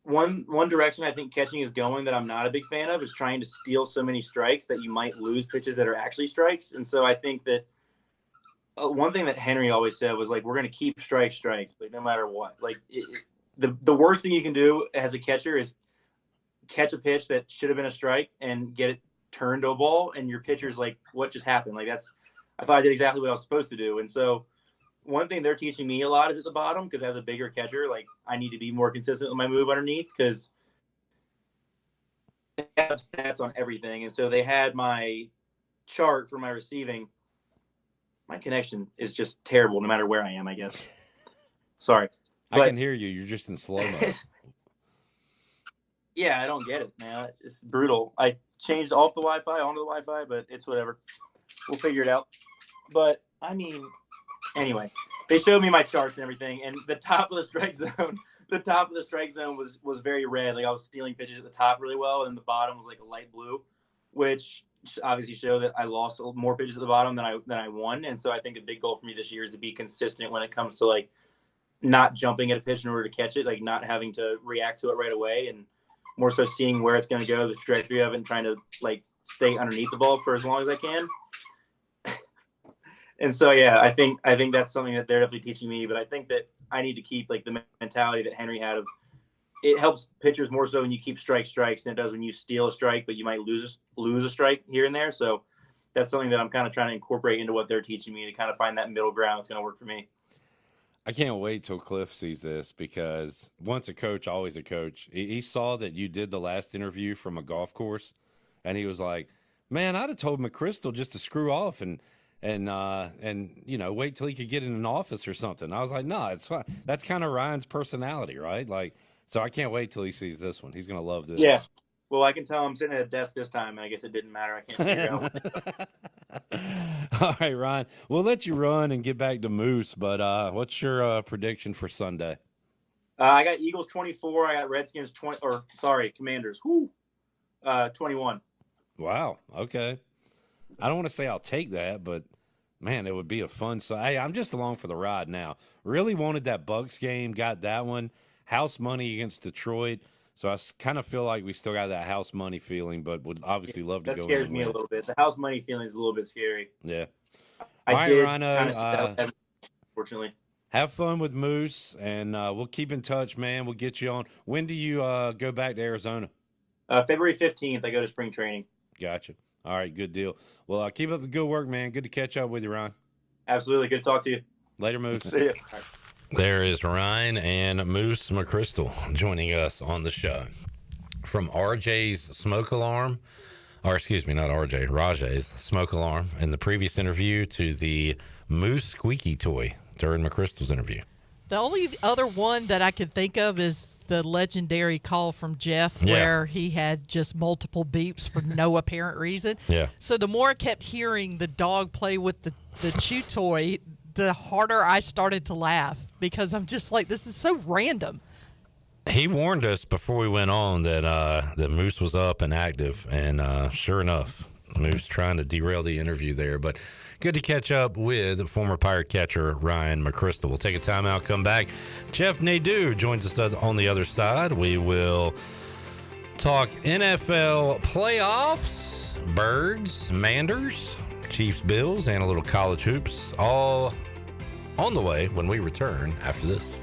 S2: one direction I think catching is going that I'm not a big fan of is trying to steal so many strikes that you might lose pitches that are actually strikes. And so I think that one thing that Henry always said was, like, we're going to keep strikes, like, no matter what. Like, the worst thing you can do as a catcher is catch a pitch that should have been a strike and get it turned to a ball, and your pitcher's like, what just happened? Like, I thought I did exactly what I was supposed to do. And so one thing they're teaching me a lot is at the bottom, because as a bigger catcher, like, I need to be more consistent with my move underneath, because they have stats on everything. And so they had my chart for my receiving. My connection is just terrible no matter where I am, I guess. Sorry.
S5: I can hear you. You're just in slow-mo.
S2: Yeah, I don't get it, man. It's brutal. I changed off the Wi-Fi onto the Wi-Fi, but it's whatever. We'll figure it out. But, I mean, anyway, they showed me my charts and everything, and the top of the strike zone was very red. Like, I was stealing pitches at the top really well, and the bottom was like a light blue, which obviously showed that I lost more pitches at the bottom than I won. And so I think a big goal for me this year is to be consistent when it comes to, like, not jumping at a pitch in order to catch it, like not having to react to it right away, and more so seeing where it's going to go, the trajectory of it, and trying to, like, stay underneath the ball for as long as I can. And so, yeah, I think that's something that they're definitely teaching me, but I think that I need to keep, like, the mentality that Henry had of, it helps pitchers more so when you keep strikes than it does when you steal a strike, but you might lose a strike here and there. So that's something that I'm kind of trying to incorporate into what they're teaching me to kind of find that middle ground that's going to work for me.
S5: I can't wait till Cliff sees this, because once a coach, always a coach. He saw that you did the last interview from a golf course, and he was like, man, I'd have told McCrystal just to screw off and you know, wait till he could get in an office or something. I was like, no, it's fine. That's kind of Ryan's personality, right? Like, so I can't wait till he sees this one. He's going to love this.
S2: Yeah. Well, I can tell I'm sitting at a desk this time, and I guess it didn't matter. I can't figure out.
S5: All right, Ryan, we'll let you run and get back to Moose, but what's your prediction for Sunday?
S2: I got Eagles 24. I got Redskins 20, Commanders. 21.
S5: Wow. Okay. I don't want to say I'll take that, but man, it would be a fun. So hey, I'm just along for the ride now. Really wanted that Bucs game. Got that one. House money against Detroit. So I kind of feel like we still got that house money feeling, but would obviously love to go.
S2: That scares me a little bit. The house money feeling is a little bit scary.
S5: Yeah.
S2: All
S5: right, Rhino.
S2: Unfortunately.
S5: Have fun with Moose, and we'll keep in touch, man. We'll get you on. When do you go back to Arizona?
S2: February 15th, I go to spring training.
S5: Gotcha. All right, good deal. Well, keep up the good work, man. Good to catch up with you, Ryan.
S2: Absolutely. Good to talk to you.
S5: Later, Moose.
S2: See you.
S5: There is Ryan and Moose McCrystal joining us on the show. From RJ's smoke alarm, or excuse me, not RJ, Rahjai's smoke alarm in the previous interview to the Moose squeaky toy during McCrystal's interview.
S4: The only other one that I could think of is the legendary call from Jeff where he had just multiple beeps for no apparent reason.
S5: Yeah.
S4: So the more I kept hearing the dog play with the chew toy, the harder I started to laugh, because I'm just like, this is so random.
S5: He warned us before we went on that Moose was up and active, and sure enough, Moose trying to derail the interview there. But good to catch up with former Pirate catcher Ryan McCrystal. We'll take a timeout, come back. Jeff Nadu joins us on the other side. We will talk NFL playoffs, Birds, Manders, Chiefs, Bills, and a little college hoops, all on the way when we return after this.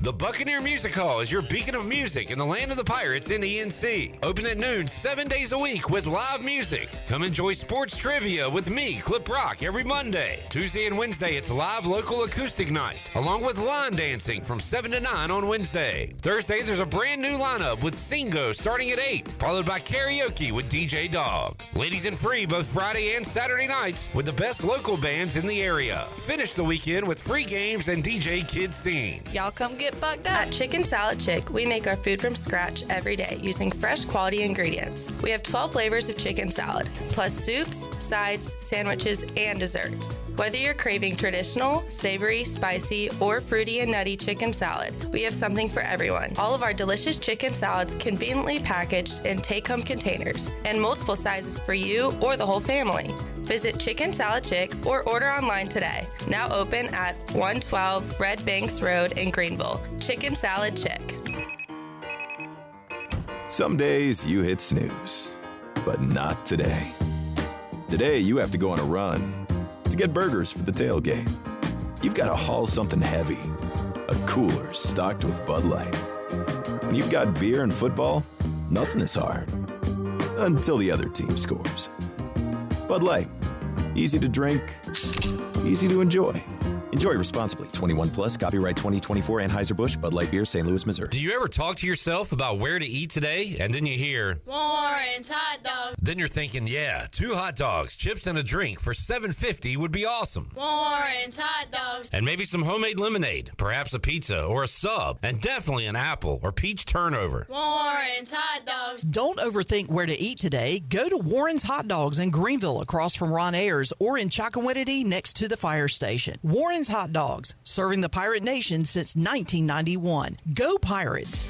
S5: The Buccaneer Music Hall is your beacon of music in the land of the Pirates in ENC. Open at noon 7 days a week with live music. Come enjoy sports trivia with me, Clip Rock, every Monday. Tuesday and Wednesday, it's live local acoustic night, along with line dancing from 7 to 9 on Wednesday. Thursday, there's a brand new lineup with Singo starting at 8, followed by karaoke with DJ Dog. Ladies and free both Friday and Saturday nights with the best local bands in the area. Finish the weekend with free games and DJ Kids Scene.
S19: Y'all come get bugged up. At Chicken Salad Chick, we make our food from scratch every day using fresh quality ingredients. We have 12 flavors of chicken salad, plus soups, sides, sandwiches, and desserts. Whether you're craving traditional, savory, spicy, or fruity and nutty chicken salad, we have something for everyone. All of our delicious chicken salads conveniently packaged in take-home containers and multiple sizes for you or the whole family. Visit Chicken Salad Chick or order online today. Now open at 112 Red Banks Road in Greenville. Chicken Salad Chick.
S3: Some days you hit snooze, but not today. Today you have to go on a run to get burgers for the tailgate. You've got to haul something heavy, a cooler stocked with Bud Light. When you've got beer and football, nothing is hard. Until the other team scores. Bud Light. Easy to drink, easy to enjoy. Enjoy responsibly. 21 plus. Copyright 2024 Anheuser-Busch Bud Light Beer, St. Louis, Missouri.
S5: Do you ever talk to yourself about where to eat today, and then you hear
S20: Warren's hot dogs.
S5: Then you're thinking, yeah, 2 hot dogs, chips, and a drink for $7.50 would be awesome.
S20: Warren's hot dogs.
S5: And maybe some homemade lemonade, perhaps a pizza or a sub, and definitely an apple or peach turnover.
S20: Warren's hot dogs.
S4: Don't overthink where to eat today. Go to Warren's Hot Dogs in Greenville across from Ron Ayers or in Chocowinity next to the fire station. Warren's Hot Dogs, serving the Pirate Nation since 1991. Go Pirates!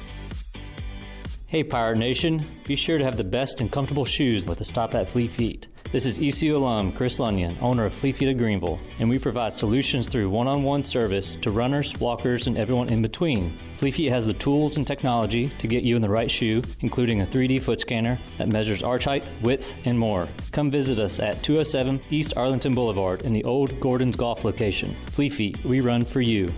S11: Hey Pirate Nation, be sure to have the best and comfortable shoes with a stop at Fleet Feet. This is ECU alum Chris Lunyon, owner of Fleet Feet of Greenville, and we provide solutions through one-on-one service to runners, walkers, and everyone in between. Fleet Feet has the tools and technology to get you in the right shoe, including a 3D foot scanner that measures arch height, width, and more. Come visit us at 207 East Arlington Boulevard in the old Gordon's Golf location. Fleet Feet, we run for you.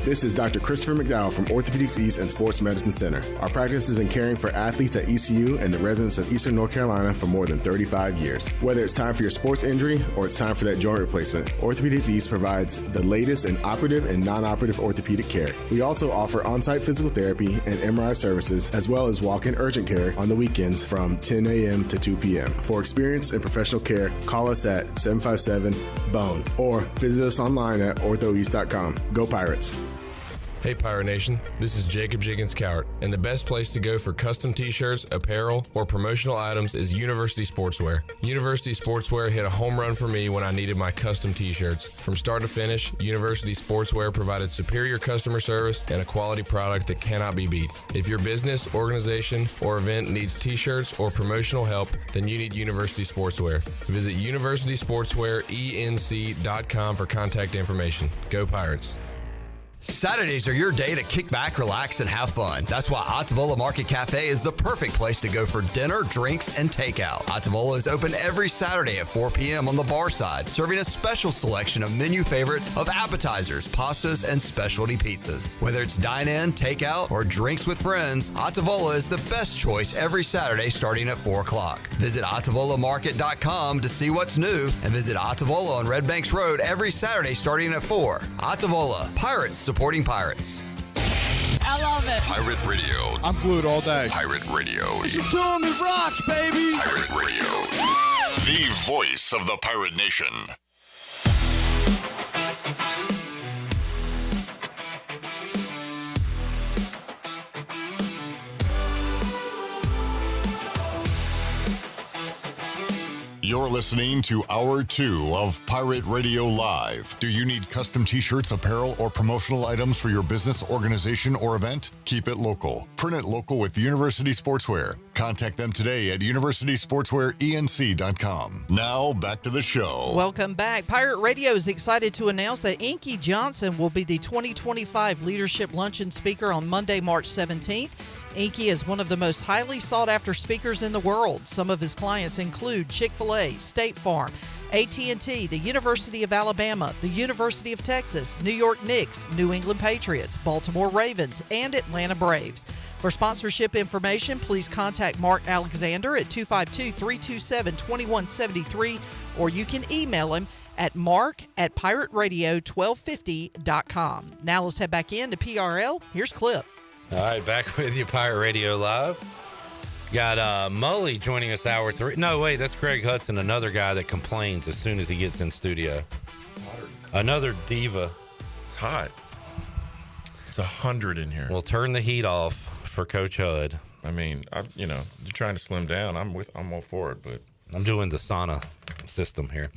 S12: This is Dr. Christopher McDowell from Orthopedics East and Sports Medicine Center. Our practice has been caring for athletes at ECU and the residents of Eastern North Carolina for more than 35 years. Whether it's time for your sports injury or it's time for that joint replacement, Orthopedics East provides the latest in operative and non-operative orthopedic care. We also offer on-site physical therapy and MRI services, as well as walk-in urgent care on the weekends from 10 a.m. to 2 p.m. For experience and professional care, call us at 757-BONE or visit us online at orthoeast.com. Go Pirates!
S22: Hey Pirate Nation, this is Jacob Jiggins Cowart, and the best place to go for custom t-shirts, apparel, or promotional items is University Sportswear. University Sportswear hit a home run for me when I needed my custom t-shirts. From start to finish, University Sportswear provided superior customer service and a quality product that cannot be beat. If your business, organization, or event needs t-shirts or promotional help, then you need University Sportswear. Visit universitysportswearenc.com for contact information. Go Pirates!
S23: Saturdays are your day to kick back, relax, and have fun. That's why Ottavola Market Cafe is the perfect place to go for dinner, drinks, and takeout. Ottavola is open every Saturday at 4 p.m. on the bar side, serving a special selection of menu favorites of appetizers, pastas, and specialty pizzas. Whether it's dine-in, takeout, or drinks with friends, Ottavola is the best choice every Saturday starting at 4 o'clock. Visit OttavolaMarket.com to see what's new, and visit Ottavola on Red Banks Road every Saturday starting at 4. Ottavola, Pirates supporting Pirates.
S24: I love it.
S10: Pirate Radio.
S24: I'm glued all day.
S10: Pirate Radio.
S24: Listen to me rocks, baby.
S10: Pirate Radio. The voice of the Pirate Nation. You're listening to Hour 2 of Pirate Radio Live. Do you need custom t-shirts, apparel, or promotional items for your business, organization, or event? Keep it local. Print it local with University Sportswear. Contact them today at universitysportswearenc.com. Now, back to the show.
S4: Welcome back. Pirate Radio is excited to announce that Inky Johnson will be the 2025 Leadership Luncheon speaker on Monday, March 17th. Inky is one of the most highly sought-after speakers in the world. Some of his clients include Chick-fil-A, State Farm, AT&T, the University of Alabama, the University of Texas, New York Knicks, New England Patriots, Baltimore Ravens, and Atlanta Braves. For sponsorship information, please contact Mark Alexander at 252-327-2173, or you can email him at mark@pirateradio1250.com. Now let's head back into PRL. Here's Clip.
S5: All right, back with you, Pirate Radio Live. Got Mully joining us hour 3. No, wait, that's Greg Hudson, another guy that complains as soon as he gets in studio. Another diva.
S1: It's hot. It's 100 in here.
S5: We'll turn the heat off for Coach Hud.
S1: I mean, you're trying to slim down. I'm all for it, but
S5: I'm doing the sauna system here.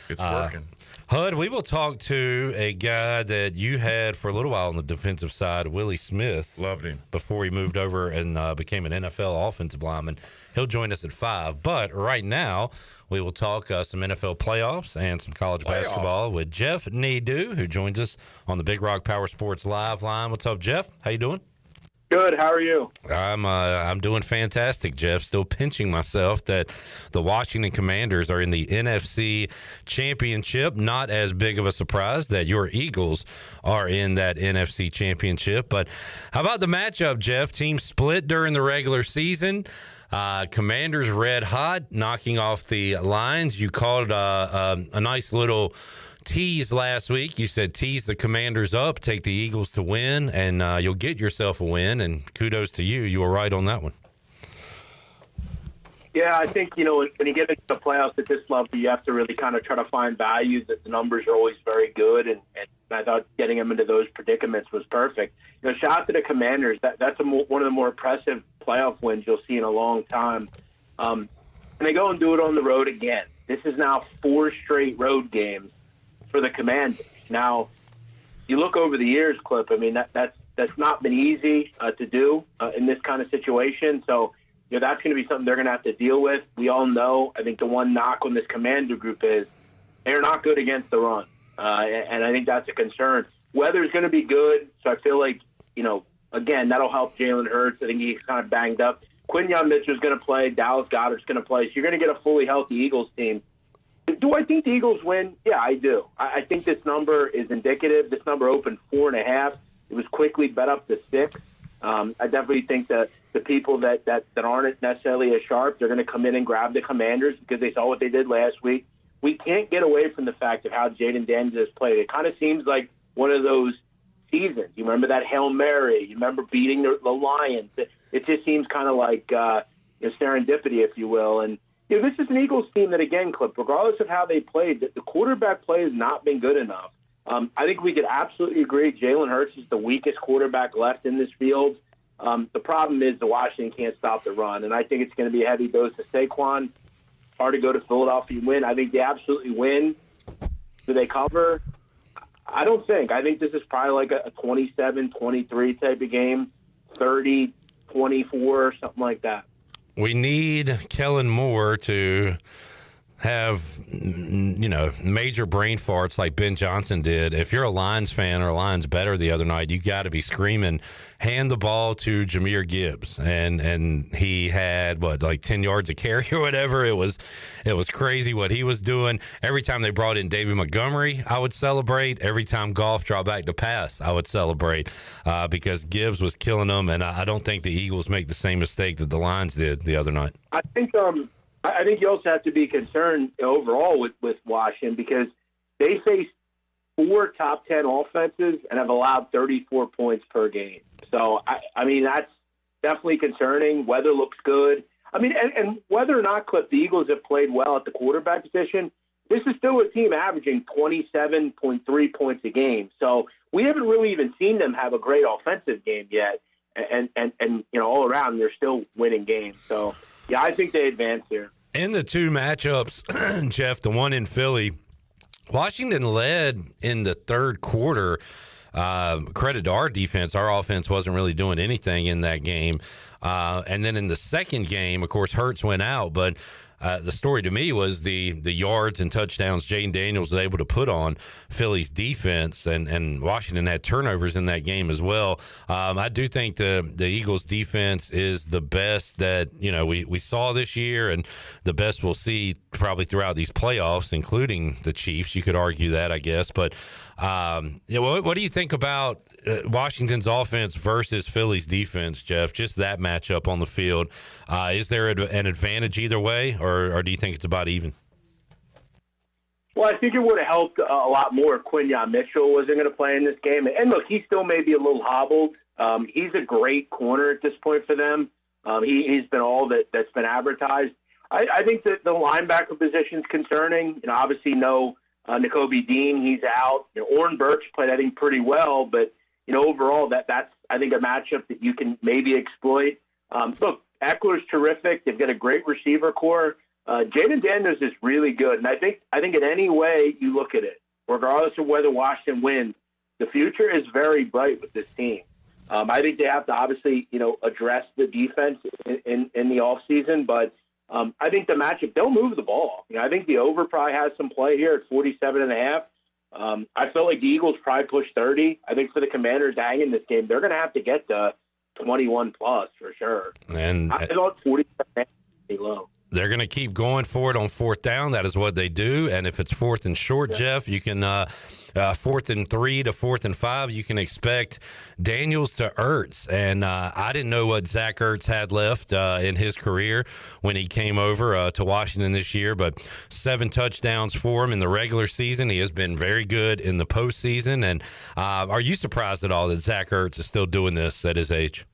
S1: It's working.
S5: Hud, we will talk to a guy that you had for a little while on the defensive side, Willie Smith.
S1: Loved him.
S5: Before he moved over and became an NFL offensive lineman. He'll join us at 5. But right now, we will talk some NFL playoffs and some college basketball with Jeff Nadu, who joins us on the Big Rock Power Sports Live line. What's up, Jeff? How you doing?
S8: Good. How are you?
S5: I'm doing fantastic, Jeff. Still pinching myself that the Washington Commanders are in the NFC Championship. Not as big of a surprise that your Eagles are in that NFC Championship. But how about the matchup, Jeff? Teams split during the regular season. Commanders red hot, knocking off the Lions. You called a nice little tease last week. You said tease the Commanders up, take the Eagles to win, and you'll get yourself a win. And kudos to you. You were right on that one.
S8: Yeah, I think, when you get into the playoffs at this level, you have to really kind of try to find values. That the numbers are always very good, and I thought getting them into those predicaments was perfect. Shout out to the Commanders. That's one of the more impressive playoff wins you'll see in a long time. And they go and do it on the road again. This is now 4 straight road games for the Commanders. Now, you look over the years, Clip, I mean, that's not been easy to do in this kind of situation. So, that's going to be something they're going to have to deal with. We all know, I think the one knock on this Commander group is they're not good against the run. And I think that's a concern. Weather's going to be good, so I feel like, again, that'll help Jalen Hurts. I think he's kind of banged up. Quinyon Mitchell's going to play. Dallas Goedert's going to play. So you're going to get a fully healthy Eagles team. Do I think the Eagles win? Yeah, I do. I think this number is indicative. This number opened 4.5. It was quickly bet up to 6. I definitely think that the people that aren't necessarily as sharp, they're going to come in and grab the Commanders because they saw what they did last week. We can't get away from the fact of how Jaden Daniels has played. It kind of seems like one of those seasons. You remember that Hail Mary? You remember beating the Lions? It just seems kind of like serendipity, if you will. And this is an Eagles team that, again, Clip, regardless of how they played, the quarterback play has not been good enough. I think we could absolutely agree Jalen Hurts is the weakest quarterback left in this field. The problem is the Washington can't stop the run, and I think it's going to be a heavy dose of Saquon. Hard to go to Philadelphia and win. I think they absolutely win. Do they cover? I don't think. I think this is probably like a 27-23 type of game, 30-24, something like that.
S5: We need Kellen Moore to have, major brain farts like Ben Johnson did. If you're a Lions fan or Lions better the other night, you got to be screaming, hand the ball to Jahmyr Gibbs. And he had, 10 yards of carry or whatever. It was crazy what he was doing. Every time they brought in David Montgomery, I would celebrate. Every time Goff dropped back to pass, I would celebrate because Gibbs was killing them. And I don't think the Eagles make the same mistake that the Lions did the other night.
S8: I think you also have to be concerned overall with Washington because they face 4 top 10 offenses and have allowed 34 points per game. So, I mean, that's definitely concerning. Weather looks good. I mean, and whether or not, Cliff, the Eagles have played well at the quarterback position, this is still a team averaging 27.3 points a game. So we haven't really even seen them have a great offensive game yet. And all around, they're still winning games. So, yeah, I think they advance here.
S5: In the 2 matchups, Jeff, the one in Philly, Washington led in the third quarter. Credit to our defense. Our offense wasn't really doing anything in that game. And then in the second game, of course, Hurts went out. But the story to me was the yards and touchdowns Jaden Daniels was able to put on Philly's defense, and Washington had turnovers in that game as well. I do think the Eagles defense is the best that we saw this year, and the best we'll see probably throughout these playoffs, including the Chiefs. You could argue that, I guess, but what do you think about Washington's offense versus Philly's defense, Jeff? Just that matchup on the field. Is there an advantage either way, or do you think it's about even?
S8: Well, I think it would have helped a lot more if Quinyon Mitchell wasn't going to play in this game. And look, he still may be a little hobbled. He's a great corner at this point for them. He's been all that's been advertised. I think that the linebacker position is concerning. Obviously no Nakobe Dean, he's out. Orrin Burks played, I think, pretty well, but overall that's I think a matchup that you can maybe exploit. Look, Eckler's terrific. They've got a great receiver core. Jaden Daniels is really good, and I think in any way you look at it, regardless of whether Washington wins, the future is very bright with this team. I think they have to obviously address the defense in the offseason, but I think the matchup, they'll move the ball. I think the over probably has some play here at 47.5. I felt like the Eagles probably push 30. I think for the Commanders to hang in this game, they're going to have to get to 21 plus for sure. And I thought 47 pretty low.
S5: They're going to keep going for it on fourth down. That is what they do. And if it's fourth and short, Jeff, you can 4th and 3 to 4th and 5, you can expect Daniels to Ertz. And I didn't know what Zach Ertz had left in his career when he came over to Washington this year, but 7 touchdowns for him in the regular season. He has been very good in the postseason. And are you surprised at all that Zach Ertz is still doing this at his age?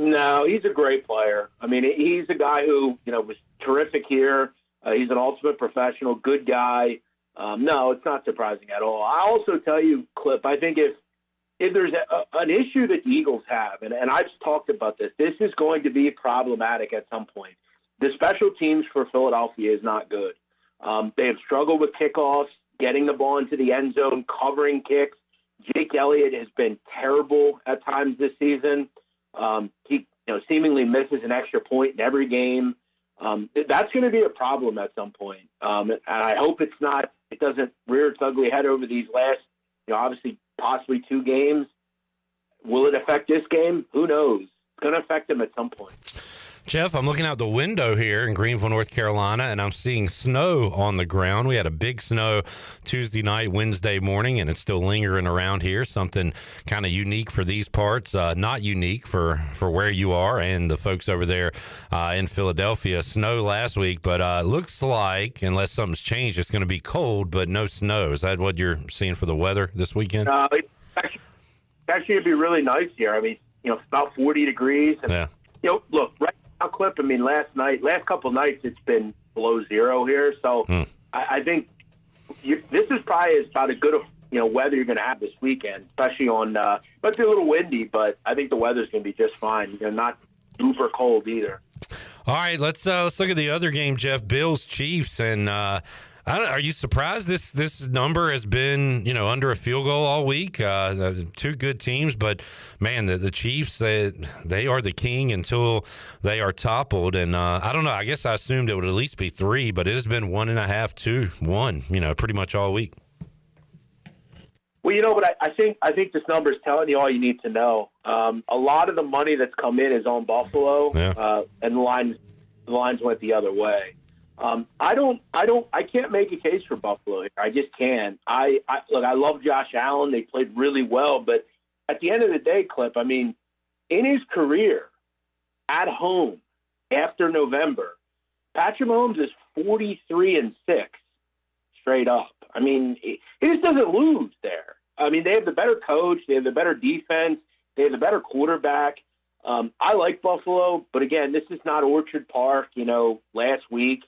S8: No, he's a great player. I mean, he's a guy who, was terrific here. He's an ultimate professional, good guy. No, it's not surprising at all. I also tell you, Clip, I think if there's an issue that the Eagles have, and I've talked about this is going to be problematic at some point. The special teams for Philadelphia is not good. They have struggled with kickoffs, getting the ball into the end zone, covering kicks. Jake Elliott has been terrible at times this season. He seemingly misses an extra point in every game. That's going to be a problem at some point. And I hope it doesn't rear its ugly head over these last, obviously possibly 2 games. Will it affect this game? Who knows? It's going to affect them at some point.
S5: Jeff, I'm looking out the window here in Greenville, North Carolina, and I'm seeing snow on the ground. We had a big snow Tuesday night, Wednesday morning, and it's still lingering around here. Something kind of unique for these parts, not unique for where you are and the folks over there in Philadelphia. Snow last week, but looks like, unless something's changed, it's going to be cold, but no snow. Is that what you're seeing for the weather this weekend?
S8: Actually, it'd be really nice here. I mean, it's about 40 degrees. And, look, right now, Clip, I mean, last couple nights, it's been below 0 here. So I think this is probably about as good of weather you're going to have this weekend, especially on might be a little windy, but I think the weather's going to be just fine. Not super cold either.
S5: All right, let's look at the other game, Jeff. Bills Chiefs, and are you surprised this number has been under a field goal all week? 2 good teams, but man, the Chiefs they are the king until they are toppled. And I don't know. I guess I assumed it would at least be 3, but it has been 1.5, 2-1. Pretty much all week.
S8: Well, but I think this number is telling you all you need to know. A lot of the money that's come in is on Buffalo, and the lines went the other way. I can't make a case for Buffalo here. I just can't. I love Josh Allen. They played really well, but at the end of the day, Clip, I mean, in his career at home after November, Patrick Mahomes is 43-6 straight up. I mean, he just doesn't lose there. I mean, they have the better coach, they have the better defense, they have the better quarterback. I like Buffalo, but again, this is not Orchard Park, last week.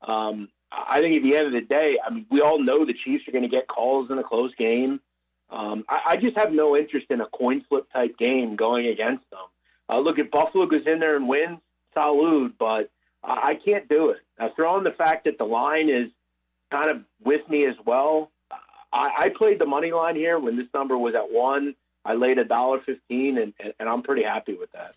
S8: I think at the end of the day, I mean, we all know the Chiefs are going to get calls in a close game. I just have no interest in a coin flip type game going against them. Look, if Buffalo goes in there and wins, salute, but I can't do it. Throwing the fact that the line is kind of with me as well. I played the money line here when this number was at 1. I laid $1.15, and I'm pretty happy with that.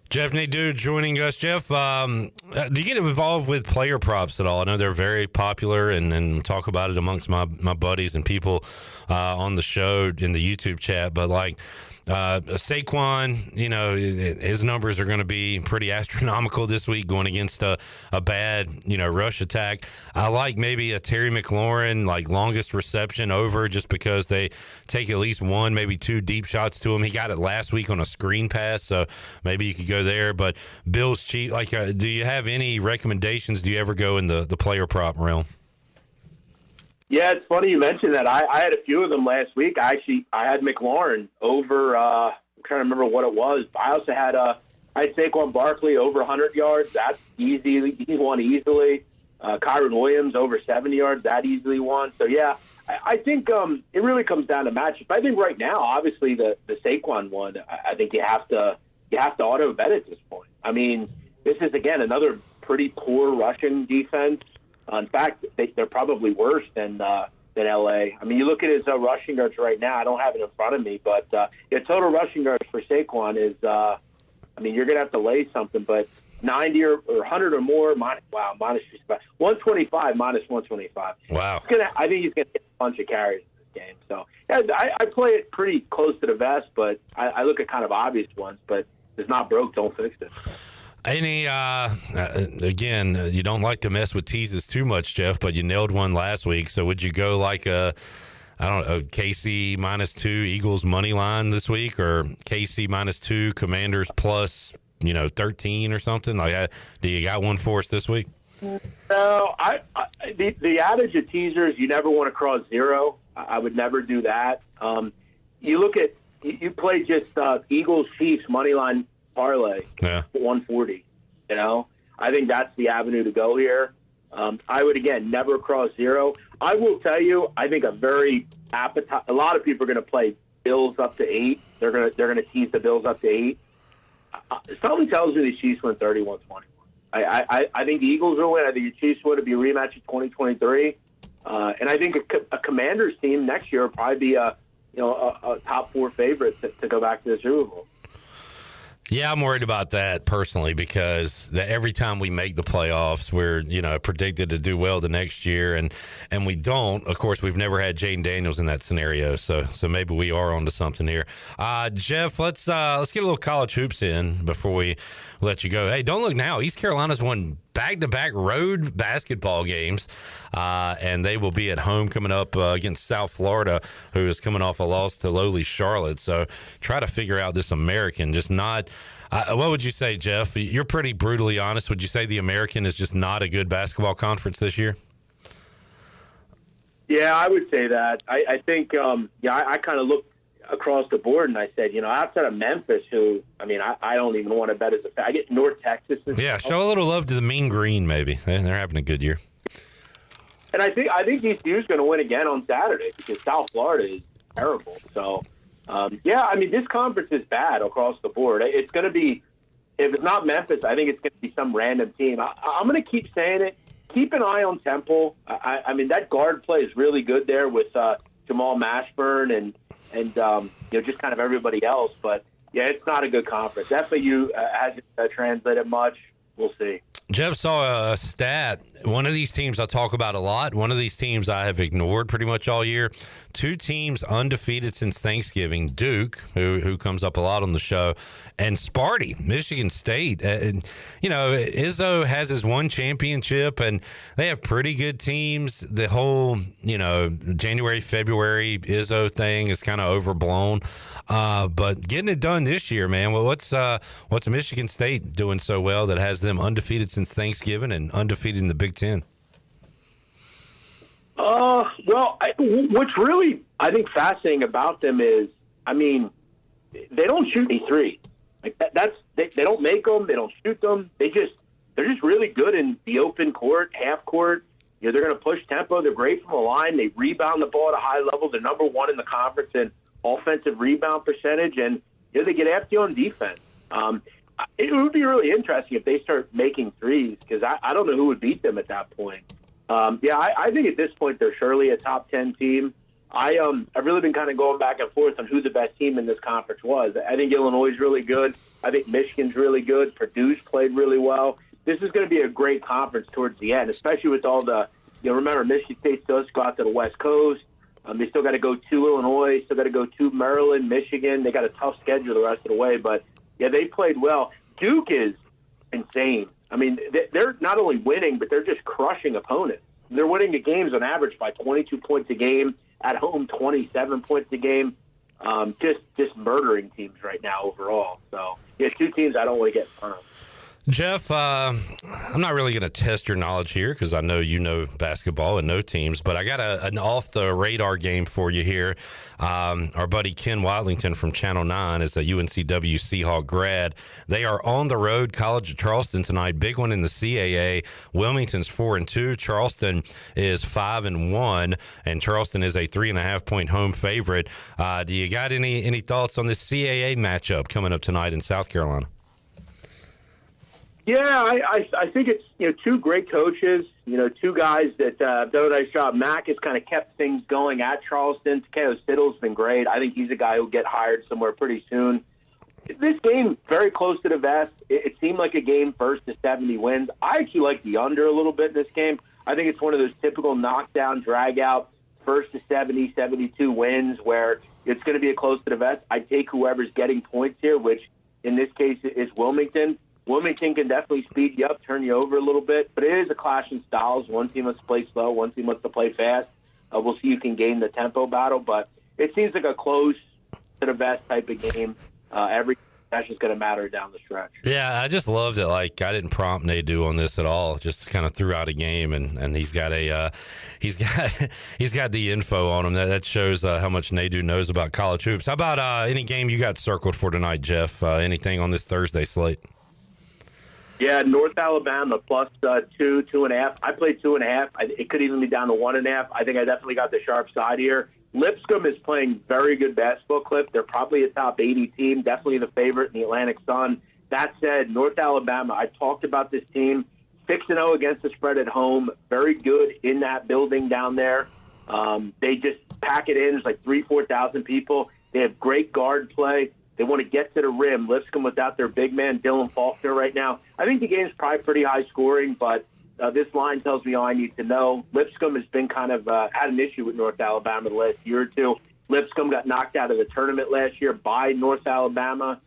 S5: Jeff Nadu joining us. Jeff, do you get involved with player props at all? I know they're very popular and talk about it amongst my buddies and people on the show in the YouTube chat. But like Saquon, you know, his numbers are going to be pretty astronomical this week going against a bad, you know, rush attack. I like maybe a Terry McLaurin, like longest reception over, just because they take at least one, maybe two deep shots to him. He got it last week on a screen pass, so maybe you could go there. But Bill's cheap. Like, do you have any recommendations? Do you ever go in the player prop realm?
S8: Yeah, it's funny you mentioned that. I had a few of them last week. I had McLaurin over. I'm trying to remember what it was. I also had Saquon Barkley over 100 yards. That's easy. He won easily. Kyron Williams over 70 yards. That easily won. So yeah, I think it really comes down to matchup. I think right now, obviously the Saquon one, I think you have to auto bet at this point. I mean, this is again another pretty poor rushing defense. In fact, they're probably worse than LA. I mean, you look at his rushing yards right now. I don't have it in front of me, but total rushing yards for Saquon is. I mean, you're gonna have to lay something, but 90 or 100 or more. Minus 125 minus 125.
S5: Wow.
S8: I think he's gonna get a bunch of carries in this game. So yeah, I play it pretty close to the vest, but I look at kind of obvious ones. But if it's not broke, don't fix it.
S5: Any, again, you don't like to mess with teases too much, Jeff, but you nailed one last week. So would you go like a KC -2 Eagles money line this week, or KC -2 Commanders plus, 13 or something? Like, do you got one for us this week?
S8: No, the adage of teasers, you never want to cross zero. I would never do that. You play just Eagles Chiefs money line parlay, 140. I think that's the avenue to go here. I would again never cross zero. I will tell you, I think a lot of people are going to play Bills up to 8. They're going to tease the Bills up to 8. Something tells me the Chiefs win 31-21. I think the Eagles will win. I think the Chiefs would be a rematch in 2023. And I think a Commanders team next year will probably be a top 4 favorite to go back to the Super Bowl.
S5: Yeah, I'm worried about that personally, because every time we make the playoffs, we're predicted to do well the next year, and we don't. Of course, we've never had Jaden Daniels in that scenario, so maybe we are onto something here. Jeff, let's get a little college hoops in before we let you go. Hey, don't look now. East Carolina's won back-to-back road basketball games, and they will be at home coming up against South Florida, who is coming off a loss to lowly Charlotte. So try to figure out this American, just not what would you say, Jeff? You're pretty brutally honest. Would you say the American is just not a good basketball conference this year?
S8: Yeah, I would say that. I think, I kind of looked across the board and I said, outside of Memphis, who, I don't even want to bet as a fan. I get North Texas.
S5: Yeah, show a little love to the Mean Green, maybe. They're having a good year.
S8: And I think ECU is going to win again on Saturday, because South Florida is terrible. So, this conference is bad across the board. It's going to be, if it's not Memphis, I think it's going to be some random team. I'm going to keep saying it. Keep an eye on Temple. That guard play is really good there with Jamal Mashburn and just kind of everybody else. But, yeah, it's not a good conference. FAU hasn't translated much. We'll see.
S5: Jeff saw a stat. One of these teams I talk about a lot. One of these teams I have ignored pretty much all year. 2 teams undefeated since Thanksgiving. Duke, who comes up a lot on the show, and Sparty, Michigan State. Izzo has his one championship, and they have pretty good teams. The whole, January, February Izzo thing is kind of overblown. But getting it done this year, man. Well, what's Michigan State doing so well that has them undefeated since Thanksgiving and undefeated in the Big Ten?
S8: What's really, I think, fascinating about them is, they don't shoot any threes. They don't make them. They don't shoot them. They're just really good in the open court, half court. They're going to push tempo. They're great from the line. They rebound the ball at a high level. They're number 1 in the conference in offensive rebound percentage, and they get after you on defense. It would be really interesting if they start making threes, because I don't know who would beat them at that point. I think at this point they're surely a top 10 team. I've really been kind of going back and forth on who the best team in this conference was. I think Illinois is really good. I think Michigan's really good. Purdue's played really well. This is going to be a great conference towards the end, especially with all the, remember, Michigan State still has to go out to the West Coast. They still got to go to Illinois, still got to go to Maryland, Michigan. They got a tough schedule the rest of the way, but yeah, they played well. Duke is insane. I mean, they're not only winning, but they're just crushing opponents. They're winning the games on average by 22 points a game. At home, 27 points a game. Just murdering teams right now overall. So, yeah, two teams I don't want to get in front of.
S5: Jeff, I'm not really going to test your knowledge here because I know you know basketball and know teams, but I got an off-the-radar game for you here. Our buddy Ken Watlington from Channel 9 is a UNCW Seahawk grad. They are on the road, College of Charleston tonight. Big one in the CAA. Wilmington's 4-2. Charleston is 5-1, and Charleston is a 3.5-point home favorite. Do you got any thoughts on this CAA matchup coming up tonight in South Carolina?
S8: Yeah, I think it's two great coaches, two guys that have done a nice job. Mack has kind of kept things going at Charleston. Takeo Siddle's been great. I think he's a guy who'll get hired somewhere pretty soon. This game, very close to the vest. It seemed like a game first to 70 wins. I actually like the under a little bit in this game. I think it's one of those typical knockdown, drag-out, first to 70, 72 wins where it's going to be a close to the vest. I take whoever's getting points here, which in this case is Wilmington. Wilmington can definitely speed you up, turn you over a little bit, but it is a clash in styles. One team wants to play slow, one team wants to play fast. We'll see who can gain the tempo battle, but it seems like a close to the best type of game. Every possession is going to matter down the stretch.
S5: Yeah, I just loved it. Like, I didn't prompt Nadu on this at all. Just kind of threw out a game, and he's got he's got the info on him that shows how much Nadu knows about college hoops. How about any game you got circled for tonight, Jeff? Anything on this Thursday slate?
S8: Yeah, North Alabama plus 2.5. I played 2.5. It could even be down to 1.5. I think I definitely got the sharp side here. Lipscomb is playing very good basketball clip. They're probably a top 80 team, definitely the favorite in the Atlantic Sun. That said, North Alabama, I talked about this team, 6-0 against the spread at home, very good in that building down there. They just pack it in. It's like 4,000 people. They have great guard play. They want to get to the rim. Lipscomb without their big man, Dylan Faulkner, right now. I think the game's probably pretty high scoring, but this line tells me all I need to know. Lipscomb has been kind of had an issue with North Alabama the last year or two. Lipscomb got knocked out of the tournament last year by North Alabama.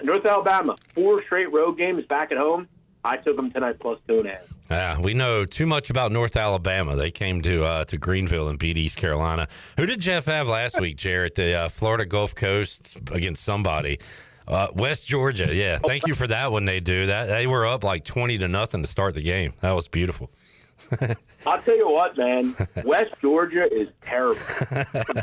S8: North Alabama, 4 straight road games back at home. I took them tonight plus 2.5.
S5: We know too much about North Alabama. They came to Greenville and beat East Carolina. Who did Jeff have last week, Jarrett? The Florida Gulf Coast against somebody. West Georgia, yeah. Thank you for that one, they were up like 20-0 to start the game. That was beautiful.
S8: I'll tell you what, man. West Georgia is terrible.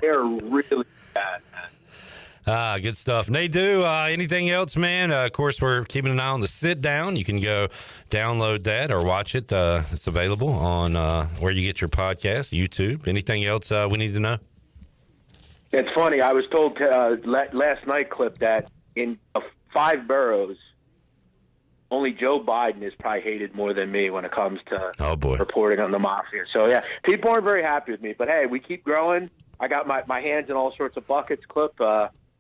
S8: They're really bad, man.
S5: Good stuff. Nadu, anything else, man? Of course, we're keeping an eye on the sit down. You can go download that or watch it. It's available on where you get your podcast, YouTube. Anything else we need to know?
S8: It's funny. I was told last night, Clip, that in 5 boroughs, only Joe Biden is probably hated more than me when it comes to reporting on the mafia. So, yeah, people aren't very happy with me. But, hey, we keep growing. I got my hands in all sorts of buckets, Clip.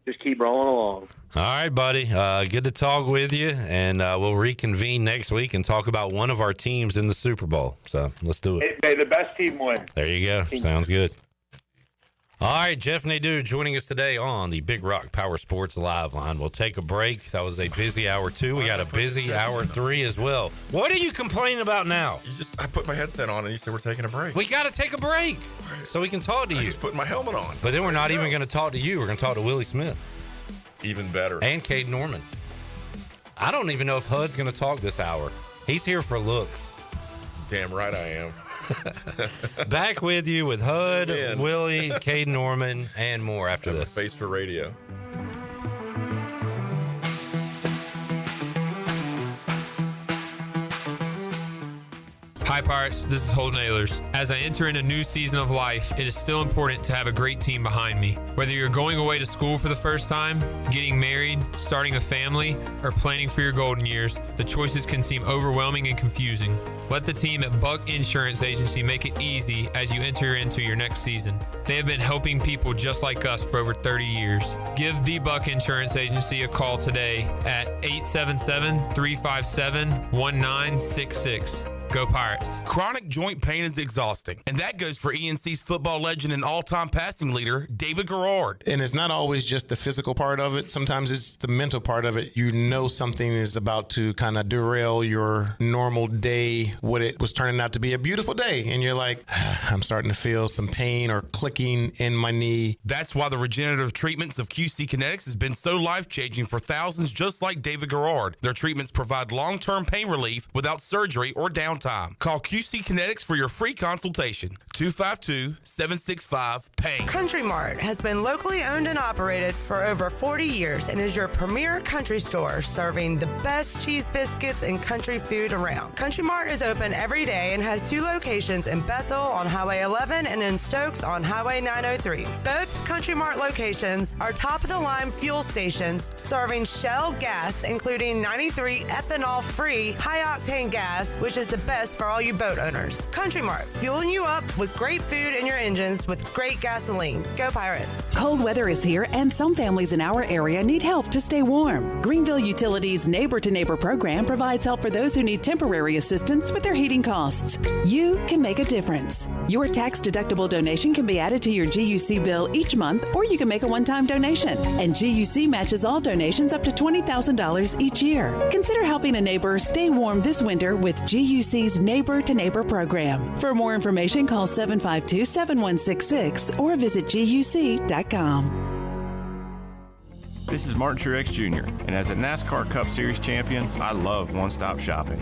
S8: Just keep rolling along.
S5: All right, buddy. Good to talk with you, and we'll reconvene next week and talk about one of our teams in the Super Bowl. So let's do it.
S8: May the best team win.
S5: There you go. Sounds good. All right, Jeff Nadu joining us today on the Big Rock Power Sports Live Line. We'll take a break. That was a busy hour 2. We got a busy hour 3 as well. What are you complaining about now?
S1: I put my headset on and you said we're taking a break.
S5: We got to take a break so we can talk to you.
S1: I just put my helmet on.
S5: But then we're not even going to talk to you. We're going to talk to Willie Smith.
S1: Even better.
S5: And Caiden Norman. I don't even know if HUD's going to talk this hour. He's here for looks.
S1: Damn right I am.
S5: Back with you with HUD, Willie, Caiden Norman, and more after this.
S1: Face for radio.
S13: Hi Pirates, this is Holden Ehlers. As I enter in a new season of life, it is still important to have a great team behind me. Whether you're going away to school for the first time, getting married, starting a family, or planning for your golden years, the choices can seem overwhelming and confusing. Let the team at Buck Insurance Agency make it easy as you enter into your next season. They have been helping people just like us for over 30 years. Give the Buck Insurance Agency a call today at 877-357-1966. Go Pirates.
S31: Chronic joint pain is exhausting, and that goes for ENC's football legend and all-time passing leader, David Garrard.
S14: And it's not always just the physical part of it. Sometimes it's the mental part of it. You know something is about to kind of derail your normal day, what it was turning out to be a beautiful day. And you're like, I'm starting to feel some pain or clicking in my knee.
S31: That's why the regenerative treatments of QC Kinetics has been so life-changing for thousands just like David Garrard. Their treatments provide long-term pain relief without surgery or downtime. Call QC Kinetics for your free consultation. 252-765-PAIN.
S15: Country Mart has been locally owned and operated for over 40 years and is your premier country store serving the best cheese biscuits and country food around. Country Mart is open every day and has 2 locations in Bethel on Highway 11 and in Stokes on Highway 903. Both Country Mart locations are top-of-the-line fuel stations serving Shell gas, including 93 ethanol-free high-octane gas, which is the best for all you boat owners. Country Mart, fueling you up with great food in your engines with great gasoline. Go Pirates.
S16: Cold weather is here, and some families in our area need help to stay warm. Greenville Utilities' Neighbor to Neighbor program provides help for those who need temporary assistance with their heating costs. You can make a difference. Your tax-deductible donation can be added to your GUC bill each month, or you can make a one-time donation. And GUC matches all donations up to $20,000 each year. Consider helping a neighbor stay warm this winter with GUC's Neighbor to Neighbor program. For more information, call 752-7166 or visit GUC.com.
S17: This is Martin Truex Jr., and as a NASCAR Cup Series champion, I love one-stop shopping.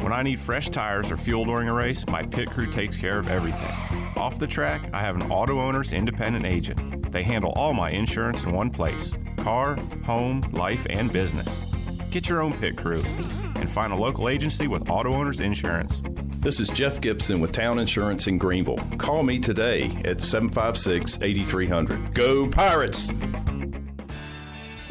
S17: When I need fresh tires or fuel during a race, my pit crew takes care of everything. Off the track, I have an Auto Owners independent agent. They handle all my insurance in one place: car, home, life, and business. Get your own pit crew and find a local agency with Auto Owners Insurance.
S25: This is Jeff Gibson with Town Insurance in Greenville. Call me today at 756-8300. Go Pirates!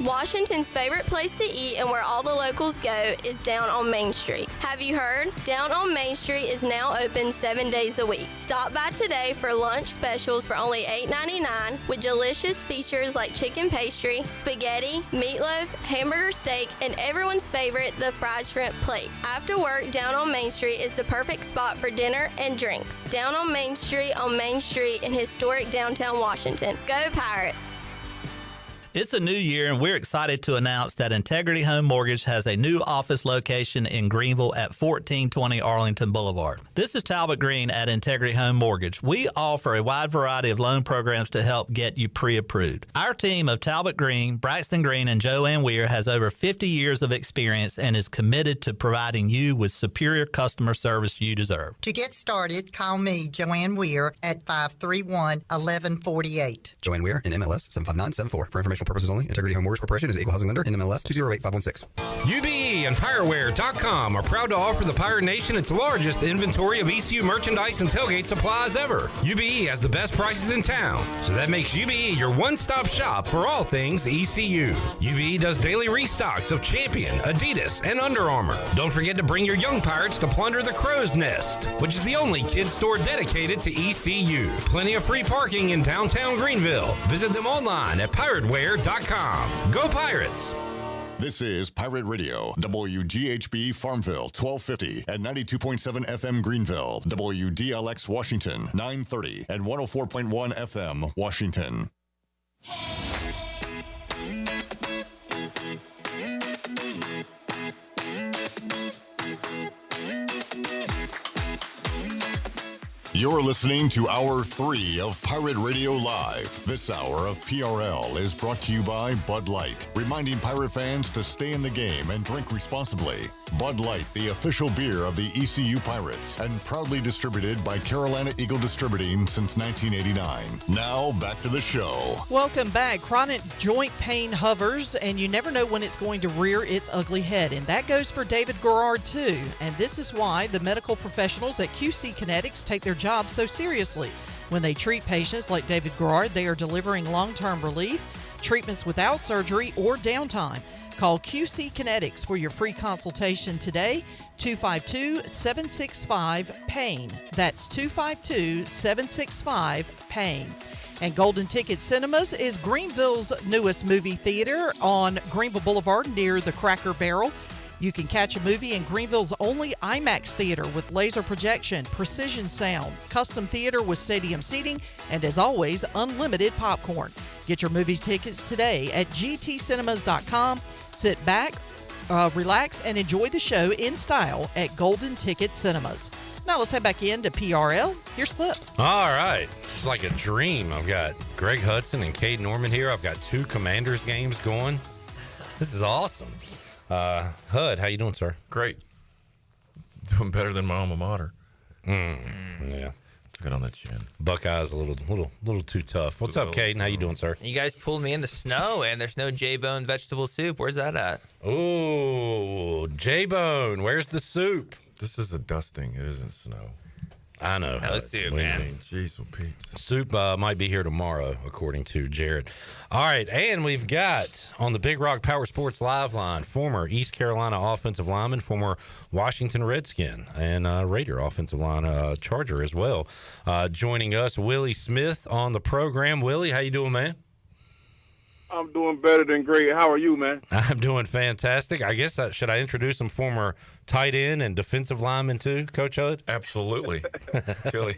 S31: Washington's favorite place to eat and where all the locals go is down on Main Street. Have you heard? Down on Main Street is now open 7 days a week. Stop by today for lunch specials for only $8.99 with delicious features like chicken pastry, spaghetti, meatloaf, hamburger steak, and everyone's favorite, the fried shrimp plate. After work, Down on Main Street is the perfect spot for dinner and drinks. Down on Main Street in historic downtown Washington. Go Pirates!
S26: It's a new year, and we're excited to announce that Integrity Home Mortgage has a new office location in Greenville at 1420 Arlington Boulevard. This is Talbot Green at Integrity Home Mortgage. We offer a wide variety of loan programs to help get you pre-approved. Our team of Talbot Green, Braxton Green, and Joanne Weir has over 50 years of experience and is committed to providing you with superior customer service you deserve.
S27: To get started, call me, Joanne Weir, at 531-1148.
S28: Joanne Weir, in MLS 75974. For information purposes only, Integrity Home Mortgage Corporation is an equal housing lender in MLS 208516.
S29: UBE and PirateWear.com are proud to offer the Pirate Nation its largest inventory of ECU merchandise and tailgate supplies ever. UBE has the best prices in town, so that makes UBE your one-stop shop for all things ECU. UBE does daily restocks of Champion, Adidas, and Under Armour. Don't forget to bring your young Pirates to plunder the Crow's Nest, which is the only kids store dedicated to ECU. Plenty of free parking in downtown Greenville. Visit them online at PirateWear.com. Go Pirates!
S10: This is Pirate Radio, WGHB Farmville, 1250 at 92.7 FM Greenville, WDLX Washington, 930 and 104.1 FM Washington. You're listening to Hour 3 of Pirate Radio Live. This hour of PRL is brought to you by Bud Light, reminding Pirate fans to stay in the game and drink responsibly. Bud Light, the official beer of the ECU Pirates, and proudly distributed by Carolina Eagle Distributing since 1989. Now, back to the show.
S4: Welcome back. Chronic joint pain hovers, and you never know when it's going to rear its ugly head. And that goes for David Garrard, too. And this is why the medical professionals at QC Kinetics take their job so seriously. When they treat patients like David Garrard, they are delivering long-term relief, treatments without surgery or downtime. Call QC Kinetics for your free consultation today, 252-765-PAIN. That's 252-765-PAIN. And Golden Ticket Cinemas is Greenville's newest movie theater on Greenville Boulevard near the Cracker Barrel. You can catch a movie in Greenville's only IMAX theater with laser projection, precision sound, custom theater with stadium seating, and as always, unlimited popcorn. Get your movie tickets today at gtcinemas.com. Sit back, relax, and enjoy the show in style at Golden Ticket Cinemas. Now let's head back into PRL. Here's Clip.
S5: All right. It's like a dream. I've got Greg Hudson and Caiden Norman here. I've got 2 Commanders games going. This is awesome. Hud, how you doing, sir?
S1: Great. Doing better than my alma mater.
S5: Yeah.
S1: Took it on the chin.
S5: Buckeyes a little too tough. What's up, Caiden? How you doing, sir?
S2: You guys pulled me in the snow, and there's no J-Bone vegetable soup. Where's that at?
S5: Oh, J-Bone. Where's the soup?
S1: This is a dusting. It isn't snow.
S5: I know.
S2: No soup, man.
S1: Jeez, Pete.
S5: Soup might be here tomorrow, according to Jared. All right, and we've got on the Big Rock Power Sports Live line former East Carolina offensive lineman, former Washington Redskin, and Raider offensive line Charger as well. Joining us, Willie Smith on the program. Willie, how you doing, man?
S3: I'm doing better than great. How are you, man?
S5: I'm doing fantastic. I guess should I introduce some former tight end and defensive lineman too, Coach Hud?
S1: Absolutely. till he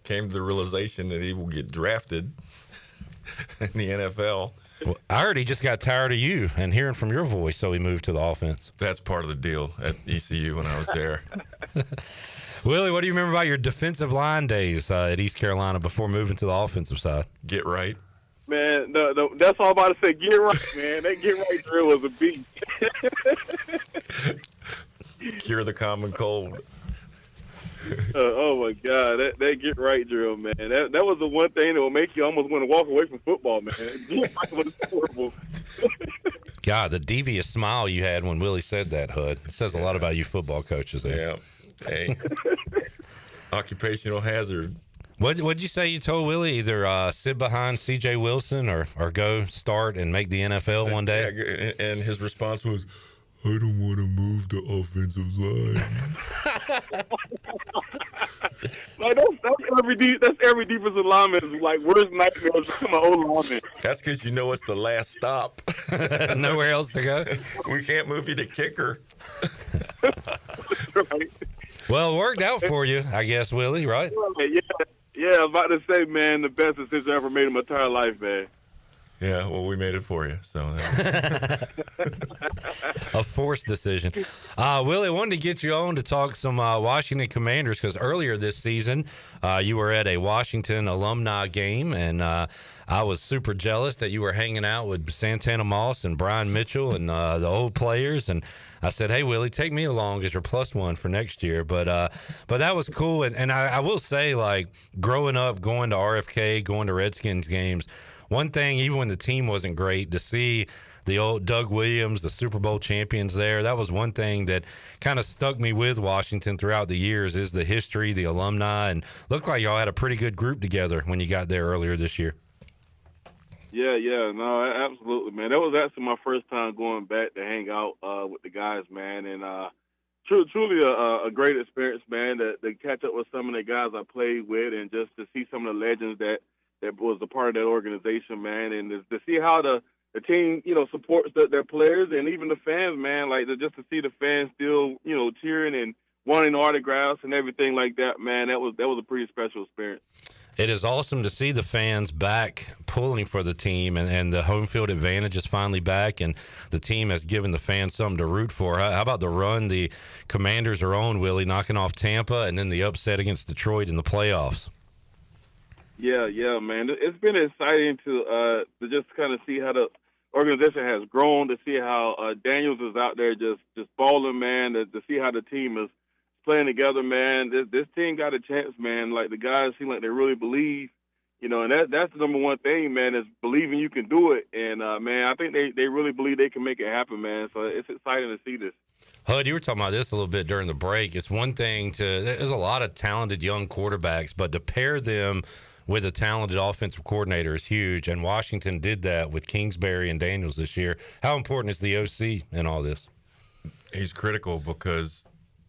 S1: came to the realization that he will get drafted in the NFL.
S5: Well, I heard he just got tired of you and hearing from your voice, so he moved to the offense.
S1: That's part of the deal at ECU when I was there.
S5: Willie, what do you remember about your defensive line days at East Carolina before moving to the offensive side?
S1: Get right.
S3: Man, that's all I'm about to say. Get right, man. That get right drill was a beast.
S1: Cure the common cold.
S3: Oh my God, that get right drill, man. That was the one thing that will make you almost want to walk away from football, man. Get right was horrible.
S5: God, the devious smile you had when Willie said that, Hud. It says a lot about you football coaches there.
S1: Yeah. Hey. Occupational hazard.
S5: What'd you say you told Willie? Either sit behind C.J. Wilson or go start and make the NFL one day?
S1: Yeah, and his response was, I don't want to move the offensive line.
S3: Like that's every defensive lineman's like worst nightmare is become an O-lineman.
S1: That's because you know it's the last stop.
S5: Nowhere else to go.
S1: We can't move you to kicker.
S3: Right.
S5: Well, it worked out for you, I guess, Willie, right?
S3: Yeah, I was about to say, man, the best decision I ever made in my entire life, man.
S1: Yeah, well, we made it for you. So
S5: a forced decision. Willie, I wanted to get you on to talk some Washington Commanders because earlier this season you were at a Washington alumni game, and I was super jealous that you were hanging out with Santana Moss and Brian Mitchell and the old players. And I said, hey, Willie, take me along as your +1 for next year. But that was cool. And I will say, like, growing up, going to RFK, going to Redskins games, one thing, even when the team wasn't great, to see the old Doug Williams, the Super Bowl champions there, that was one thing that kind of stuck me with Washington throughout the years is the history, the alumni, and looked like y'all had a pretty good group together when you got there earlier this year.
S3: Yeah, no, absolutely, man. That was actually my first time going back to hang out with the guys, man, and truly a great experience, man, to catch up with some of the guys I played with and just to see some of the legends that was a part of that organization, man, and to see how the team, supports their players and even the fans, man, like just to see the fans still, cheering and wanting autographs and everything like that, man, that was a pretty special experience.
S5: It is awesome to see the fans back pulling for the team, and the home field advantage is finally back, and the team has given the fans something to root for. How about the run the Commanders are on, Willie, knocking off Tampa, and then the upset against Detroit in the playoffs?
S3: Yeah, man. It's been exciting to just kind of see how the organization has grown, to see how Daniels is out there just balling, man, to see how the team is playing together, man. This team got a chance, man. Like, the guys seem like they really believe, and that's the number one thing, man, is believing you can do it. And, man, I think they really believe they can make it happen, man. So it's exciting to see this.
S5: Hud, you were talking about this a little bit during the break. It's one thing there's a lot of talented young quarterbacks, but to pair them with a talented offensive coordinator is huge, and Washington did that with Kingsbury and Daniels this year. How important is the OC in all this?
S1: He's critical because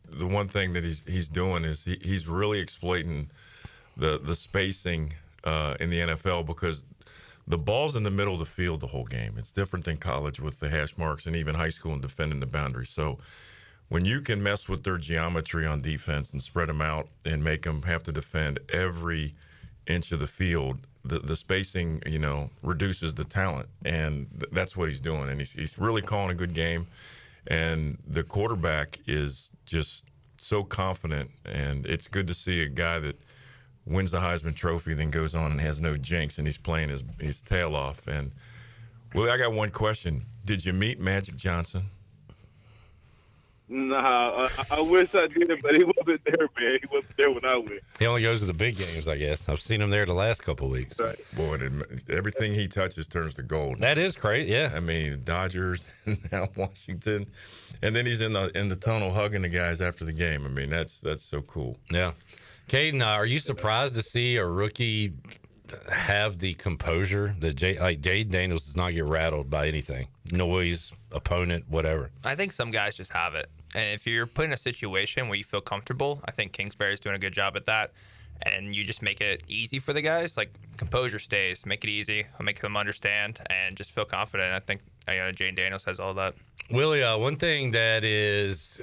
S1: the one thing that he's doing is he's really exploiting the spacing in the NFL, because the ball's in the middle of the field the whole game. It's different than college with the hash marks, and even high school and defending the boundaries. So when you can mess with their geometry on defense and spread them out and make them have to defend every inch of the field, the spacing, reduces the talent, and that's what he's doing. And he's really calling a good game, and the quarterback is just so confident, and it's good to see a guy that wins the Heisman Trophy, then goes on and has no jinx, and he's playing his tail off. And Willie, I got one question. Did you meet Magic Johnson?
S3: Nah, I wish I did, but he wasn't there, man. He wasn't there when I went.
S5: He only goes to the big games, I guess. I've seen him there the last couple of weeks.
S3: Right.
S1: Boy, everything he touches turns to gold.
S5: That is great, yeah.
S1: I mean, Dodgers, now Washington, and then he's in the tunnel hugging the guys after the game. I mean, that's so cool.
S5: Yeah. Caiden, are you surprised to see a rookie have the composure that Jaden Daniels does not get rattled by anything? Noise, opponent, whatever.
S2: I think some guys just have it. And if you're put in a situation where you feel comfortable, I think Kingsbury's doing a good job at that. And you just make it easy for the guys. Like, composure stays. Make it easy. Make them understand and just feel confident. I think Jaden Daniels has all that.
S5: Willie, one thing that is,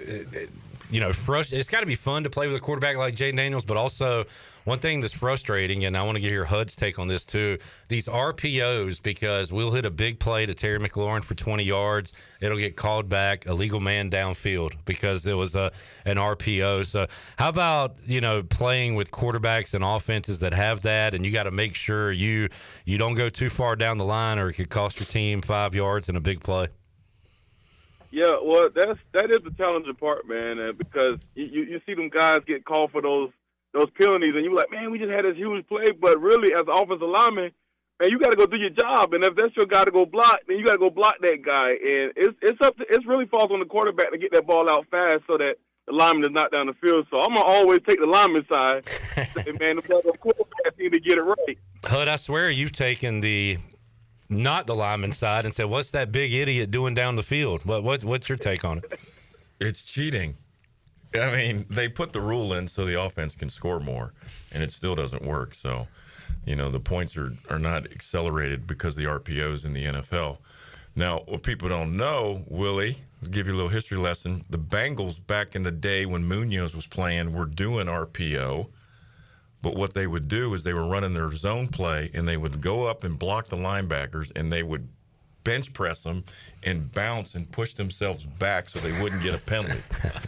S5: it's got to be fun to play with a quarterback like Jaden Daniels, but also one thing that's frustrating, and I want to get your HUD's take on this too, these RPOs, because we'll hit a big play to Terry McLaurin for 20 yards. It'll get called back, a legal man downfield, because it was an RPO. So how about, playing with quarterbacks and offenses that have that, and you got to make sure you don't go too far down the line, or it could cost your team 5 yards in a big play?
S3: Yeah, well, that is the challenging part, man, because you see them guys get called for those penalties, and you're like, man, we just had this huge play, but really, as an offensive lineman, man, you got to go do your job, and if that's your guy to go block, then you got to go block that guy, and it's really falls on the quarterback to get that ball out fast so that the lineman is not down the field. So I'm gonna always take the lineman side, and man, the quarterback need to get it right.
S5: HUD, I swear you've taken not the lineman side and said, what's that big idiot doing down the field? What's your take on it?
S1: It's cheating. I mean, they put the rule in so the offense can score more, and it still doesn't work. So, the points are not accelerated because of the RPOs in the NFL. Now, what people don't know, Willie, I'll give you a little history lesson. The Bengals back in the day when Munoz was playing were doing RPO, but what they would do is they were running their zone play, and they would go up and block the linebackers, and they would bench press them and bounce and push themselves back so they wouldn't get a penalty.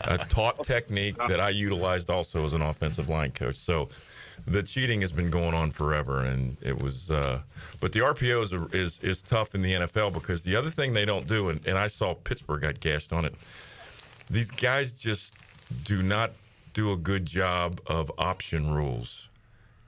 S1: A taught technique that I utilized also as an offensive line coach. So the cheating has been going on forever, and it was but the RPO is tough in the NFL, because the other thing they don't do, and I saw Pittsburgh got gashed on it, these guys just do not do a good job of option rules,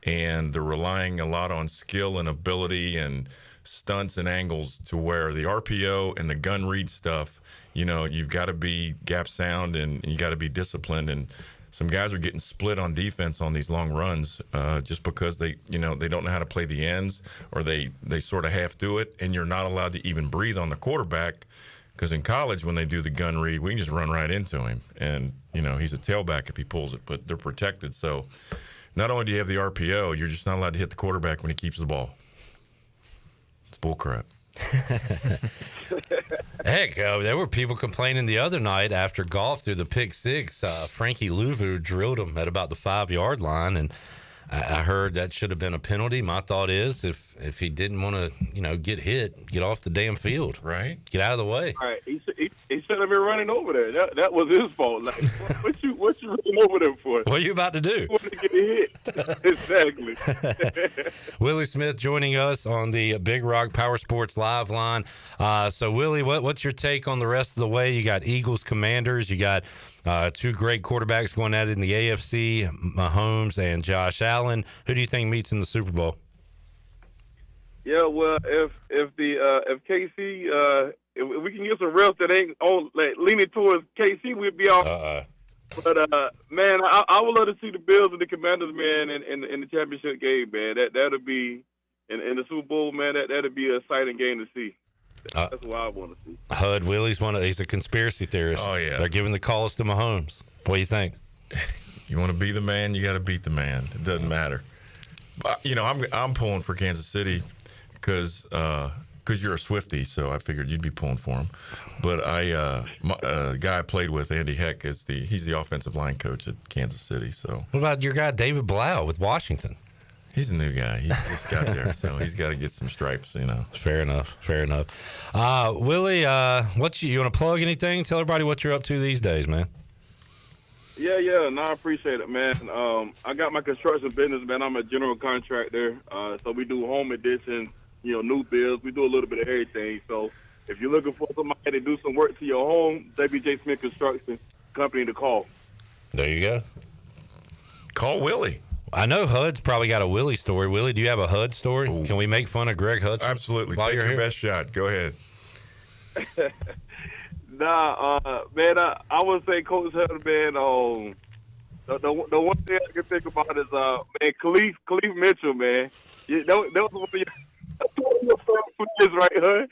S1: and they're relying a lot on skill and ability and stunts and angles, to where the RPO and the gun read stuff, you've got to be gap sound and you got to be disciplined. And some guys are getting split on defense on these long runs just because they don't know how to play the ends, or they sort of half do it, and you're not allowed to even breathe on the quarterback, because in college when they do the gun read, we can just run right into him, and he's a tailback if he pulls it, but they're protected. So not only do you have the RPO, you're just not allowed to hit the quarterback when he keeps the ball. It's bullcrap.
S5: Heck, there were people complaining the other night after golf through the pick six. Frankie Louvu drilled him at about the 5 yard line, and I heard that should have been a penalty. My thought is if he didn't want to, get hit, get off the damn field.
S1: Right.
S5: Get out of the way.
S3: All right, he shouldn't have been running over there. That was his fault. Like, what you running over there for?
S5: What are you about to do?
S3: You wanted to get hit. Exactly.
S5: Willie Smith joining us on the Big Rock Power Sports Live line. So, Willie, what's your take on the rest of the way? You got Eagles, Commanders. You got two great quarterbacks going at it in the AFC, Mahomes and Josh Allen. Who do you think meets in the Super Bowl?
S3: Yeah, well, if KC, if we can get some refs that ain't all leaning towards KC, we'd be all. But man, I would love to see the Bills and the Commanders, man, in the championship game, man. That'll be in the Super Bowl, man. That'll be an exciting game to see. That's what I want to see.
S5: Hud Willie's he's a conspiracy theorist.
S1: Oh yeah,
S5: they're giving the calls to Mahomes. What do you think?
S1: You want to be the man, you got to beat the man. It doesn't matter. I'm pulling for Kansas City because you're a Swiftie, so I figured you'd be pulling for him. But a guy I played with, Andy Heck, he's the offensive line coach at Kansas City. So
S5: what about your guy David Blau with Washington?
S1: He's a new guy. He just got there, so he's got to get some stripes,
S5: Fair enough. Willie, you want to plug anything? Tell everybody what you're up to these days, man.
S3: Yeah. No, I appreciate it, man. I got my construction business, man. I'm a general contractor, so we do home additions, new builds. We do a little bit of everything. So if you're looking for somebody to do some work to your home, WJ Smith Construction Company to call.
S5: There you go.
S1: Call Willie.
S5: I know Hud's probably got a Willie story. Willie, do you have a Hud story? Ooh. Can we make fun of Greg Hudson?
S1: Absolutely. Take your best shot. Go ahead.
S3: Man, I would say Coach Hud, man, the one thing I can think about is, man, Khalif Mitchell, man. That was one of your first right, Hud?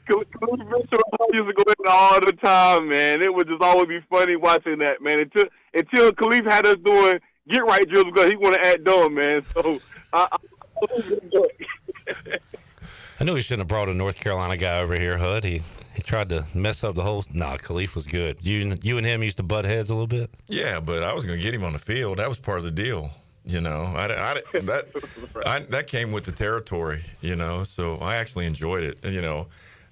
S3: Khalif Mitchell used to go in all the time, man. It would just always be funny watching that, man. Until Khalif had us doing get right drills because he want to act dumb, man. So I
S5: knew he shouldn't have brought a North Carolina guy over here, Hud. He tried to mess up the whole. Khalif was good. You and him used to butt heads a little bit.
S1: Yeah, but I was going to get him on the field. That was part of the deal. That came with the territory. So I actually enjoyed it. And,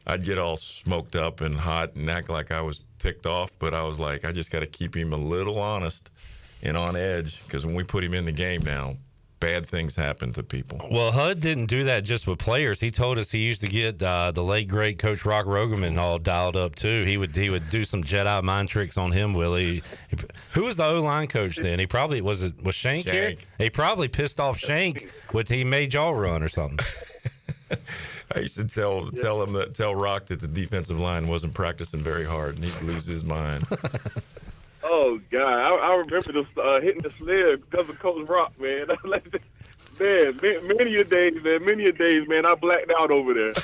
S1: I'd get all smoked up and hot and act like I was ticked off, but I was like, I just got to keep him a little honest and on edge because when we put him in the game now, bad things happen to people.
S5: Well, Hud didn't do that just with players. He told us he used to get the late great Coach Rock Rogerman all dialed up too. He would do some Jedi mind tricks on him. Willie, who was the O-line coach then? He probably was Shank here? He probably pissed off Shank he made y'all run or something.
S1: I used to tell Rock that the defensive line wasn't practicing very hard, and he'd lose his mind.
S3: Oh God, I remember hitting the sled because of Coach Rock, man. Man, many a days, man, I blacked out over there.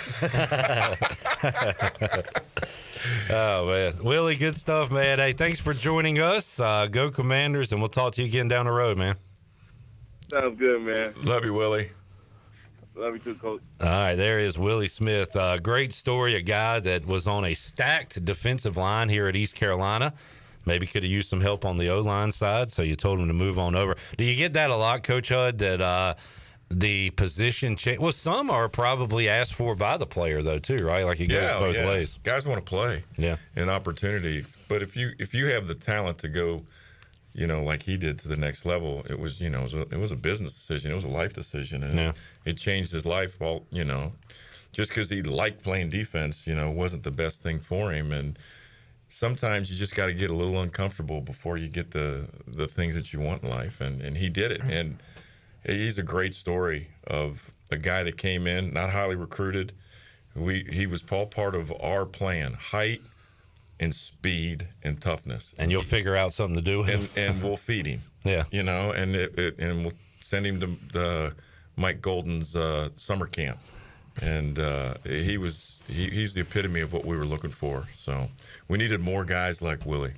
S5: Oh man, Willie, good stuff, man. Hey, thanks for joining us. Go Commanders, and we'll talk to you again down the road, man.
S3: Sounds good, man.
S1: Love you, Willie.
S3: Love you too, Coach.
S5: All right, there is Willie Smith. Great story. A guy that was on a stacked defensive line here at East Carolina. Maybe could have used some help on the O-line side, so you told him to move on over. Do you get that a lot, Coach Hud, that the position change? Well, some are probably asked for by the player, though, too, right? Like it goes both ways.
S1: Guys want to play.
S5: Yeah.
S1: An opportunity. But if you have the talent to go, like he did to the next level, it was a business decision. It was a life decision. And it changed his life. Well, just because he liked playing defense, wasn't the best thing for him. And sometimes you just got to get a little uncomfortable before you get the things that you want in life. And he did it. And he's a great story of a guy that came in, not highly recruited. He was all part of our plan, height and speed and toughness.
S5: And you'll figure out something to do with him.
S1: And we'll feed him.
S5: Yeah.
S1: And we'll send him to Mike Golden's summer camp. And he's the epitome of what we were looking for. So we needed more guys like Willie.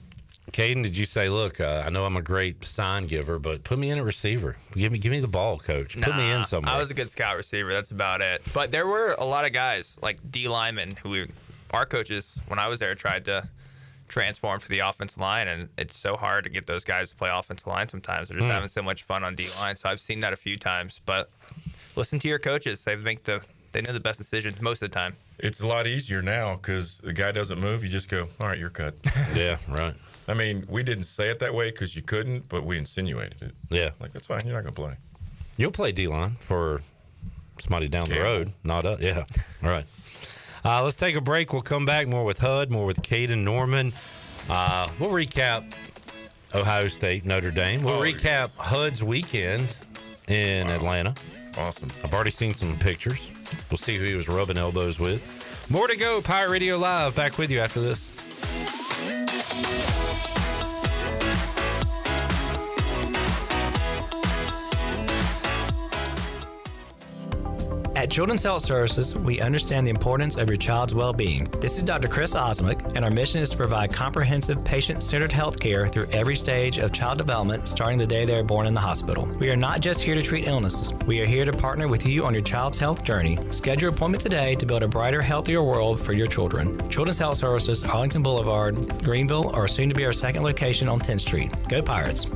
S5: Caiden, did you say, look, I know I'm a great sign giver, but put me in a receiver. Give me the ball, coach. Put me in somewhere.
S2: I was a good scout receiver. That's about it. But there were a lot of guys like D linemen who our coaches, when I was there, tried to transform to the offensive line, and it's so hard to get those guys to play offensive line sometimes. They're just having so much fun on D-line, so I've seen that a few times. But listen to your coaches. They know the best decisions most of the time.
S1: It's a lot easier now because the guy doesn't move. You just go, all right, you're cut.
S5: Yeah, right.
S1: I mean, we didn't say it that way because you couldn't, but we insinuated it.
S5: Yeah.
S1: Like, that's fine. You're not going to play.
S5: You'll play D-line for somebody down the road, not us. Yeah, all right. Let's take a break. We'll come back more with HUD, more with Caiden Norman. We'll recap Ohio State, Notre Dame. We'll recap HUD's weekend in Atlanta.
S1: Awesome.
S5: I've already seen some pictures. We'll see who he was rubbing elbows with. More to go. Pirate Radio Live. Back with you after this.
S6: At Children's Health Services, we understand the importance of your child's well-being. This is Dr. Chris Osmick, and our mission is to provide comprehensive, patient-centered health care through every stage of child development, starting the day they are born in the hospital. We are not just here to treat illnesses. We are here to partner with you on your child's health journey. Schedule your appointment today to build a brighter, healthier world for your children. Children's Health Services, Arlington Boulevard, Greenville, or soon to be our second location on 10th Street. Go Pirates!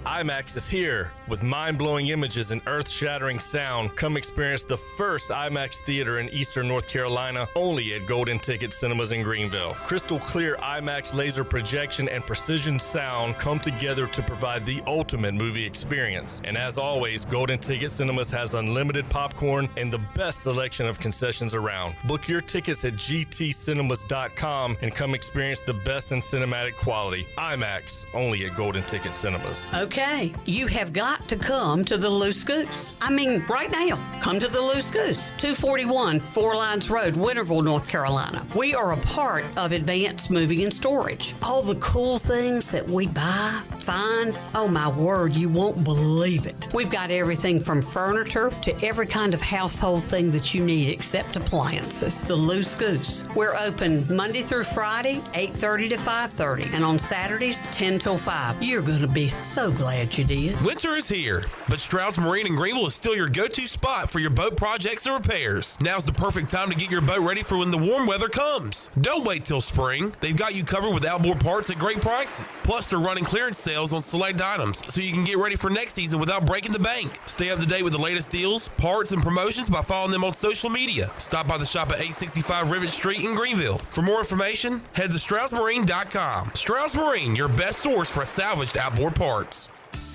S7: IMAX is here. With mind-blowing images and earth-shattering sound, come experience the first IMAX theater in Eastern North Carolina, only at Golden Ticket Cinemas in Greenville. Crystal clear IMAX laser projection and precision sound come together to provide the ultimate movie experience. And as always, Golden Ticket Cinemas has unlimited popcorn and the best selection of concessions around. Book your tickets at gtcinemas.com and come experience the best in cinematic quality. IMAX, only at Golden Ticket Cinemas.
S9: Okay, you have got to come to the Loose Goose. I mean, right now, come to the Loose Goose, 241 Four Lines Road, Winterville, North Carolina. We are a part of Advanced Moving and Storage. All the cool things that we buy, find, oh my word, you won't believe it. We've got everything from furniture to every kind of household thing that you need except appliances. The Loose Goose. We're open Monday through Friday, 8:30 to 5:30, and on Saturdays, 10 till 5. You're going to be so glad you did.
S31: Winter is here, but Strauss Marine in Greenville is still your go-to spot for your boat projects and repairs. Now's the perfect time to get your boat ready for when the warm weather comes. Don't wait till spring. They've got you covered with outboard parts at great prices. Plus, they're running clearance sales on select items, so you can get ready for next season without breaking the bank. Stay up to date with the latest deals, parts, and promotions by following them on social media. Stop by the shop at 865 Rivet Street in Greenville. For more information, head to StraussMarine.com. Strauss Marine, your best source for salvaged outboard parts.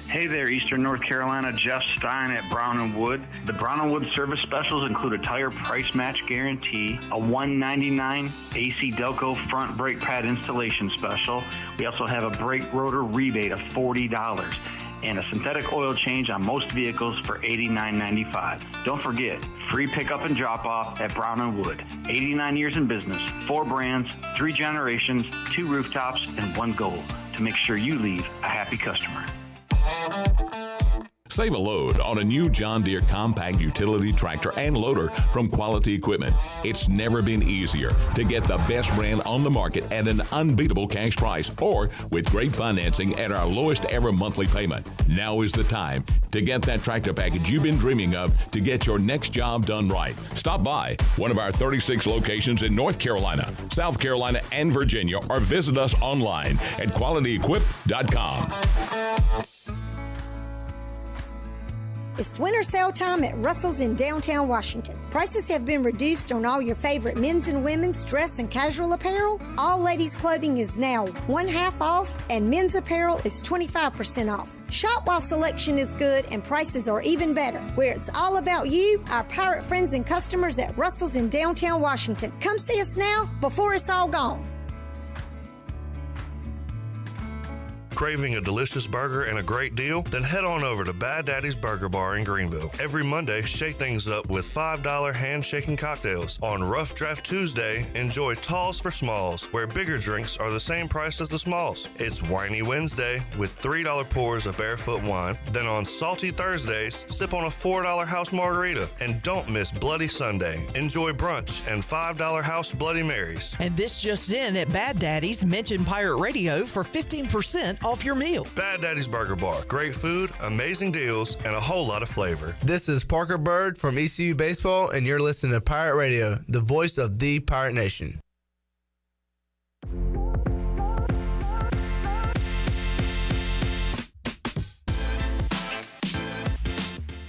S11: Hey there, Eastern North Carolina, Jeff Stein at Brown & Wood. The Brown & Wood service specials include a tire price match guarantee, a $199 AC Delco front brake pad installation special. We also have a brake rotor rebate of $40 and a synthetic oil change on most vehicles for $89.95. Don't forget, free pickup and drop-off at Brown & Wood. 89 years in business, 4 brands, 3 generations, 2 rooftops, and 1 goal, to make sure you leave a happy customer.
S12: Save a load on a new John Deere compact utility tractor and loader from Quality Equipment. It's never been easier to get the best brand on the market at an unbeatable cash price or with great financing at our lowest ever monthly payment. Now is the time to get that tractor package you've been dreaming of to get your next job done right. Stop by one of our 36 locations in North Carolina, South Carolina, and Virginia, or visit us online at qualityequip.com.
S18: It's winter sale time at Russell's in downtown Washington. Prices have been reduced on all your favorite men's and women's dress and casual apparel. All ladies' clothing is now 1/2 off, and men's apparel is 25% off. Shop while selection is good and prices are even better. Where it's all about you, our pirate friends and customers at Russell's in downtown Washington. Come see us now before it's all gone.
S19: Craving a delicious burger and a great deal? Then head on over to Bad Daddy's Burger Bar in Greenville. Every Monday, shake things up with $5 hand-shaking cocktails. On Rough Draft Tuesday, enjoy Talls for Smalls, where bigger drinks are the same price as the smalls. It's Whiny Wednesday with $3 pours of barefoot wine. Then on Salty Thursdays, sip on a $4 house margarita. And don't miss Bloody Sunday. Enjoy brunch and $5 house Bloody Marys.
S4: And this just in at Bad Daddy's, mention Pirate Radio for 15% off your meal.
S19: Bad Daddy's Burger Bar. Great food, amazing deals, and a whole lot of flavor.
S20: This is Parker Bird from ECU Baseball, and you're listening to Pirate Radio, the voice of the Pirate Nation.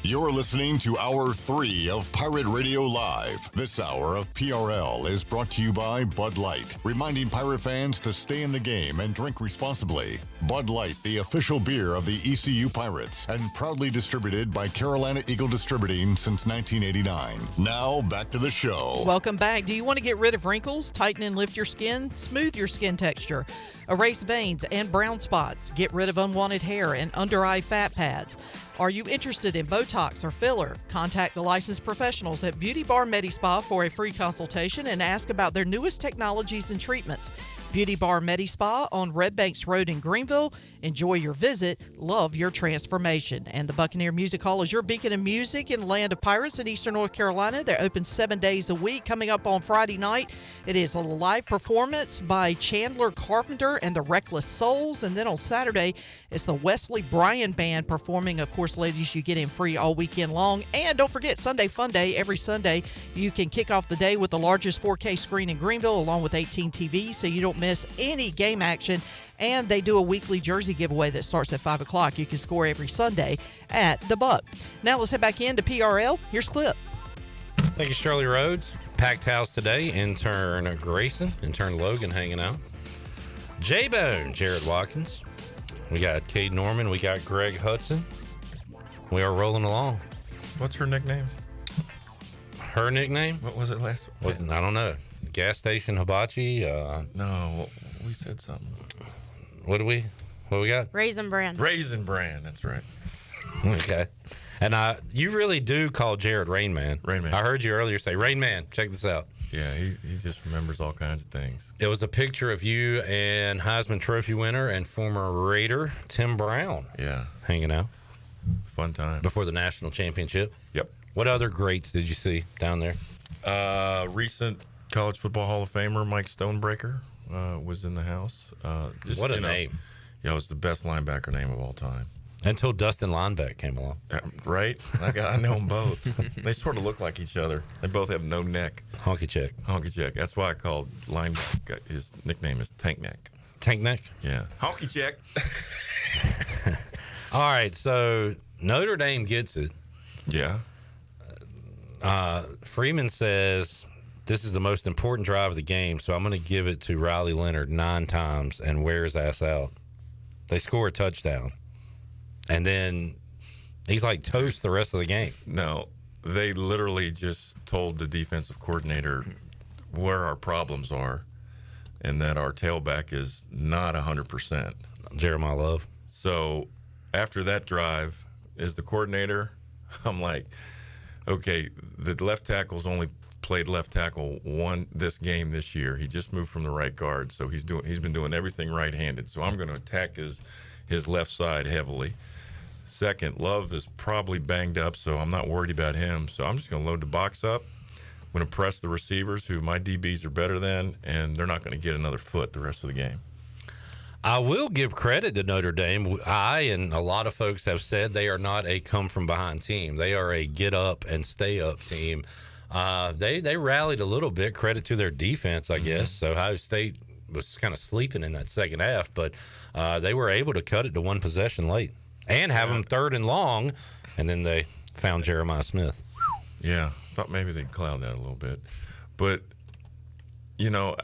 S10: You're listening to Hour 3 of Pirate Radio Live. This hour of PRL is brought to you by Bud Light, reminding Pirate fans to stay in the game and drink responsibly. Bud Light, the official beer of the ECU Pirates, and proudly distributed by Carolina Eagle Distributing since 1989. Now, back to the show.
S4: Welcome back. Do you want to get rid of wrinkles, tighten and lift your skin, smooth your skin texture, erase veins and brown spots, get rid of unwanted hair and under-eye fat pads? Are you interested in Botox or filler? Contact the licensed professionals at Beauty Bar MediSpa for a free consultation and ask about their newest technologies and treatments. Beauty Bar MediSpa on Red Banks Road in Greenville. Enjoy your visit. Love your transformation. And the Buccaneer Music Hall is your beacon of music in the land of pirates in Eastern North Carolina. They're open 7 days a week. Coming up on Friday night, it is a live performance by Chandler Carpenter and the Reckless Souls. And then on Saturday, it's the Wesley Bryan Band performing. Of course, ladies, you get in free all weekend long. And don't forget, Sunday Fun Day. Every Sunday, you can kick off the day with the largest 4K screen in Greenville, along with 18 TVs, so you don't miss any game action. And they do a weekly jersey giveaway that starts at 5 o'clock. You can score every Sunday at the Buck. Now let's head back into PRL. Here's Clip.
S5: Thank you, Shirley Rhodes. Packed house today. Intern Grayson, intern Logan hanging out. J-Bone, Jared Watkins. We got Cade Norman. We got Greg Hudson. We are rolling along.
S1: What's her nickname?
S5: Her nickname?
S1: What was it last?
S5: I don't know. Gas station hibachi.
S1: No, we said something.
S5: What do we got?
S8: Raisin Bran.
S1: Raisin Bran. That's right.
S5: Okay. And you really do call Jared Rain Man.
S1: Rain Man.
S5: I heard you earlier say, Rain Man, check this out.
S1: Yeah, he just remembers all kinds of things.
S5: It was a picture of you and Heisman Trophy winner and former Raider Tim Brown.
S1: Yeah.
S5: Hanging out.
S1: Fun time.
S5: Before the national championship.
S1: Yep.
S5: What other greats did you see down there?
S1: Recent College Football Hall of Famer Mike Stonebreaker was in the house.
S5: What a name.
S1: Yeah, it was the best linebacker name of all time.
S5: Until Dustin Lineback came along.
S1: Right? I know them both. They sort of look like each other. They both have no neck.
S5: Honky check.
S1: Honky check. That's why I called Lineback. His nickname is Tank Neck.
S5: Tank Neck?
S1: Yeah. Honky check.
S5: All right, so Notre Dame gets it.
S1: Yeah.
S5: Freeman says this is the most important drive of the game, so I'm going to give it to Riley Leonard 9 times and wear his ass out. They score a touchdown, and then he's like toast the rest of the game.
S1: No, they literally just told the defensive coordinator where our problems are and that our tailback is not 100%.
S5: Jeremiah Love.
S1: So after that drive, as the coordinator, I'm like, okay, the left tackle's only played left tackle this game this year. He just moved from the right guard, so he's been doing everything right-handed. So I'm going to attack his left side heavily. Second, Love is probably banged up, so I'm not worried about him. So I'm just going to load the box up. I'm going to press the receivers, who my DBs are better than, and they're not going to get another foot the rest of the game.
S5: I will give credit to Notre Dame. I and a lot of folks have said they are not a come-from-behind team. They are a get-up-and-stay-up team. They rallied a little bit. Credit to their defense, I guess. So Ohio State was kind of sleeping in that second half, but they were able to cut it to one possession late and have them 3rd and long, and then they found Jeremiah Smith.
S1: Yeah, thought maybe they'd cloud that a little bit. But, you know,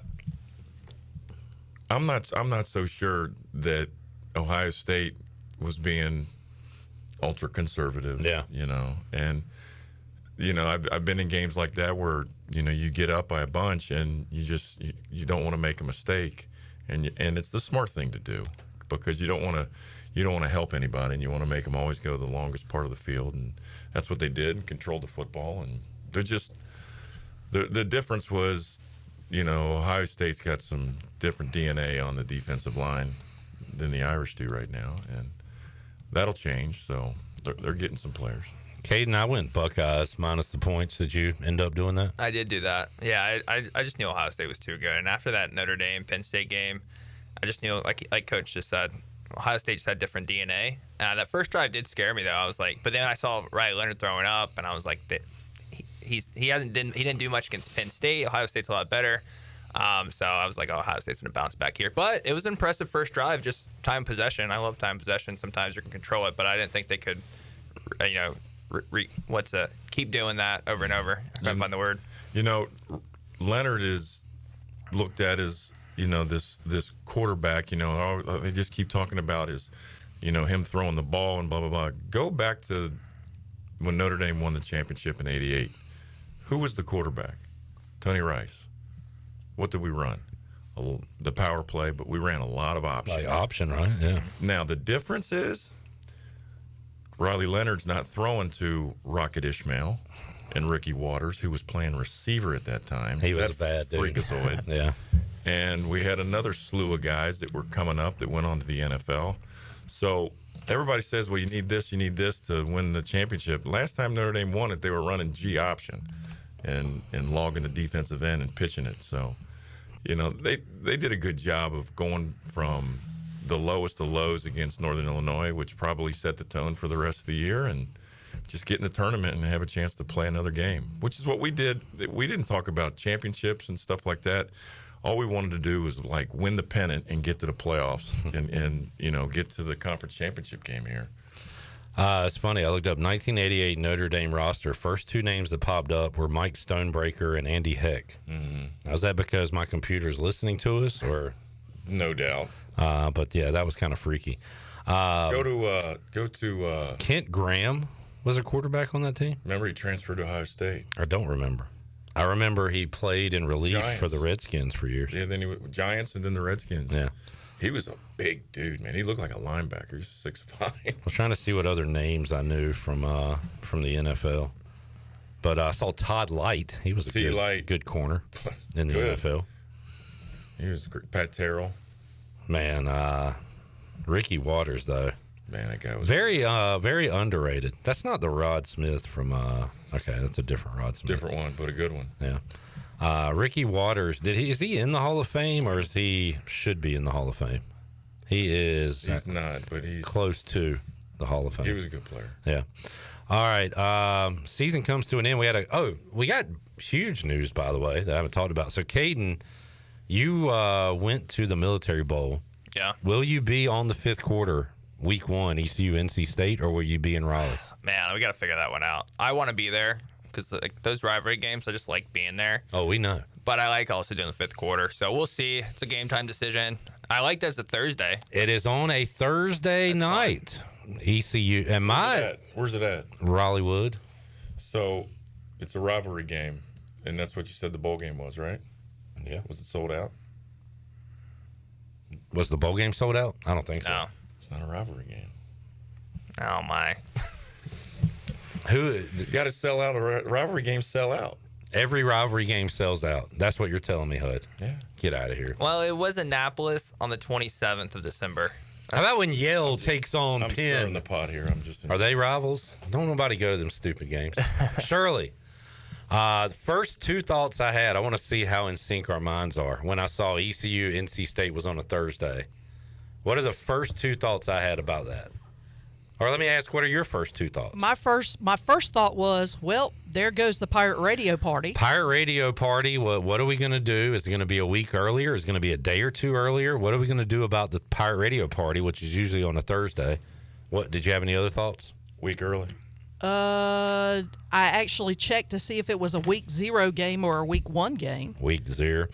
S1: I'm not so sure that Ohio State was being ultra conservative.
S5: Yeah,
S1: you know, and you know I've been in games like that where you get up by a bunch and you don't want to make a mistake, and it's the smart thing to do because you don't want to help anybody and you want to make them always go the longest part of the field, and that's what they did and controlled the football. And they're just the difference was, Ohio State's got some different DNA on the defensive line than the Irish do right now, and that'll change. So they're getting some players.
S5: Caiden, I went Buckeyes minus the points. Did you end up doing that?
S2: I did do that. Yeah, I just knew Ohio State was too good. And after that Notre Dame Penn State game, I just knew, like Coach just said, Ohio State just had different DNA. That first drive did scare me though. I was like, but then I saw Riley Leonard throwing up, and I was like, he didn't do much against Penn State. Ohio State's a lot better. So I was like, Ohio State's going to bounce back here. But it was an impressive first drive, just time possession. I love time possession. Sometimes you can control it, but I didn't think they could, keep doing that over and over. I can't find the word.
S1: You know, Leonard is looked at as, you know, this quarterback, you know, all they just keep talking about is, you know, him throwing the ball and blah, blah, blah. Go back to when Notre Dame won the championship in '88. Who was the quarterback? Tony Rice. What did we run? The power play, but we ran a lot of option.
S5: Like option, right? Yeah.
S1: Now, the difference is Riley Leonard's not throwing to Rocket Ishmael and Ricky Waters, who was playing receiver at that time.
S5: He was a bad dude.
S1: Freakazoid.
S5: Yeah.
S1: And we had another slew of guys that were coming up that went on to the NFL. So everybody says, well, you need this to win the championship. Last time Notre Dame won it, they were running G option and logging the defensive end and pitching it. So, you know, they did a good job of going from the lowest of lows against Northern Illinois, which probably set the tone for the rest of the year, and just get in the tournament and have a chance to play another game, which is what we did. We didn't talk about championships and stuff like that. All we wanted to do was like win the pennant and get to the playoffs and you know, get to the conference championship game here.
S5: It's funny. I looked up 1988 Notre Dame roster. First two names that popped up were Mike Stonebreaker and Andy Heck.
S1: Mm-hmm.
S5: Was that because my computer's listening to us, or?
S1: No doubt.
S5: But yeah, that was kind of freaky.
S1: Go to
S5: Kent Graham was a quarterback on that team.
S1: Remember, he transferred to Ohio State.
S5: I don't remember. I remember he played in relief
S1: Giants.
S5: for the Redskins for years.
S1: Yeah, then he was Giants and then the Redskins.
S5: Yeah.
S1: He was a big dude, man. He looked like a linebacker. He was 6'5".
S5: I was trying to see what other names I knew from the NFL. But I saw Todd Light. He was a good corner in the NFL.
S1: He was great. Pat Terrell.
S5: Man, Ricky Waters, though.
S1: Man, that guy was
S5: very underrated. That's not the Rod Smith from okay, that's a different Rod Smith.
S1: Different one, but a good one.
S5: Yeah. Ricky Waters, is he in the Hall of Fame, or should be in the Hall of Fame? He is.
S1: He's not, but he's
S5: close to the Hall of Fame.
S1: He was a good player.
S5: Yeah. All right. Season comes to an end. We got huge news, by the way, that I haven't talked about. So Caiden, you went to the Military Bowl.
S2: Yeah.
S5: Will you be on the fifth quarter, week 1, ECU NC State, or will you be in Raleigh?
S2: Man, we got to figure that one out. I want to be there because those rivalry games, I just like being there.
S5: Oh, we know.
S2: But I like also doing the fifth quarter. So we'll see. It's a game time decision. I like that it's a Thursday.
S5: It is on a Thursday night. Fun. ECU. And
S1: where's it at?
S5: Raleighwood.
S1: So it's a rivalry game, and that's what you said the bowl game was, right?
S5: Yeah.
S1: Was it sold out?
S5: Was the bowl game sold out? I don't think so.
S2: No.
S1: It's not a rivalry game.
S2: Oh, my.
S1: You got to sell out. Rivalry games sell out.
S5: Every rivalry game sells out. That's what you're telling me, Hud.
S1: Yeah.
S5: Get out of here.
S2: Well, it was Annapolis on the 27th of December.
S5: How about when Yale takes on
S1: I'm
S5: Penn?
S1: stirring the pot here.
S5: Are they rivals? Don't nobody go to them stupid games. Shirley, the first two thoughts I had, I want to see how in sync our minds are. When I saw ECU NC State was on a Thursday, what are the first two thoughts I had about that? Or let me ask, what are your first two thoughts?
S4: My first thought was, well, there goes the Pirate Radio party.
S5: Pirate Radio party. What are we going to do? Is it going to be a week earlier? Is it going to be a day or two earlier? What are we going to do about the Pirate Radio party, which is usually on a Thursday? What did you have any other thoughts?
S1: Week early.
S4: I actually checked to see if it was a week 0 game or a week 1 game.
S5: Week 0.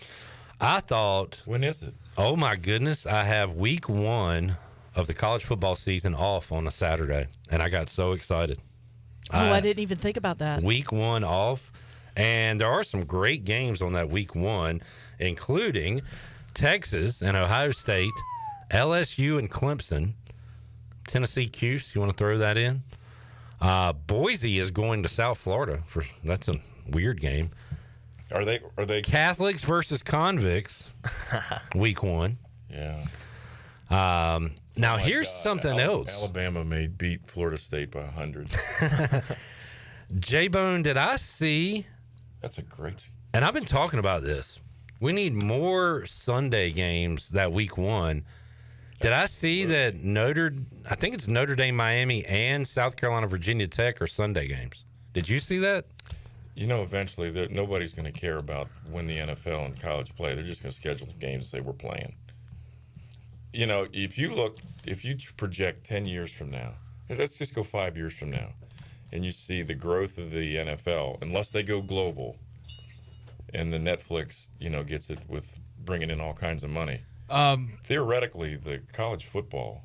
S5: I thought.
S1: When is it?
S5: Oh my goodness! I have week 1 of the college football season off on a Saturday, and I got so excited.
S4: Oh, I didn't even think about that.
S5: Week 1 off, and there are some great games on that week 1, including Texas and Ohio State, LSU and Clemson, Tennessee Cuse. You want to throw that in? Boise is going to South Florida that's a weird game.
S1: Are they
S5: Catholics versus convicts? Week 1.
S1: Yeah.
S5: Now here's something else.
S1: Alabama may beat Florida State by 100.
S5: J-Bone, did I see?
S1: That's a great.
S5: And I've been talking about this. We need more Sunday games that week 1. Did I see that I think it's Notre Dame, Miami, and South Carolina, Virginia Tech are Sunday games. Did you see that?
S1: You know, eventually nobody's going to care about when the NFL and college play. They're just going to schedule games they were playing. You know, if you project 10 years from now, let's just go 5 years from now, and you see the growth of the NFL, unless they go global, and the Netflix, gets it with bringing in all kinds of money. Theoretically, the college football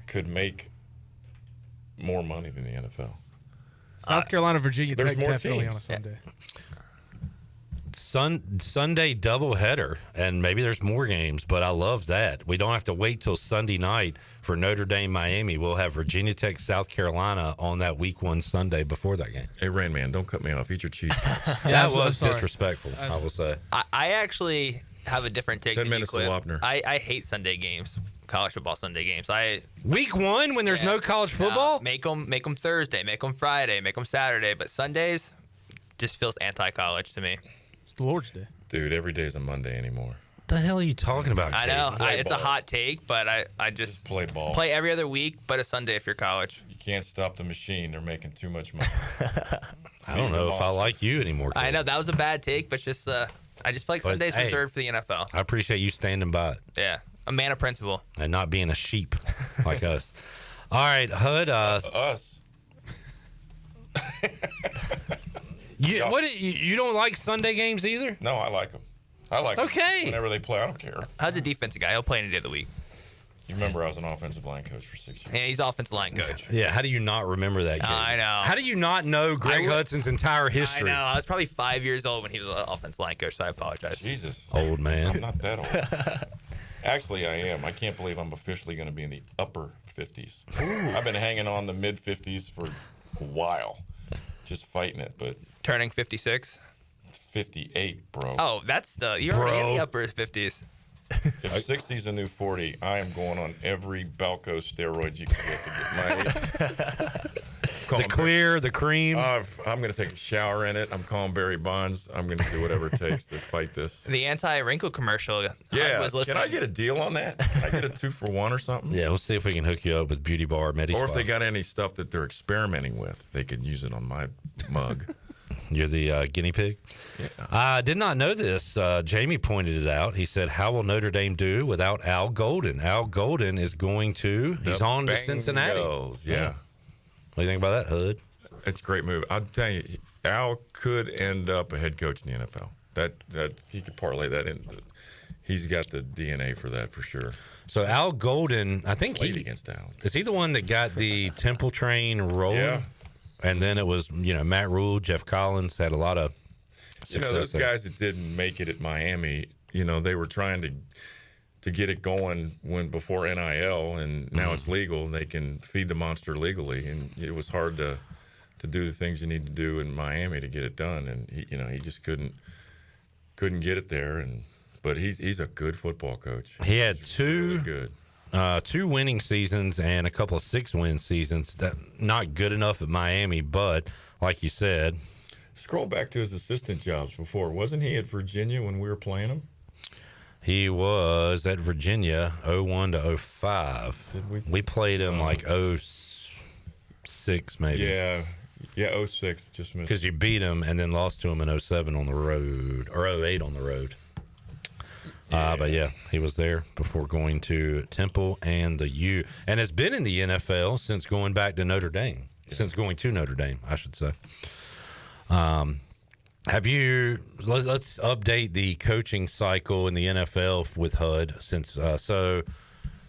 S1: could make more money than the NFL.
S8: South Carolina, Virginia
S1: there's
S8: Tech
S1: more
S8: definitely
S1: teams.
S8: on a Sunday.
S5: Sunday doubleheader, and maybe there's more games, but I love that. We don't have to wait till Sunday night for Notre Dame, Miami. We'll have Virginia Tech, South Carolina on that week 1 Sunday before that game.
S1: Hey, Rain Man, don't cut me off. Eat your cheese.
S5: That was disrespectful, I will say.
S2: I actually have a different take
S1: 10
S2: than
S1: minutes
S2: you,
S1: to
S2: Cliff.
S1: Wapner.
S2: I hate Sunday games, college football Sunday games.
S5: Week 1 when there's no college football?
S2: Make them Thursday, make them Friday, make them Saturday, but Sundays just feels anti-college to me.
S8: It's the Lord's Day.
S1: Dude, every day's a Monday anymore.
S5: What the hell are you talking about?
S2: I know. It's a
S1: ball.
S2: hot take, but I just
S1: play ball.
S2: Play every other week, but a Sunday if you're college.
S1: You can't stop the machine. They're making too much money.
S5: I don't know if I like you anymore.
S2: I know that was a bad take, but just I just feel like Sunday's reserved for the NFL.
S5: I appreciate you standing by it.
S2: Yeah, a man of principle.
S5: And not being a sheep like us. All right, Hud.
S1: Us.
S5: You don't like Sunday games either?
S1: No, I like them. I like them.
S2: Okay.
S1: Whenever they play, I don't care.
S2: How's a defensive guy? He'll play any day of the week.
S1: You remember I was an offensive line coach for 6 years.
S2: And he's offensive line coach.
S5: Yeah, how do you not remember that game?
S2: I know.
S5: How do you not know Greg Hudson's entire history?
S2: I know. I was probably 5 years old when he was an offensive line coach, so I apologize.
S1: Jesus.
S5: Old man.
S1: I'm not that old. Actually, I am. I can't believe I'm officially going to be in the upper 50s. I've been hanging on the mid 50s for a while, just fighting it, but
S2: turning 56?
S1: 58, bro.
S2: Oh, you're already in the upper 50s.
S1: If 60's a new 40, I am going on every Balco steroid you can get to get my
S5: The clear, the cream.
S1: I'm going to take a shower in it. I'm calling Barry Bonds. I'm going to do whatever it takes to fight this.
S2: The anti-wrinkle commercial.
S1: Yeah, can I get a deal on that? Can I get a 2-for-1 or something?
S5: Yeah, we'll see if we can hook you up with Beauty Bar, Medi
S1: Or
S5: Spa.
S1: if they got any stuff that they're experimenting with, they could use it on my mug.
S5: You're the guinea pig?
S1: Yeah.
S5: I did not know this. Jamie pointed it out. He said, how will Notre Dame do without Al Golden? Al Golden is going to, he's on to Cincinnati.
S1: Yeah.
S5: What do you think about that, Hud?
S1: It's a great move. I'll tell you, Al could end up a head coach in the NFL. That he could parlay that in. He's got the DNA for that for sure.
S5: So Al Golden, I think
S1: played against Al.
S5: Is he the one that got the Temple train rolling?
S1: Yeah.
S5: And then it was, Matt Rule, Jeff Collins had a lot of success.
S1: Those guys that didn't make it at Miami, they were trying to get it going before NIL, and now it's legal, and they can feed the monster legally. And it was hard to do the things you need to do in Miami to get it done, and he just couldn't get it there. But he's a good football coach.
S5: He had
S1: really good.
S5: 2 winning seasons and a couple of 6-win seasons. That not good enough at Miami, but like you said,
S1: scroll back to his assistant jobs before. Wasn't he at Virginia when we were playing him?
S5: He was at Virginia 01 to 05.
S1: Did
S5: we played him like 06 maybe.
S1: Yeah, 06 just missed.
S5: Because you beat him and then lost to him in 07 on the road, or 08 on the road. But yeah, he was there before going to Temple and the U, and has been in the NFL since going back to Notre Dame. Since going to Notre Dame, I should say. Have you? Let's update the coaching cycle in the NFL with Hud. Since so,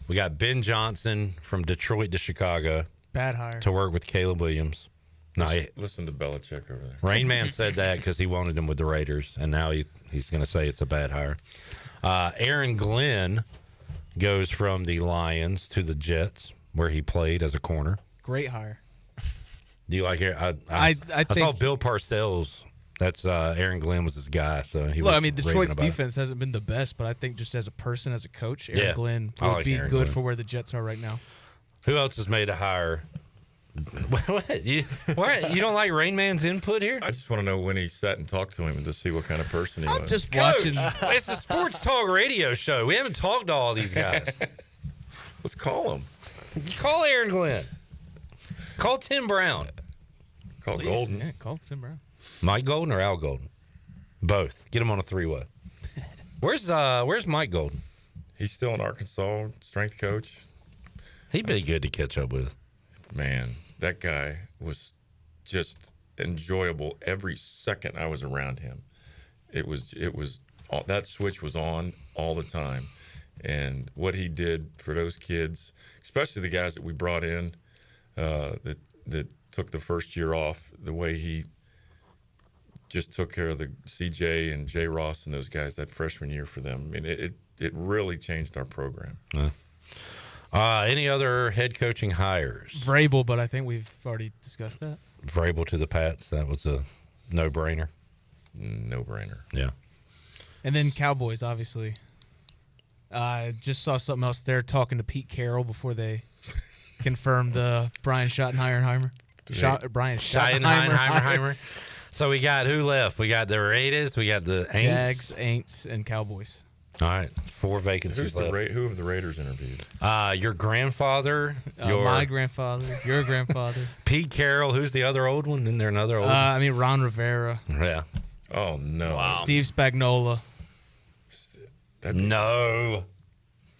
S5: we got Ben Johnson from Detroit to Chicago.
S8: Bad hire.
S5: To work with Caleb Williams.
S1: Listen to Belichick over there.
S5: Rain Man said that because he wanted him with the Raiders, and now he's going to say it's a bad hire. Aaron Glenn goes from the Lions to the Jets, where he played as a corner.
S8: Great hire.
S5: Do you like it? I saw Bill Parcells. That's Aaron Glenn was his guy. So he
S8: look.
S5: was
S8: I mean, Detroit's
S5: raving about
S8: defense hasn't been the best, but I think just as a person, as a coach, Aaron
S5: Yeah,
S8: Glenn
S5: I
S8: would
S5: like
S8: be
S5: Aaron
S8: good
S5: Glenn.
S8: for where the Jets are right now.
S5: Who else has made a hire? What? You don't like Rain Man's input here?
S1: I just want to know when he sat and talked to him and to see what kind of person he was.
S8: Just
S5: Coach,
S8: watching.
S5: It's a sports talk radio show. We haven't talked to all these guys.
S1: Let's call him.
S5: Call Aaron Glenn. Call Tim Brown.
S1: Call Golden.
S8: Yeah, call Tim Brown.
S5: Mike Golden or Al Golden? Both. Get him on a 3-way. Where's Mike Golden?
S1: He's still in Arkansas, strength coach.
S5: He'd be good to catch up with.
S1: Man, that guy was just enjoyable every second I was around him. It was that switch was on all the time, and what he did for those kids, especially the guys that we brought in that took the first year off, the way he just took care of the CJ and J. Ross and those guys that freshman year for them. I mean, it really changed our program.
S5: Any other head coaching hires?
S8: Vrabel, but I think we've already discussed that.
S5: Vrabel to the Pats. That was a no-brainer.
S1: No-brainer.
S5: Yeah.
S8: And then Cowboys, obviously. I just saw something else. They're talking to Pete Carroll before they confirmed the Brian Schottenheimer. Brian
S5: Schottenheimer. So we got who left? We got the Raiders. We got the Aints.
S8: Jags, Aints, and Cowboys.
S5: All right, 4 vacancies left.
S1: Who have the Raiders interviewed?
S5: Your grandfather.
S8: My grandfather. Your grandfather.
S5: Pete Carroll. Who's the other old one? Isn't there another old one?
S8: Ron Rivera.
S5: Yeah.
S1: Oh, no. Wow.
S8: Steve Spagnuolo.
S5: No.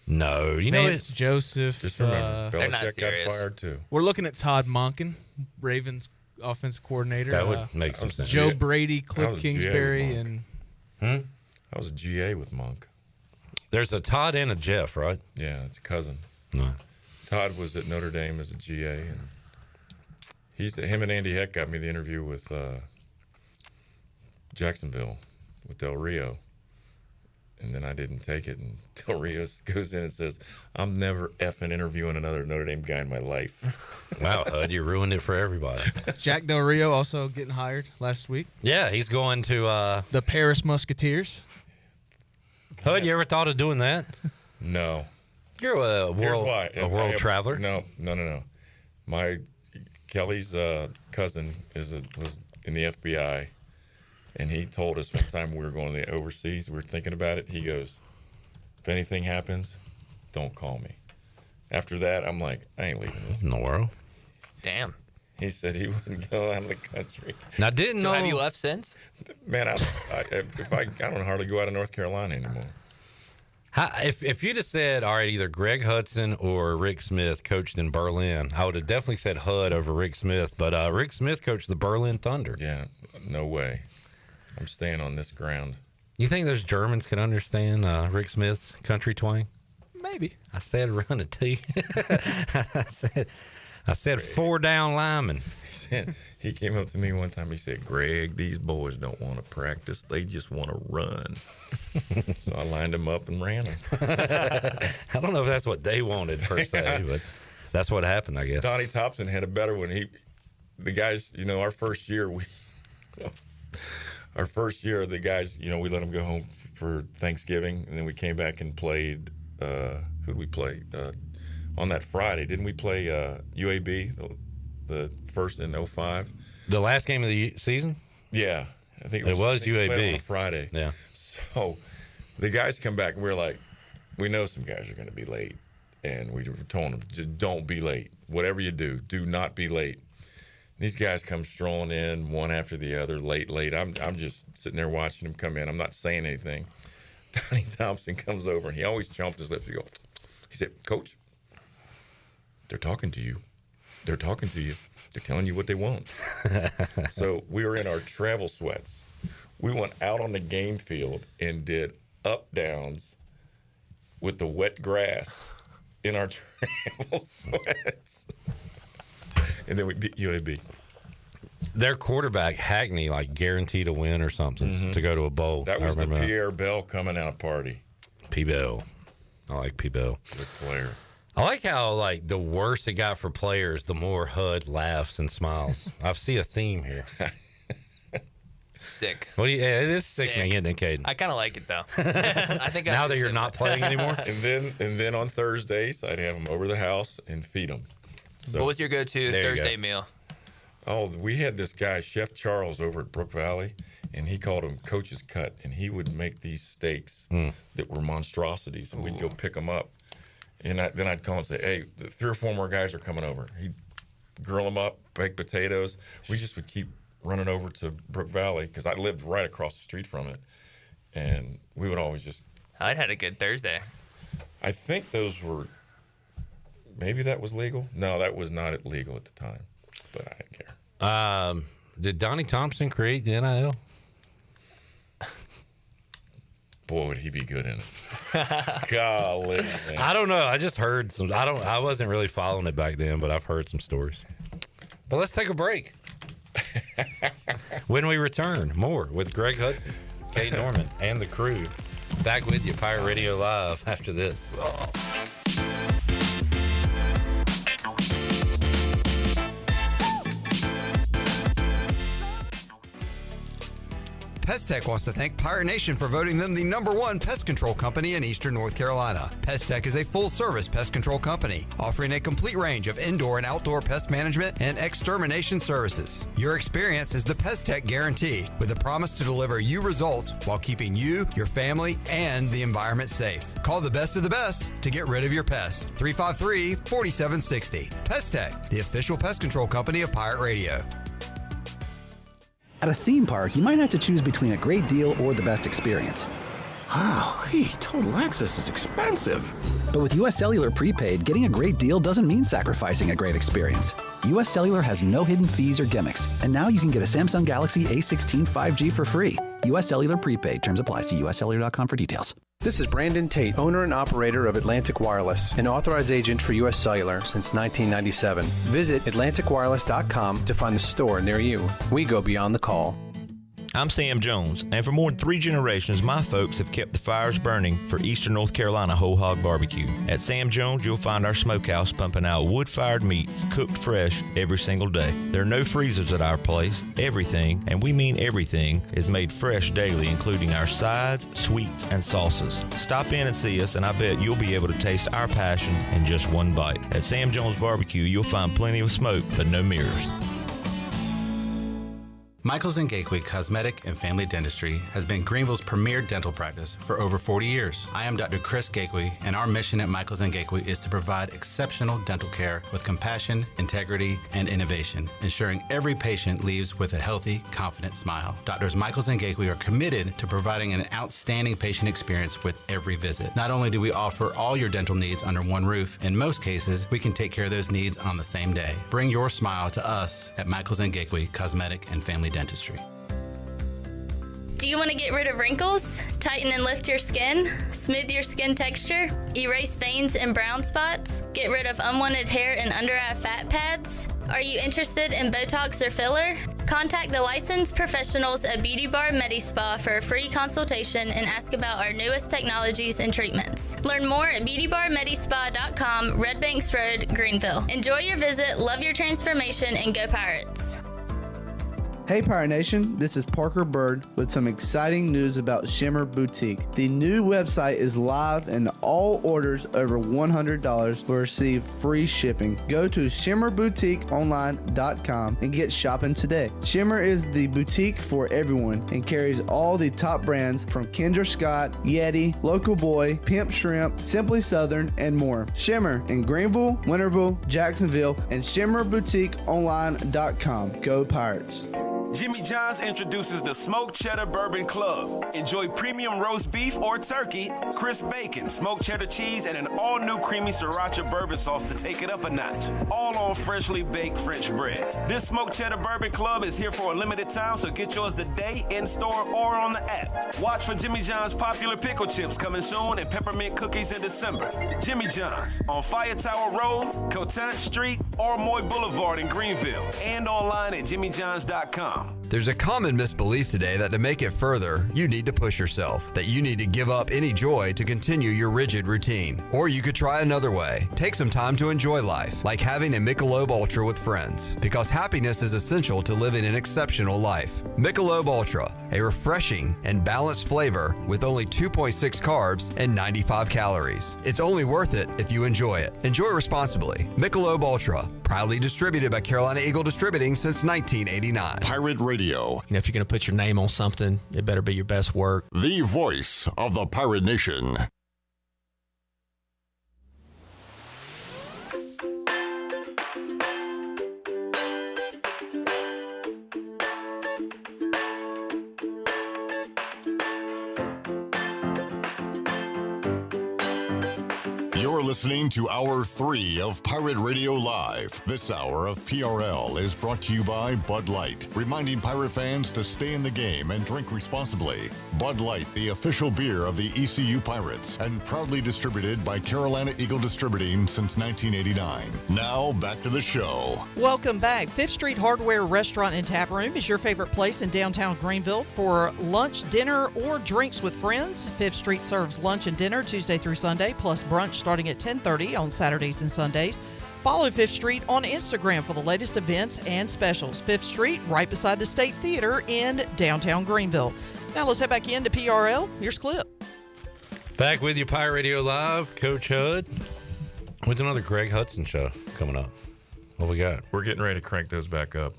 S5: You
S8: Vance Joseph.
S1: Just remember, Belichick got fired too.
S8: We're looking at Todd Monken, Ravens offensive coordinator.
S5: That would make some sense.
S8: Joe Brady, Cliff Kingsbury, and
S1: I was a GA with Monk.
S5: There's a Todd and a Jeff, right?
S1: Yeah, it's a cousin.
S5: No.
S1: Todd was at Notre Dame as a GA, and him and Andy Heck got me the interview with Jacksonville with Del Rio. And then I didn't take it, and Del Rio goes in and says, I'm never effing interviewing another Notre Dame guy in my life.
S5: Wow, Hud, you ruined it for everybody.
S8: Jack Del Rio also getting hired last week.
S5: Yeah, he's going to
S8: the Paris Musketeers.
S5: Hud, you ever thought of doing that?
S1: No.
S5: You're a world traveler.
S1: No. Kelly's cousin was in the FBI. And he told us one time we were going to the overseas, we were thinking about it. He goes, if anything happens, don't call me. After that, I'm like, I ain't leaving this.
S5: In the world?
S2: Damn.
S1: He said he wouldn't go out of the country.
S5: Now, have
S2: you left since?
S1: Man, I don't hardly go out of North Carolina anymore.
S5: If you'd have said, all right, either Greg Hudson or Rick Smith coached in Berlin, I would have definitely said Hud over Rick Smith. But Rick Smith coached the Berlin Thunder.
S1: Yeah, no way. I'm staying on this ground.
S5: You think those Germans can understand Rick Smith's country twang?
S8: Maybe.
S5: I said run a T. I said 4 down linemen.
S1: He came up to me one time. He said, Greg, these boys don't want to practice. They just want to run. So I lined them up and ran them.
S5: I don't know if that's what they wanted per se, but that's what happened, I guess.
S1: Donnie Thompson had a better one. The guys, our first year, the guys, we let them go home for Thanksgiving, and then we came back and played. Who'd we play on that Friday? Didn't we play UAB the first in 05?
S5: The last game of the season?
S1: Yeah, I think
S5: it was UAB
S1: we played on a Friday.
S5: Yeah.
S1: So the guys come back, and we're like, we know some guys are going to be late, and we were telling them, just don't be late. Whatever you do not be late. These guys come strolling in one after the other, late. I'm just sitting there watching them come in. I'm not saying anything. Donnie Thompson comes over, and he always chomped his lips. He said, Coach, they're talking to you. They're talking to you. They're telling you what they want. So we were in our travel sweats. We went out on the game field and did up-downs with the wet grass in our travel sweats. And then we beat UAB.
S5: Their quarterback, Hackney, guaranteed to win or something to go to a bowl.
S1: That was the Pierre Bell coming out party.
S5: P. Bell. I like P. Bell.
S1: Good player.
S5: I like how, the worse it got for players, the more Hud laughs and smiles. I see a theme here.
S2: Sick.
S5: It is sickening, isn't it, Caiden?
S2: I kind of like it, though. I think
S5: now that you're not playing anymore?
S1: And then on Thursdays, I'd have them over the house and feed them. So,
S2: what was your go-to Thursday meal?
S1: Oh, we had this guy, Chef Charles, over at Brook Valley, and he called them Coach's Cut, and he would make these steaks that were monstrosities, and we'd go pick them up. And then I'd call and say, hey, 3 or 4 more guys are coming over. He'd grill them up, baked potatoes. We just would keep running over to Brook Valley because I lived right across the street from it, and we would always just.
S2: I had a good Thursday.
S1: I think those were. Maybe that was legal. No, that was not legal at the time, but I didn't care.
S5: Did Donnie Thompson create the NIL?
S1: Boy, would he be good in it. Golly, man.
S5: I don't know. I just heard some. I wasn't really following it back then, but I've heard some stories. But let's take a break. When we return, more with Greg Hudson, Kate Norman, and the crew. Back with you, Pirate Radio Live, after this.
S28: Pest Tech wants to thank Pirate Nation for voting them the #1 pest control company in Eastern North Carolina. Pest Tech is a full-service pest control company offering a complete range of indoor and outdoor pest management and extermination services. Your experience is the Pest Tech guarantee, with a promise to deliver you results while keeping you, your family, and the environment safe. Call the best of the best to get rid of your pests. 353-4760. Pest Tech, the official pest control company of Pirate Radio.
S13: At a theme park, you might have to choose between a great deal or the best experience.
S14: Wow, total access is expensive.
S13: But with US Cellular Prepaid, getting a great deal doesn't mean sacrificing a great experience. US Cellular has no hidden fees or gimmicks, and now you can get a Samsung Galaxy A16 5G for free. US Cellular Prepaid. Terms apply. See uscellular.com for details.
S15: This is Brandon Tate, owner and operator of Atlantic Wireless, an authorized agent for U.S. Cellular since 1997. Visit AtlanticWireless.com to find the store near you. We go beyond the call.
S16: I'm Sam Jones, and for more than 3 generations, my folks have kept the fires burning for Eastern North Carolina Whole Hog Barbecue. At Sam Jones, you'll find our smokehouse pumping out wood-fired meats, cooked fresh every single day. There are no freezers at our place. Everything, and we mean everything, is made fresh daily, including our sides, sweets, and sauces. Stop in and see us, and I bet you'll be able to taste our passion in just one bite. At Sam Jones Barbecue, you'll find plenty of smoke, but no mirrors.
S17: Michaels & Gateway Cosmetic and Family Dentistry has been Greenville's premier dental practice for over 40 years. I am Dr. Chris Gateway, and our mission at Michaels & Gateway is to provide exceptional dental care with compassion, integrity, and innovation, ensuring every patient leaves with a healthy, confident smile. Doctors Michaels & Gateway are committed to providing an outstanding patient experience with every visit. Not only do we offer all your dental needs under one roof, in most cases, we can take care of those needs on the same day. Bring your smile to us at Michaels & Gateway Cosmetic and Family Dentistry.
S21: Do you want to get rid of wrinkles, tighten and lift your skin, smooth your skin texture, erase veins and brown spots, get rid of unwanted hair and under-eye fat pads? Are you interested in Botox or filler? Contact the licensed professionals at Beauty Bar MediSpa for a free consultation and ask about our newest technologies and treatments. Learn more at beautybarmedispa.com, Red Banks Road, Greenville. Enjoy your visit, love your transformation, and go Pirates.
S22: Hey Pirate Nation, this is Parker Bird with some exciting news about Shimmer Boutique. The new website is live and all orders over $100 will receive free shipping. Go to shimmerboutiqueonline.com and get shopping today. Shimmer is the boutique for everyone and carries all the top brands from Kendra Scott, Yeti, Local Boy, Pimp Shrimp, Simply Southern, and more. Shimmer in Greenville, Winterville, Jacksonville, and shimmerboutiqueonline.com. Go Pirates.
S23: Jimmy John's introduces the Smoked Cheddar Bourbon Club. Enjoy premium roast beef or turkey, crisp bacon, smoked cheddar cheese, and an all-new creamy sriracha bourbon sauce to take it up a notch. All on freshly baked French bread. This Smoked Cheddar Bourbon Club is here for a limited time, so get yours today in-store or on the app. Watch for Jimmy John's popular pickle chips coming soon and peppermint cookies in December. Jimmy John's on Fire Tower Road, Cotant Street, or Moy Boulevard in Greenville, and online at jimmyjohns.com.
S28: There's a common misbelief today that to make it further, you need to push yourself, that you need to give up any joy to continue your rigid routine. Or you could try another way. Take some time to enjoy life, like having a Michelob Ultra with friends, because happiness is essential to living an exceptional life. Michelob Ultra, a refreshing and balanced flavor with only 2.6 carbs and 95 calories. It's only worth it if you enjoy it. Enjoy responsibly. Michelob Ultra, proudly distributed by Carolina Eagle Distributing since 1989.
S10: Pirate Radio.
S24: You know, if you're going to put your name on something, it better be your best work.
S10: The voice of the Pirate Nation. You're listening to Hour 3 of Pirate Radio Live. This hour of PRL is brought to you by Bud Light, reminding Pirate fans to stay in the game and drink responsibly. Bud Light, the official beer of the ECU Pirates, and proudly distributed by Carolina Eagle Distributing since 1989. Now, back to the show.
S4: Welcome back. Fifth Street Hardware Restaurant and Tap Room is your favorite place in downtown Greenville for lunch, dinner, or drinks with friends. Fifth Street serves lunch and dinner Tuesday through Sunday, plus brunch starting at 10:30 on Saturdays and Sundays. Follow Fifth Street on Instagram for the latest events and specials. Fifth Street, right beside the State Theater in downtown Greenville. Now let's head back into PRL. Here's Clip.
S5: Back with you, Pirate Radio Live. Coach Hud with another Greg Hudson show coming up. What we got?
S1: We're getting ready to crank those back up.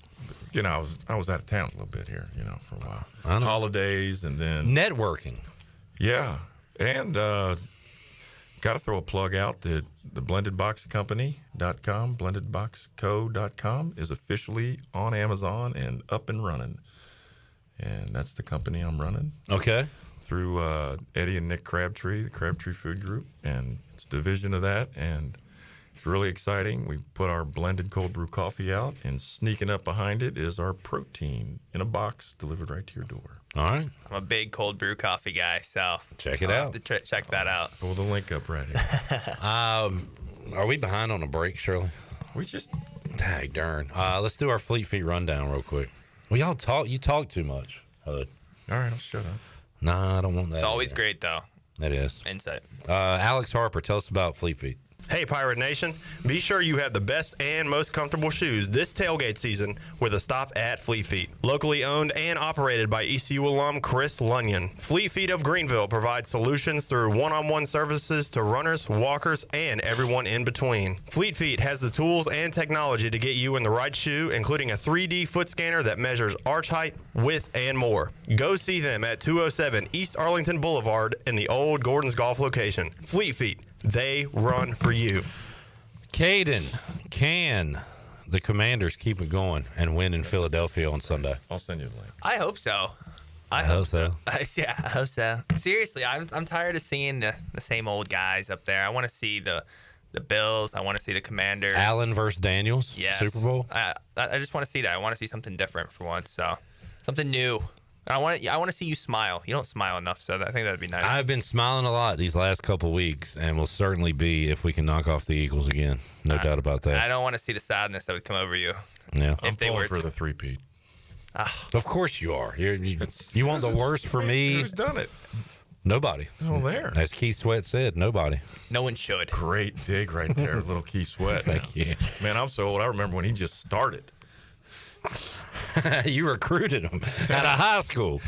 S1: You know, I was out of town a little bit here, you know, for a while.
S5: I know.
S1: Holidays and then
S5: Networking.
S1: Yeah. And got to throw a plug out that the blendedboxcompany.com, blendedboxco.com is officially on Amazon and up and running. And that's the company I'm running.
S5: Okay.
S1: Through Eddie and Nick Crabtree, the Crabtree Food Group. And it's a division of that. And it's really exciting. We put our blended cold brew coffee out, and sneaking up behind it is our protein in a box delivered right to your door.
S5: All right.
S2: I'm a big cold brew coffee guy, so
S5: check it
S2: I'll
S5: out.
S2: have to check that out.
S1: Pull the link up right here.
S5: Are we behind on a break, Shirley?
S1: We just
S5: tag darn. Let's do our Fleet Feet rundown real quick. Well, y'all talk. You talk too much, Hud.
S1: All right, I'll shut up.
S5: Nah, I don't want that.
S2: It's always great, though.
S5: It is.
S2: Insight.
S5: Alex Harper, tell us about Fleet Feet.
S3: Hey, Pirate Nation. Be sure you have the best and most comfortable shoes this tailgate season with a stop at Fleet Feet. Locally owned and operated by ECU alum Chris Lunyon. Fleet Feet of Greenville provides solutions through one-on-one services to runners, walkers, and everyone in between. Fleet Feet has the tools and technology to get you in the right shoe, including a 3D foot scanner that measures arch height, width, and more. Go see them at 207 East Arlington Boulevard in the old Gordon's Golf location. Fleet Feet. They run for you.
S5: Caiden, can the Commanders keep it going and win in Philadelphia on Sunday?
S1: I'll send you the link.
S2: I hope so.
S5: I hope so.
S2: Yeah, I hope so. Seriously, I'm tired of seeing the same old guys up there. I want to see the Bills. I want to see the Commanders.
S5: Allen versus Daniels,
S2: yes.
S5: Super Bowl.
S2: I just want to see that. I want to see something different for once. So something new. I want to see you smile. You don't smile enough, so I think that'd be nice.
S5: I've been smiling a lot these last couple weeks, and will certainly be if we can knock off the Eagles again. No doubt about that.
S2: I don't want to see the sadness that would come over you.
S5: Yeah,
S1: I'm pulling for the three-peat.
S5: Of course you are. You want the worst for me?
S1: Who's done it?
S5: Nobody.
S1: Oh, there.
S5: As Keith Sweat said, nobody.
S2: No one should.
S1: Great dig right there, little Keith Sweat.
S5: Thank you.
S1: Man, I'm so old. I remember when he just started.
S5: You recruited him out of high school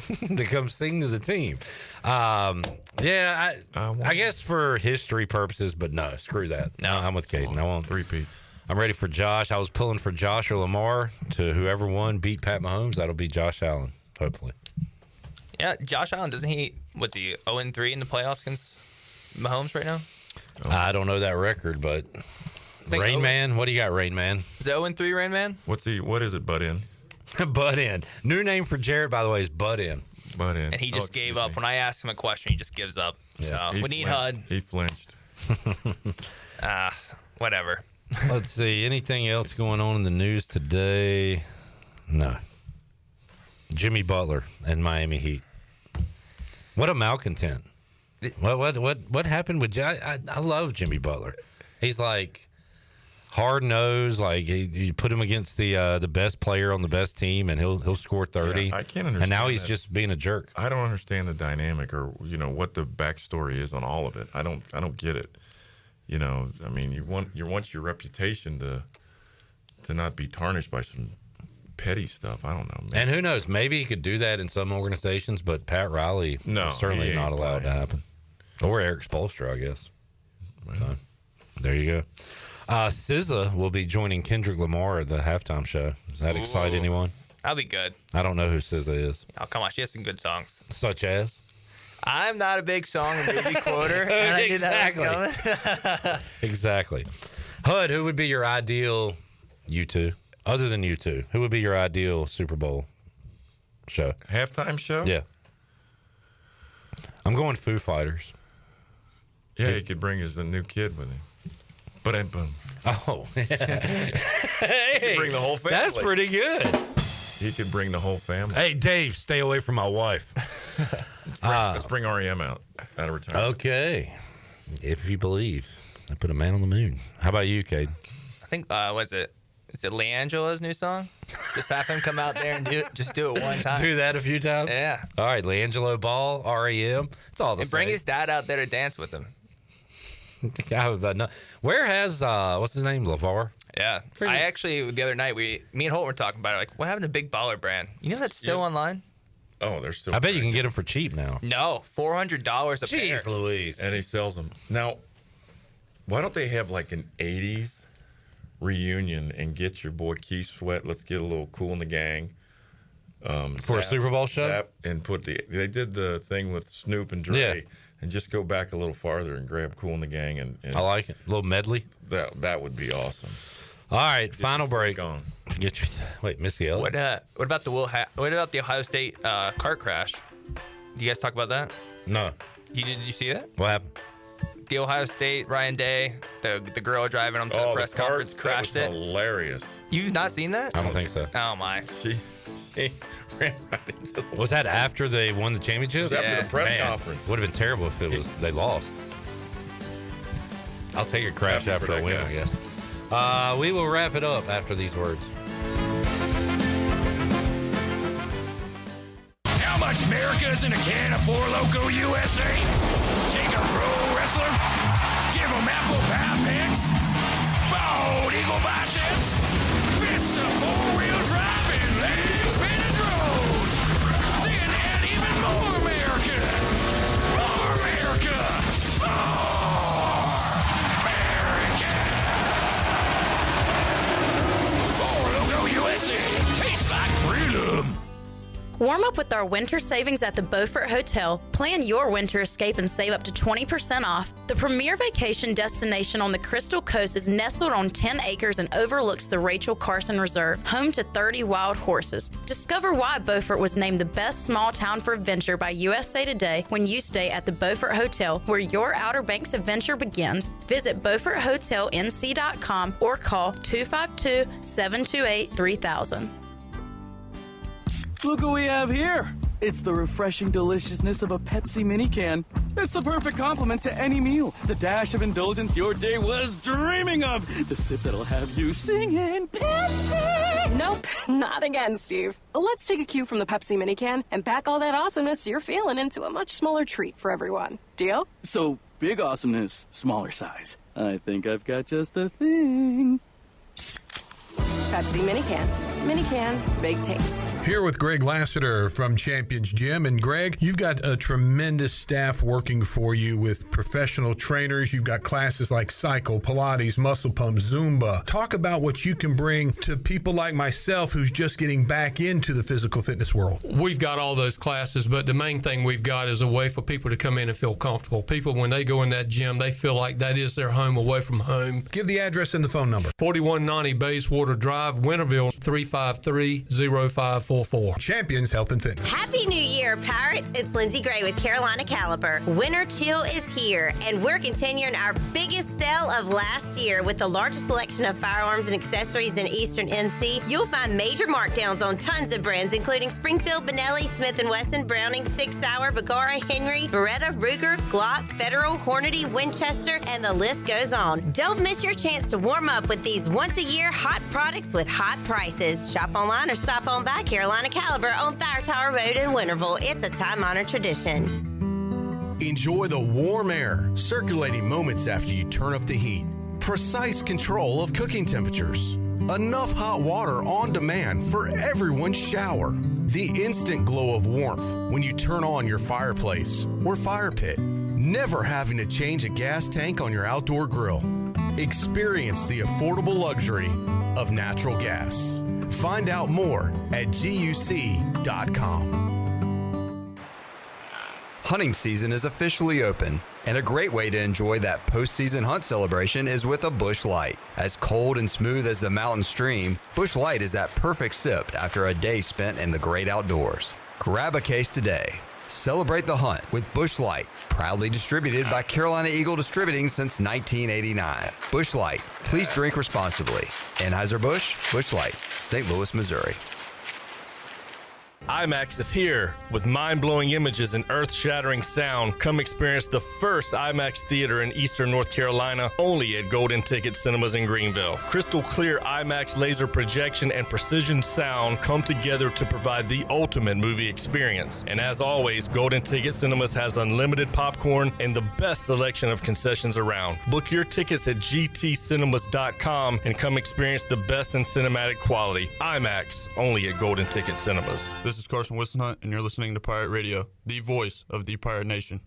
S5: to come sing to the team. I guess for history purposes, but no, screw that. No, I'm with Caiden. I want
S1: three-peat.
S5: I'm ready for Josh. I was pulling for Josh or Lamar to whoever won beat Pat Mahomes. That'll be Josh Allen, hopefully.
S2: Yeah, Josh Allen, doesn't he? What's he 0-3 in the playoffs against Mahomes right now?
S5: I don't know that record, but Rain Man, what do you got, Rain Man?
S2: Is it 0-3, Rain Man?
S1: What is it, Butt In?
S5: Butt In. New name for Jared, by the way, is Butt In.
S1: Butt In.
S2: And he just gave up. When I asked him a question, he just gives up.
S5: Yeah.
S2: So we need HUD.
S1: He flinched.
S2: Whatever.
S5: Let's see. Anything else going on in the news today? No. Jimmy Butler and Miami Heat. What a malcontent. What happened with I love Jimmy Butler. He's like hard nosed, like you put him against the best player on the best team and he'll score 30.
S1: Yeah, I can't understand.
S5: And now he's
S1: that.
S5: just being a jerk.
S1: I don't understand the dynamic or what the backstory is on all of it. I don't get it. I mean, you want your reputation to not be tarnished by some petty stuff. I don't know. Man.
S5: And who knows? Maybe he could do that in some organizations, but Pat Riley is certainly not allowed to happen. Or Eric Spoelstra, I guess. Well. So, there you go. SZA will be joining Kendrick Lamar at the halftime show. Does that excite anyone?
S2: That'll be good.
S5: I don't know who SZA is.
S2: Oh, come on. She has some good songs.
S5: Such as?
S2: I'm not a big song or movie quoter. And I knew that was coming.
S5: Exactly. HUD, who would be your ideal U2? Other than U2, who would be your ideal Super Bowl show?
S1: Halftime show?
S5: Yeah. I'm going Foo Fighters.
S1: Yeah, he could bring his new kid with him. But boom.
S5: Oh,
S1: He could bring the whole family.
S5: That's pretty good.
S1: He could bring the whole family.
S5: Hey, Dave, stay away from my wife.
S1: Let's bring REM out of retirement.
S5: Okay. If you believe. I put a man on the moon. How about you, Caiden?
S2: I think, is it LeAngelo's new song? Just have him come out there and do it one time.
S5: Do that a few times?
S2: Yeah.
S5: All right, LeAngelo Ball, REM. It's all the
S2: And
S5: same.
S2: bring his dad out there to dance with him.
S5: Where has, what's his name, LeVar?
S2: Yeah. I actually, the other night, me and Holt were talking about it. Like, what happened to Big Baller Brand? You know that's still online?
S1: Oh, they're still.
S5: I bet you can get them for cheap now.
S2: No, $400 a pair.
S5: Jeez Louise.
S1: And he sells them. Now, why don't they have like an 80s reunion and get your boy Keith Sweat? Let's get a little Cool in the Gang.
S5: For a Super Bowl show?
S1: And they did the thing with Snoop and Dre.
S5: Yeah.
S1: And just go back a little farther and grab Cool in the Gang. And
S5: I like it. A little medley.
S1: That would be awesome.
S5: All right, final break.
S1: On.
S5: Get your Missy Elliott.
S2: What about the Ohio State cart crash? Did you guys talk about that?
S5: No.
S2: Did you see that?
S5: What happened?
S2: The Ohio State Ryan Day, the girl driving him to the press conference, crashed
S1: that
S2: it.
S1: was hilarious.
S2: You've not seen that?
S5: I don't think so.
S2: Oh my!
S1: She ran right into the
S5: Was that after they won the championship?
S1: It was after the press conference.
S5: Would have been terrible if they lost. I'll take a crash
S1: Happy
S5: after
S1: for
S5: a
S1: that
S5: win,
S1: guy.
S5: I guess. We will wrap it up after these words.
S6: How much America is in a can of Four Loko USA? Take a pro wrestler, give him apple pie picks, bald eagle biceps, fists of four-wheel drive and leg spinning drones. Then add even more America. More America. More Loco USA. Tastes like freedom.
S7: Warm up with our winter savings at the Beaufort Hotel. Plan your winter escape and save up to 20% off. The premier vacation destination on the Crystal Coast is nestled on 10 acres and overlooks the Rachel Carson Reserve, home to 30 wild horses. Discover why Beaufort was named the best small town for adventure by USA Today when you stay at the Beaufort Hotel, where your Outer Banks adventure begins. Visit BeaufortHotelNC.com or call 252-728-3000.
S9: Look what we have here. It's the refreshing deliciousness of a Pepsi mini can. It's the perfect complement to any meal. The dash of indulgence your day was dreaming of. The sip that'll have you singing Pepsi.
S11: Nope, not again, Steve. Let's take a cue from the Pepsi mini can and pack all that awesomeness you're feeling into a much smaller treat for everyone. Deal?
S9: So, big awesomeness, smaller size. I think I've got just the thing.
S11: Pepsi mini can. Mini can, big taste.
S12: Here with Greg Lassiter from Champions Gym. And Greg, you've got a tremendous staff working for you with professional trainers. You've got classes like cycle, Pilates, muscle pump, Zumba. Talk about what you can bring to people like myself who's just getting back into the physical fitness world.
S25: We've got all those classes, but the main thing we've got is a way for people to come in and feel comfortable. People, when they go in that gym, they feel like that is their home away from home.
S12: Give the address and the phone number.
S25: 4190 Bayswater Drive, Winterville, 353-0544.
S12: Champions Health and Fitness.
S26: Happy New Year, Pirates. It's Lindsay Gray with Carolina Caliber. Winter Chill is here, and we're continuing our biggest sale of last year with the largest selection of firearms and accessories in Eastern NC. You'll find major markdowns on tons of brands, including Springfield, Benelli, Smith & Wesson, Browning, Sig Sauer, Bergara, Henry, Beretta, Ruger, Glock, Federal, Hornady, Winchester, and the list goes on. Don't miss your chance to warm up with these once-a-year hot products with hot prices. Shop online or stop on by Carolina Caliber on Fire Tower Road in Winterville. It's a time-honored tradition.
S27: Enjoy the warm air circulating moments after you turn up the heat. Precise control of cooking temperatures. Enough hot water on demand for everyone's shower. The instant glow of warmth when you turn on your fireplace or fire pit. Never having to change a gas tank on your outdoor grill. Experience the affordable luxury of natural gas. Find out more at GUC.com.
S28: Hunting season is officially open, and a great way to enjoy that postseason hunt celebration is with a Busch Light. As cold and smooth as the mountain stream, Busch Light is that perfect sip after a day spent in the great outdoors. Grab a case today. Celebrate the hunt with Busch Light, proudly distributed by Carolina Eagle Distributing since 1989. Busch Light, please drink responsibly. Anheuser-Busch, Busch Light, St. Louis, Missouri.
S3: IMAX is here with mind-blowing images and earth-shattering sound. Come experience the first IMAX theater in Eastern North Carolina, only at Golden Ticket Cinemas in Greenville. Crystal clear IMAX laser projection and precision sound come together to provide the ultimate movie experience. And as always, Golden Ticket Cinemas has unlimited popcorn and the best selection of concessions around. Book your tickets at gtcinemas.com and come experience the best in cinematic quality. IMAX, only at Golden Ticket Cinemas.
S8: This is Carson Wissenhunt, and you're listening to Pirate Radio, the voice of the Pirate Nation.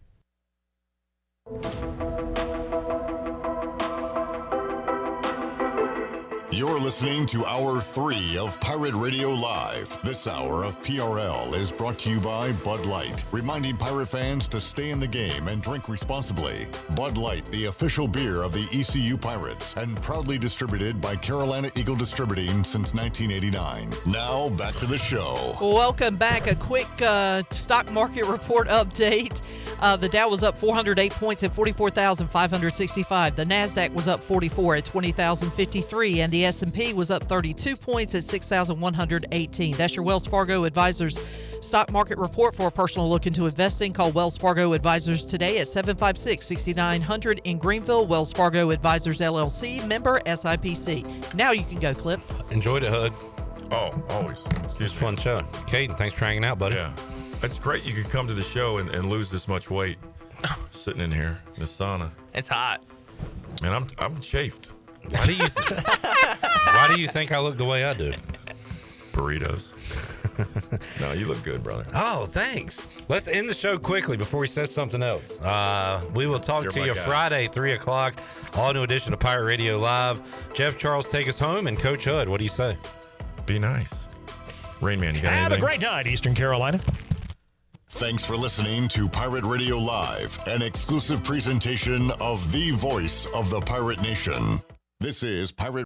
S10: You're listening to Hour 3 of Pirate Radio Live. This hour of PRL is brought to you by Bud Light, reminding pirate fans to stay in the game and drink responsibly. Bud Light, the official beer of the ECU Pirates, and proudly distributed by Carolina Eagle Distributing since 1989. Now, back to the show.
S4: Welcome back. A quick stock market report update. The Dow was up 408 points at 44,565. The NASDAQ was up 44 at 20,053. And the S&P was up 32 points at 6,118. That's your Wells Fargo Advisors stock market report. For a personal look into investing, call Wells Fargo Advisors today at 756-6900 in Greenville. Wells Fargo Advisors, LLC, member SIPC. Now you can go, Clip.
S5: Enjoyed it, Hud.
S1: Oh, always.
S5: It was a fun show. Caiden, thanks for hanging out, buddy.
S1: Yeah. It's great you could come to the show and lose this much weight sitting in here in the sauna.
S2: It's hot.
S1: And I'm chafed.
S5: Why do you think I look the way I do?
S1: Burritos. No, you look good, brother.
S5: Oh, thanks. Let's end the show quickly before he says something else. We will talk to you Friday, 3 o'clock. All new edition of Pirate Radio Live. Jeff Charles, take us home, and Coach Hud, what do you say?
S1: Be nice. Rain Man, you got
S13: Have
S1: anything?
S13: a great night, Eastern Carolina.
S10: Thanks for listening to Pirate Radio Live, an exclusive presentation of the voice of the Pirate Nation. This is Pirate